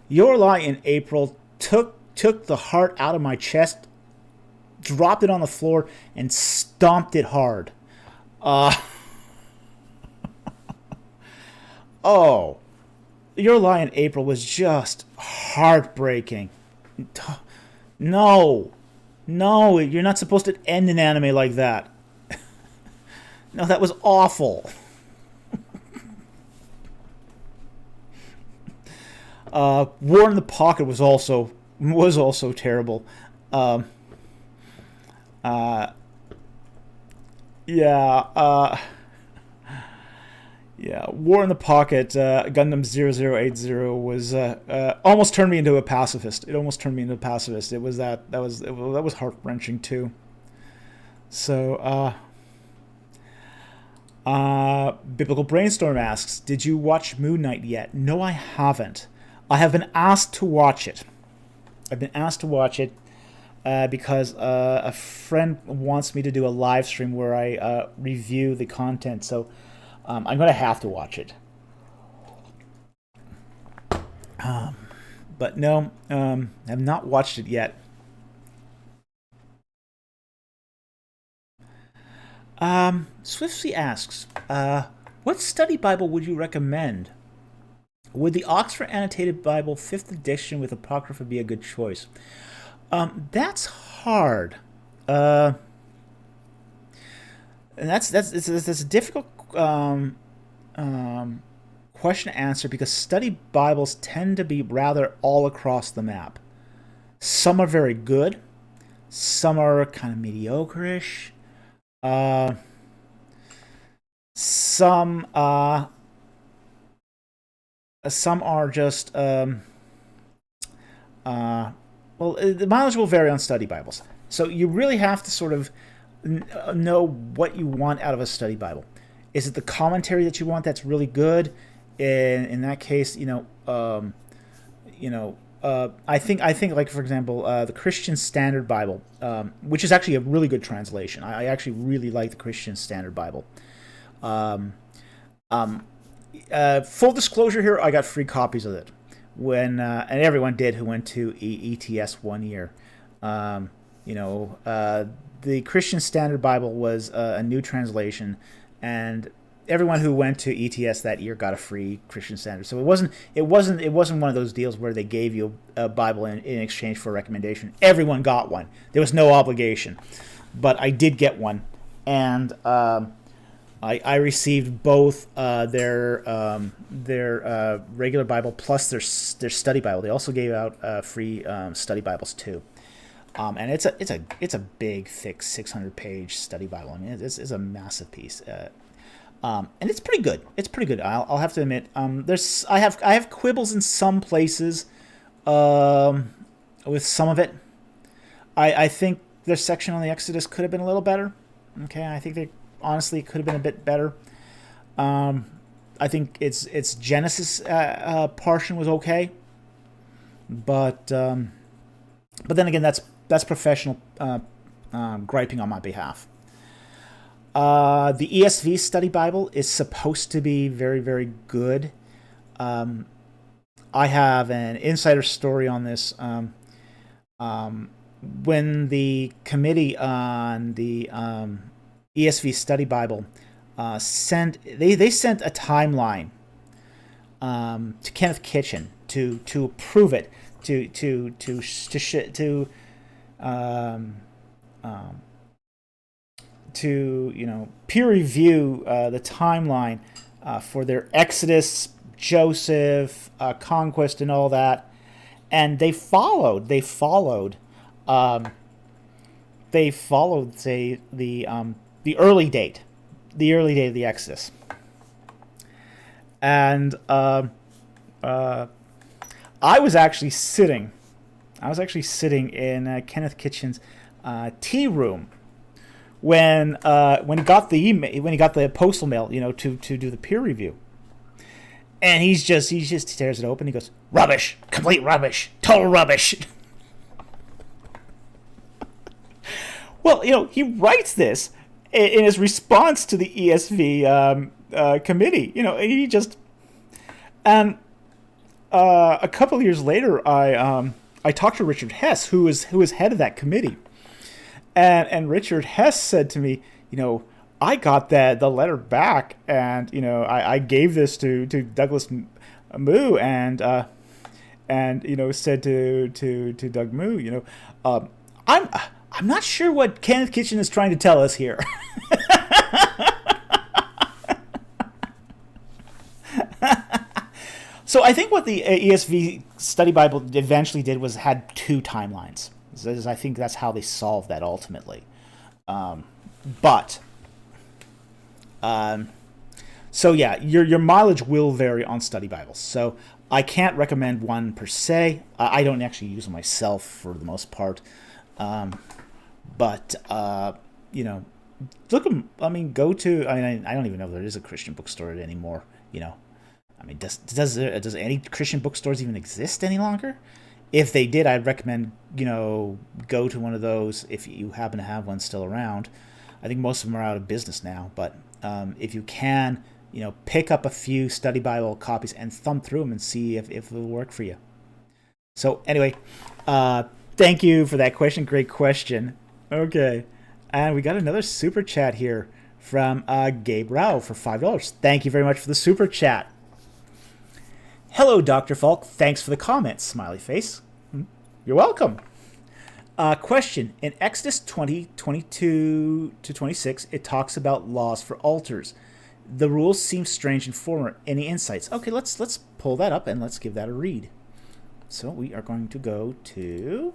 Your Lie in April took the heart out of my chest dropped it on the floor and stomped it hard. Oh, Your Lie in April was just heartbreaking. No, you're not supposed to end an anime like that. No, that was awful. War in the Pocket was also terrible. Yeah. Yeah, War in the Pocket, Gundam 0080 was almost turned me into a pacifist. It almost turned me into a pacifist. It was that was heart-wrenching too. So, Biblical Brainstorm asks, "Did you watch Moon Knight yet?" No, I haven't. I have been asked to watch it. Because a friend wants me to do a live stream where I review the content. So. I'm going to have to watch it. But no, I've not watched it yet. Swifty asks, what study Bible would you recommend? Would the Oxford Annotated Bible 5th edition with Apocrypha be a good choice? That's hard. And that's a difficult question to answer because study Bibles tend to be rather all across the map. Some are very good, some are kind of mediocre-ish. Some are just well, the mileage will vary on study Bibles. So you really have to sort of know what you want out of a study Bible. Is it the commentary that you want that's really good? In that case, I think like, for example, the Christian Standard Bible, which is actually a really good translation. I actually really like the Christian Standard Bible. Full disclosure here, I got free copies of it and everyone did who went to ETS 1 year. The Christian Standard Bible was a new translation, and everyone who went to ETS that year got a free Christian Standard. So it wasn't one of those deals where they gave you a Bible in exchange for a recommendation. Everyone got one. There was no obligation, but I did get one, and I received both their regular Bible plus their study Bible. They also gave out free study Bibles too. And it's a big, thick 600-page study Bible. I mean, it's a massive piece, and it's pretty good. I'll have to admit. I have quibbles in some places, with some of it. I think their section on the Exodus could have been a little better. Okay, I think it could have been a bit better. I think its Genesis portion was okay, but then again, that's professional griping on my behalf. The ESV Study Bible is supposed to be very, very good. I have an insider story on this. When the committee on the ESV Study Bible sent a timeline to Kenneth Kitchen to approve it, to peer review the timeline for their Exodus, Joseph, conquest, and all that, and they followed the early date of the Exodus, and I was actually sitting in Kenneth Kitchen's tea room when he got the postal mail, to do the peer review, and he just tears it open. He goes, "Rubbish, complete rubbish, total rubbish." Well, he writes this in his response to the ESV committee. He just and a couple of years later, I talked to Richard Hess, who was head of that committee, And Richard Hess said to me, I got the letter back, and I gave this to Douglas Moo, and said to Doug Moo, I'm not sure what Kenneth Kitchen is trying to tell us here. So I think what the ESV Study Bible eventually did was had two timelines. I think that's how they solved that ultimately. So yeah, your mileage will vary on study Bibles. So I can't recommend one per se. I don't actually use them myself for the most part. But look. I mean, go to. I don't even know if there is a Christian bookstore anymore. I mean, does any Christian bookstores even exist any longer? If they did, I'd recommend go to one of those if you happen to have one still around. I think most of them are out of business now, but if you can, pick up a few study Bible copies and thumb through them and see if it will work for you. So anyway, thank you for that question. Great question. Okay, and we got another super chat here from Gabe Rao for $5. Thank you very much for the super chat. Hello, Dr. Falk. Thanks for the comments, smiley face. You're welcome. Question. In Exodus 20:22 to 26, it talks about laws for altars. The rules seem strange and foreign. Any insights? Okay, let's pull that up and let's give that a read. So we are going to go to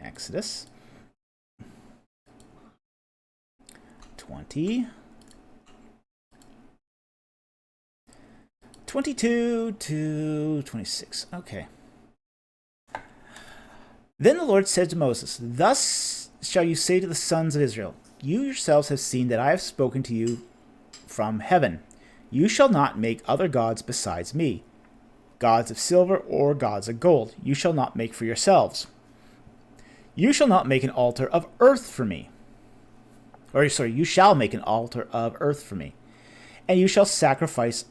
Exodus 20:22 to 26. Okay. Then the Lord said to Moses, "Thus shall you say to the sons of Israel, you yourselves have seen that I have spoken to you from heaven. You shall not make other gods besides me, gods of silver or gods of gold. You shall not make for yourselves. You shall not make an altar of earth for me." You shall make an altar of earth for me. "And you shall sacrifice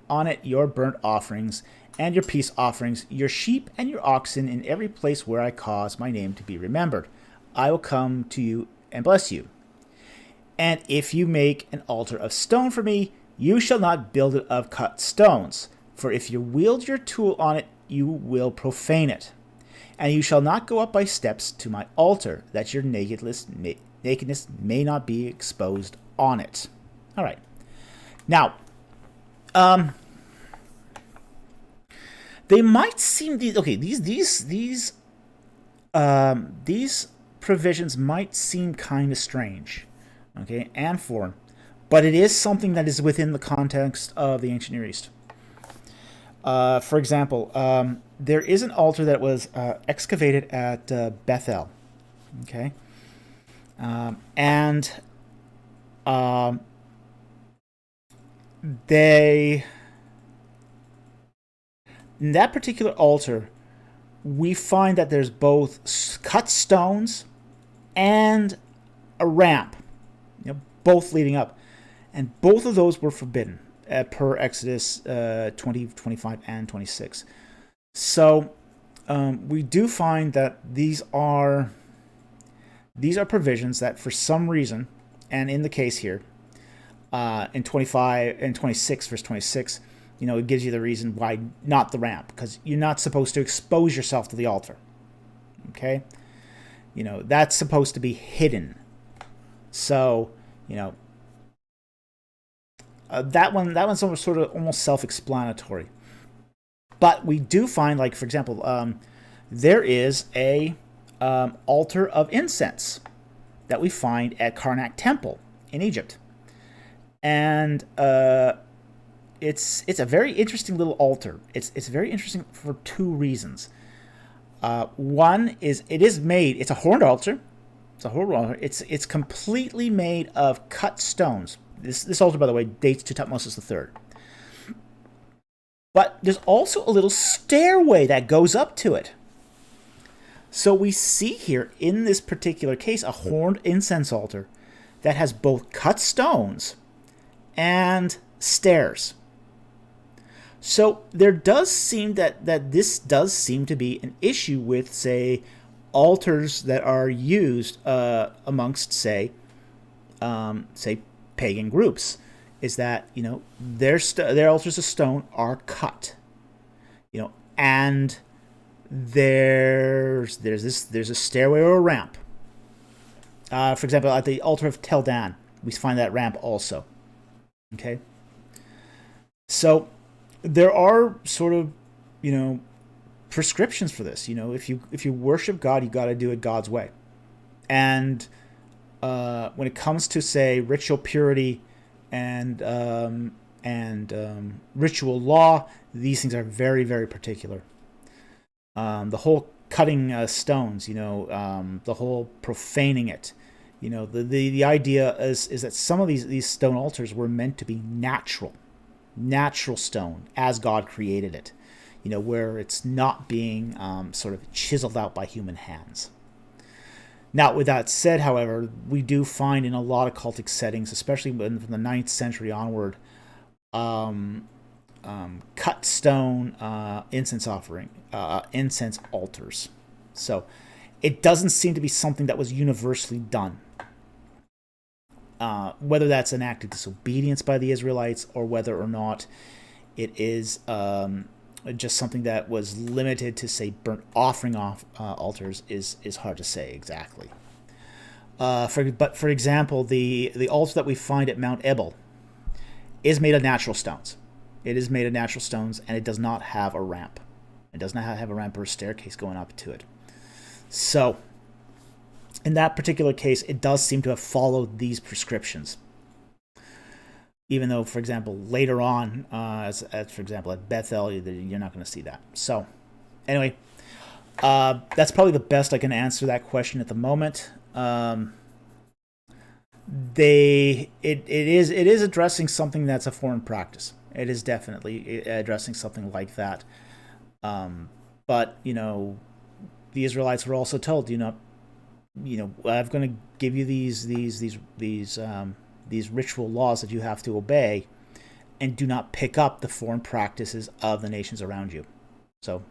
on it your burnt offerings and your peace offerings, your sheep and your oxen in every place where I cause my name to be remembered. I will come to you and bless you. And if you make an altar of stone for me, you shall not build it of cut stones, for if you wield your tool on it, you will profane it. And you shall not go up by steps to my altar, that your nakedness may not be exposed on it." All right. Now, they might seem these provisions might seem kind of strange, okay, and foreign, but it is something that is within the context of the ancient Near East. For example, there is an altar that was excavated at Bethel, okay, and in that particular altar, we find that there's both cut stones and a ramp, both leading up. And both of those were forbidden per Exodus 20, 25, and 26. So we do find that these are provisions that for some reason, and in the case here, in 25 and 26, verse 26, it gives you the reason why not the ramp, because you're not supposed to expose yourself to the altar. Okay? That's supposed to be hidden. So, that one's sort of almost self-explanatory. But we do find, like, for example, there is a altar of incense that we find at Karnak Temple in Egypt. And it's a very interesting little altar. It's very interesting for two reasons. One is it's a horned altar. It's completely made of cut stones. This altar, by the way, dates to Tutmosis III. But there's also a little stairway that goes up to it. So we see here in this particular case a horned incense altar that has both cut stones and stairs. So there does seem that this does seem to be an issue with, say, altars that are used amongst, say, pagan groups, is that their altars of stone are cut, and there's a stairway or a ramp. For example, at the altar of Tel Dan, we find that ramp also. Okay, so there are sort of prescriptions for this. If you worship God, you got to do it God's way. And when it comes to, say, ritual purity and ritual law, these things are very, very particular. The whole cutting stones, the whole profaning it. The idea is that some of these stone altars were meant to be natural stone as God created it, where it's not being sort of chiseled out by human hands. Now, with that said, however, we do find in a lot of cultic settings, especially from the 9th century onward, cut stone incense altars. So it doesn't seem to be something that was universally done. Whether that's an act of disobedience by the Israelites, or whether or not it is just something that was limited to, say, burnt offering altars, is hard to say exactly. But for example, the altar that we find at Mount Ebal is made of natural stones. It is made of natural stones, and it does not have a ramp. It does not have a ramp or a staircase going up to it. So, in that particular case, it does seem to have followed these prescriptions. Even though, for example, later on, as for example at Bethel, you're not going to see that. So, anyway, that's probably the best I can answer that question at the moment. It is addressing something that's a foreign practice. It is definitely addressing something like that. But the Israelites were also told, I'm going to give you these ritual laws that you have to obey, and do not pick up the foreign practices of the nations around you. So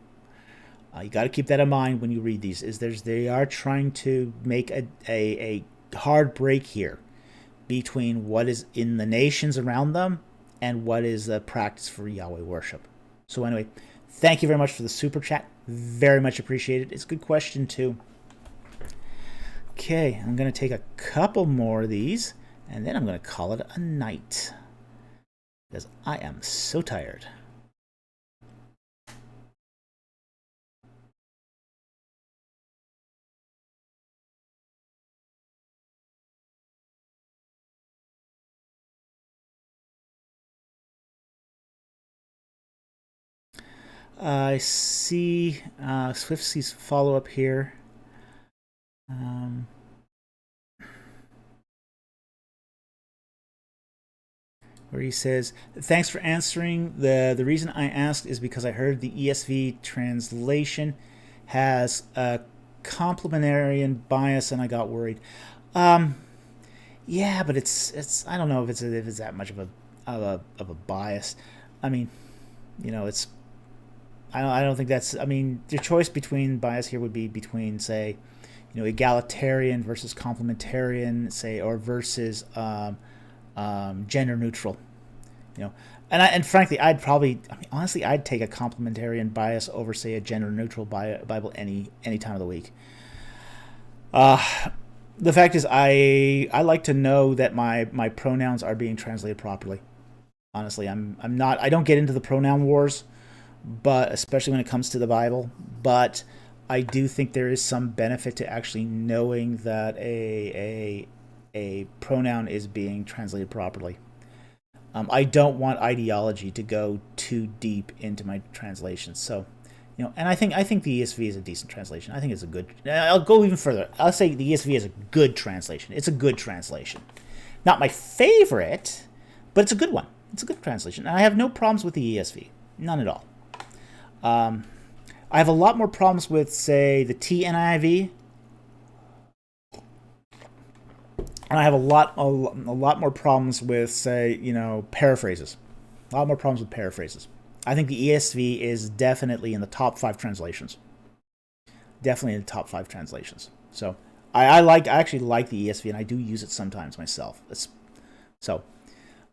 you got to keep that in mind when you read these. They are trying to make a hard break here between what is in the nations around them and what is the practice for Yahweh worship. So anyway, thank you very much for the super chat. Very much appreciated. It's a good question too. Okay, I'm going to take a couple more of these, and then I'm going to call it a night, because I am so tired. I see Swiftsy's follow-up here. Where he says, thanks for answering. The reason I asked is because I heard the ESV translation has a complementarian bias, and I got worried. Yeah, but it's I don't know if it's that much of a bias. I mean, it's I don't think that's. I mean, the choice between bias here would be between, say, egalitarian versus complementarian, say, or versus gender neutral. And frankly, honestly, I'd take a complementarian bias over, say, a gender neutral Bible any time of the week. The fact is, I like to know that my pronouns are being translated properly. Honestly, I don't get into the pronoun wars, but especially when it comes to the Bible. But I do think there is some benefit to actually knowing that a pronoun is being translated properly. I don't want ideology to go too deep into my translations. So, and I think the ESV is a decent translation. I think it's a good. I'll go even further. I'll say the ESV is a good translation. It's a good translation. Not my favorite, but it's a good one. It's a good translation, and I have no problems with the ESV. None at all. I have a lot more problems with, say, the TNIV, and I have a lot more problems with, say, paraphrases. A lot more problems with paraphrases. I think the ESV is definitely in the top 5 translations. definitely in the top 5 translations. So I actually like the ESV, and I do use it sometimes myself. So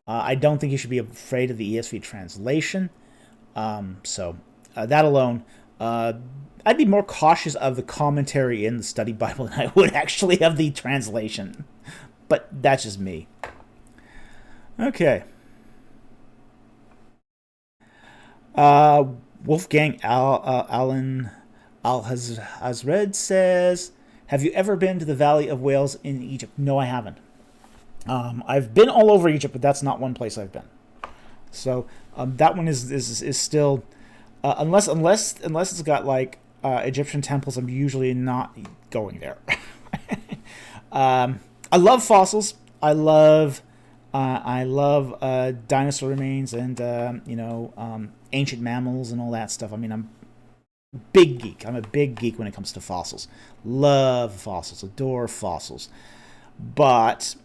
I don't think you should be afraid of the ESV translation. That alone, I'd be more cautious of the commentary in the study Bible than I would actually of the translation. But that's just me. Okay. Wolfgang Allen Al-Hazred says, have you ever been to the Valley of Whales in Egypt? No, I haven't. I've been all over Egypt, but that's not one place I've been. So that one is still, unless it's got like Egyptian temples, I'm usually not going there. I love fossils. I love dinosaur remains and ancient mammals and all that stuff. I mean, I'm a big geek. I'm a big geek when it comes to fossils. Love fossils. Adore fossils. But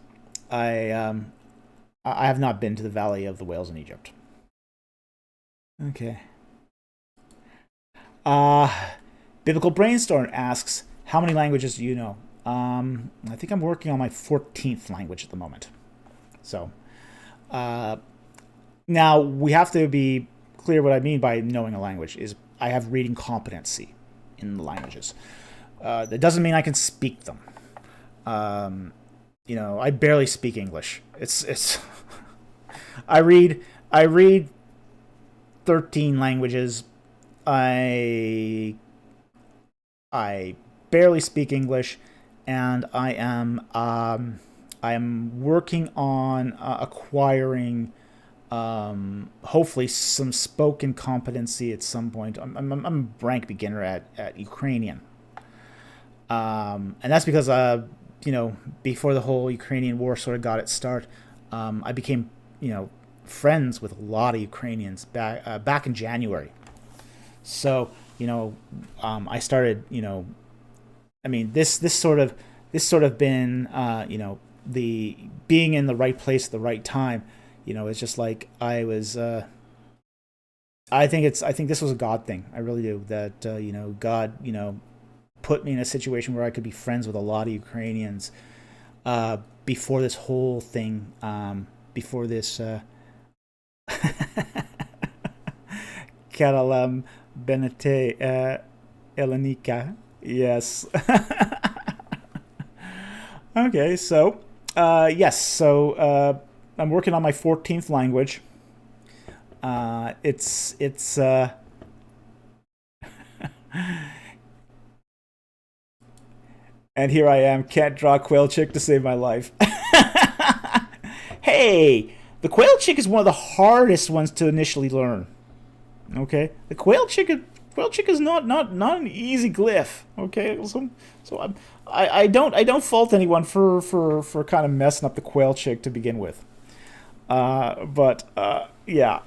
I have not been to the Valley of the Whales in Egypt. Okay. Biblical Brainstorm asks, how many languages do you know? I think I'm working on my 14th language at the moment. So, now we have to be clear what I mean by knowing a language is I have reading competency in the languages. That doesn't mean I can speak them. I barely speak English. It's I read 13 languages. I barely speak English, and I am working on acquiring hopefully some spoken competency at some point. I'm a rank beginner at Ukrainian, and that's because before the whole Ukrainian war sort of got its start, I became friends with a lot of Ukrainians back in January. So I started this sort of been the being in the right place at the right time. It's just like I was. I think this was a God thing. I really do. That God put me in a situation where I could be friends with a lot of Ukrainians before this whole thing. Before this. Karalam Benete Elenika. Yes. Okay, so yes, so I'm working on my 14th language. It's and here I am, can't draw quail chick to save my life. Hey, the quail chick is one of the hardest ones to initially learn. Okay, the quail chick is not an easy glyph. Okay, so I don't fault anyone for kind of messing up the quail chick to begin with. But yeah.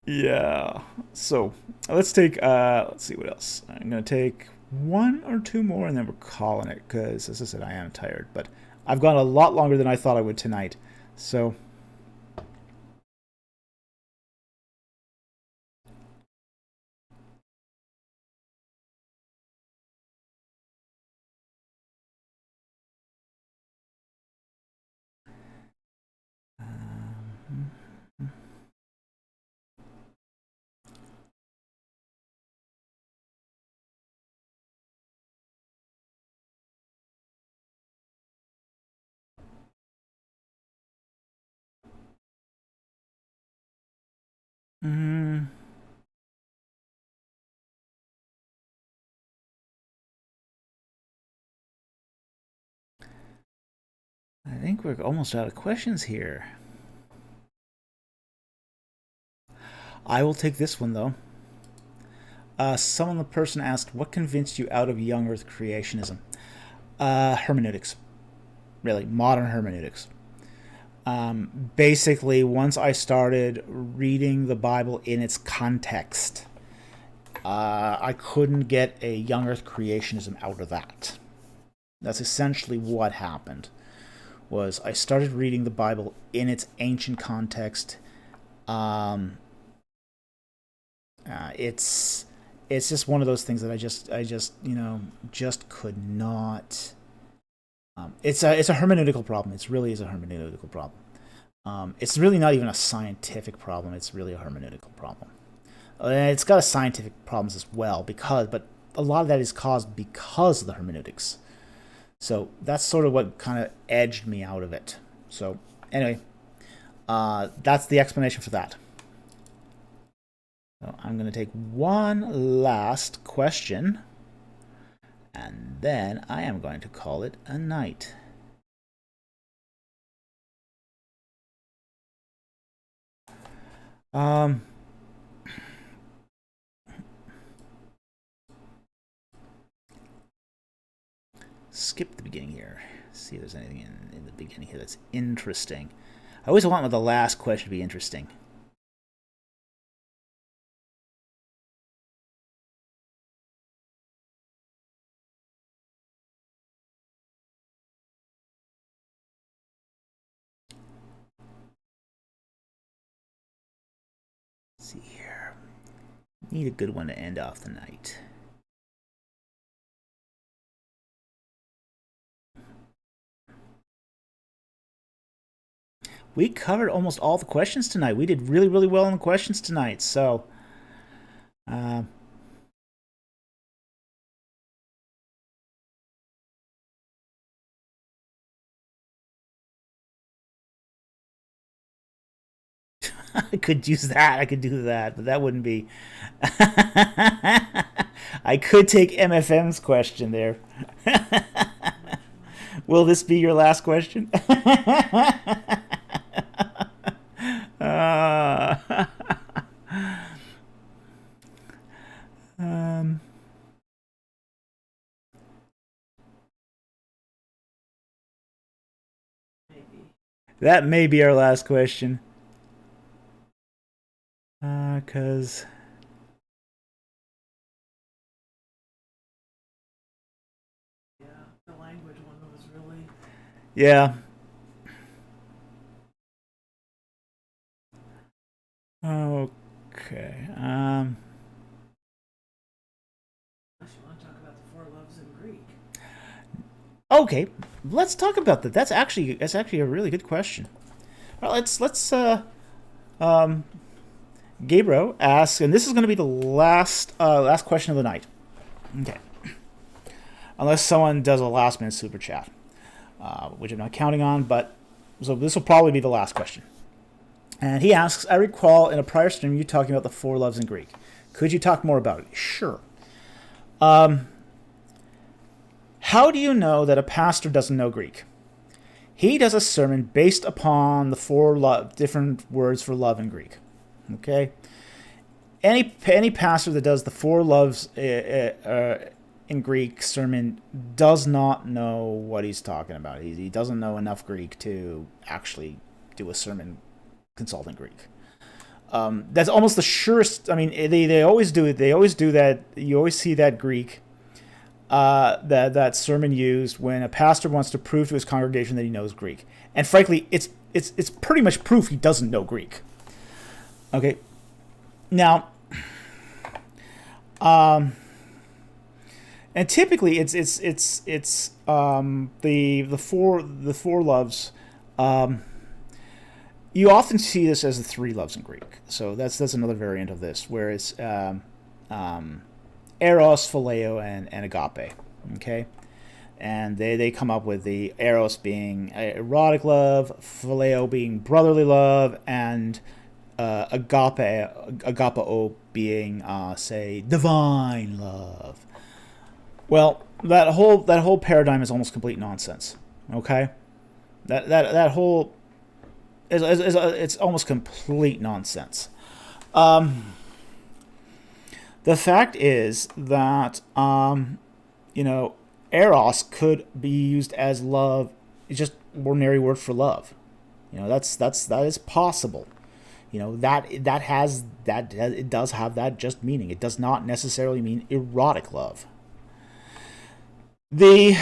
Yeah. So let's see what else. I'm gonna take one or two more, and then we're calling it, because as I said, I am tired, but I've gone a lot longer than I thought I would tonight. So I think we're almost out of questions here. I will take this one, though. The person asked, what convinced you out of young earth creationism? Hermeneutics. Really, modern hermeneutics. Basically, once I started reading the Bible in its context, I couldn't get a young earth creationism out of that. That's essentially what happened. Was I started reading the Bible in its ancient context, Um, it's just one of those things that I just just could not. It's a hermeneutical problem. It really is a hermeneutical problem. It's really not even a scientific problem. It's really a hermeneutical problem. It's got a scientific problems as well but a lot of that is caused because of the hermeneutics. So that's sort of what kind of edged me out of it. So anyway, that's the explanation for that. So I'm going to take one last question, and then I am going to call it a night. Skip the beginning here. See if there's anything in the beginning here that's interesting. I always want the last question to be interesting. Let's see here. Need a good one to end off the night. We covered almost all the questions tonight. We did really, really well on the questions tonight. So, I could use that. I could do that, but that wouldn't be. I could take MFM's question there. Will this be your last question? That may be our last question. Because Yeah, the language one was really. yeah. Okay. Unless you want to talk about the four loves in Greek. Okay, let's talk about that. That's actually a really good question. Well, let's Gabriel asks, and this is going to be the last question of the night. Okay. Unless someone does a last minute super chat, which I'm not counting on, but so this will probably be the last question. And he asks, I recall in a prior stream you talking about the four loves in Greek. Could you talk more about it? Sure. How do you know that a pastor doesn't know Greek? He does a sermon based upon the four different words for love in Greek. Okay? Any pastor that does the four loves in Greek sermon does not know what he's talking about. He doesn't know enough Greek to actually do a sermon consulting Greek. That's almost the surest. I mean, they always do it. They always do that. You always see that Greek, that sermon used when a pastor wants to prove to his congregation that he knows Greek. And frankly, it's pretty much proof he doesn't know Greek. Okay, now, and typically it's the four loves. You often see this as the three loves in Greek. So that's another variant of this, where it's eros, phileo, and agape. Okay, and they come up with the eros being erotic love, phileo being brotherly love, and agapeo being say divine love. Well, that whole paradigm is almost complete nonsense. Okay, that whole it's almost complete nonsense. The fact is that eros could be used as love. It's just ordinary word for love. That is possible. That it does have that just meaning. It does not necessarily mean erotic love. The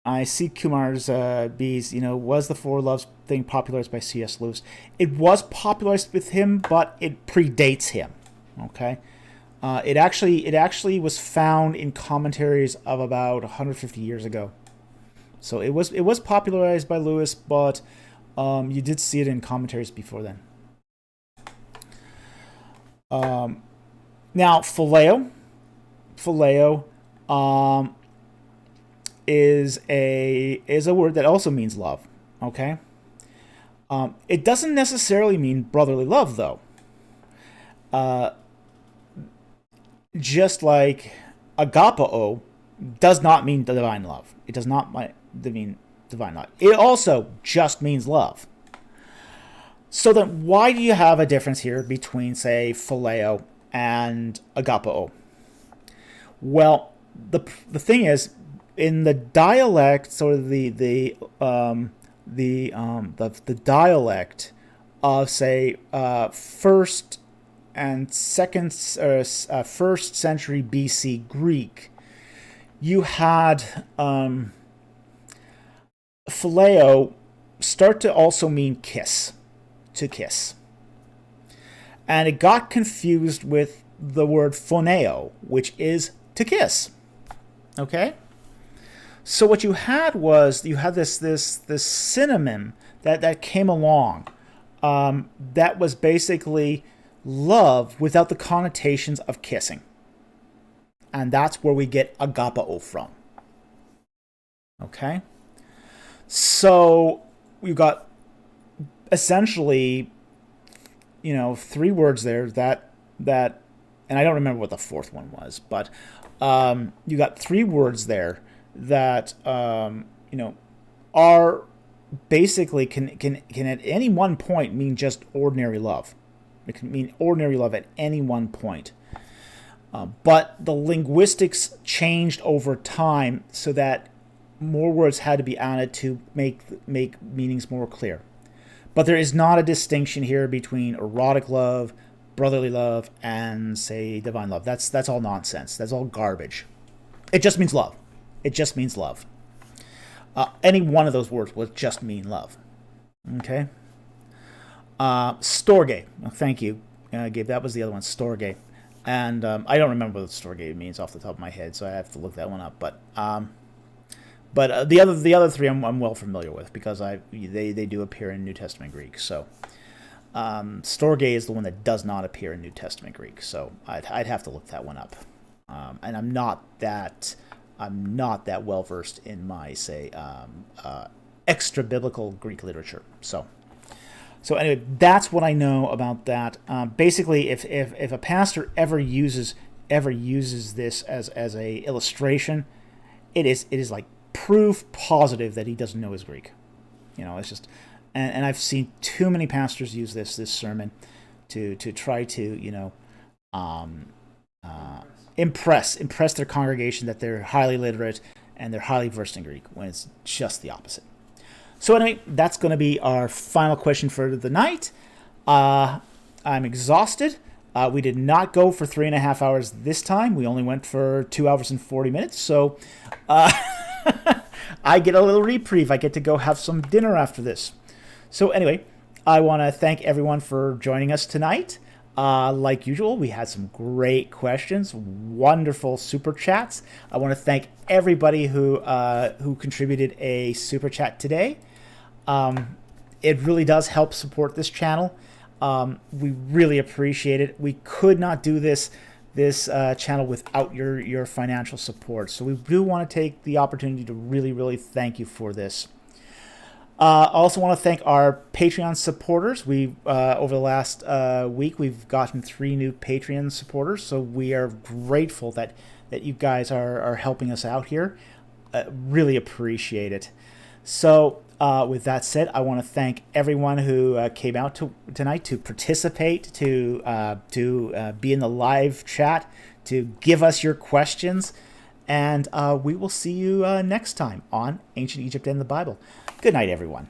I see Kumar's bees. Was the four loves thing popularized by C.S. Lewis? It was popularized with him, but it predates him. Okay, it actually was found in commentaries of about 150 years ago. So it was popularized by Lewis, but you did see it in commentaries before then. Now phileo, is a word that also means love. Okay, it doesn't necessarily mean brotherly love, though. Just like agapao does not mean divine love. It does not mean divine love. It also just means love. So then, why do you have a difference here between, say, phileo and agapao? Well, the thing is, in the dialect, sort of the dialect of, say, first and second, first century BC Greek, you had phileo start to also mean kiss, to kiss. And it got confused with the word phoneo, which is to kiss. Okay? So what you had was, you had this synonym that came along, that was basically love without the connotations of kissing. And that's where we get agapao from. Okay? So we've got essentially, three words there that and I don't remember what the fourth one was, but you got three words there that are basically can at any one point mean just ordinary love. It can mean ordinary love at any one point. But the linguistics changed over time so that more words had to be added to make meanings more clear. But there is not a distinction here between erotic love, brotherly love, and, say, divine love. That's all nonsense. That's all garbage. It just means love. It just means love. Any one of those words will just mean love. Okay? Storge. Thank you, Gabe. That was the other one, storge. And I don't remember what storge means off the top of my head, so I have to look that one up. But the other three I'm well familiar with, because they do appear in New Testament Greek. So storge is the one that does not appear in New Testament Greek. So I'd have to look that one up. And I'm not that well versed in my, say, extra biblical Greek literature. So anyway, that's what I know about that. Basically, if a pastor ever uses this as a illustration, it is like proof positive that he doesn't know his Greek. It's just, and I've seen too many pastors use this sermon to try to impress their congregation that they're highly literate and they're highly versed in Greek, when it's just the opposite. So anyway, that's going to be our final question for the night. I'm exhausted. We did not go for 3.5 hours this time. We only went for 2 hours and 40 minutes. So I get a little reprieve. I get to go have some dinner after this. So anyway, I want to thank everyone for joining us tonight. Like usual, we had some great questions, wonderful super chats. I want to thank everybody who contributed a super chat today. It really does help support this channel. We really appreciate it. We could not do this channel without your financial support. So we do want to take the opportunity to really, really thank you for this. I also want to thank our Patreon supporters. Over the last week, we've gotten 3 new Patreon supporters, so we are grateful that you guys are helping us out here. Really appreciate it. So with that said, I want to thank everyone who came out tonight to participate, to be in the live chat, to give us your questions, and we will see you next time on Ancient Egypt and the Bible. Good night, everyone.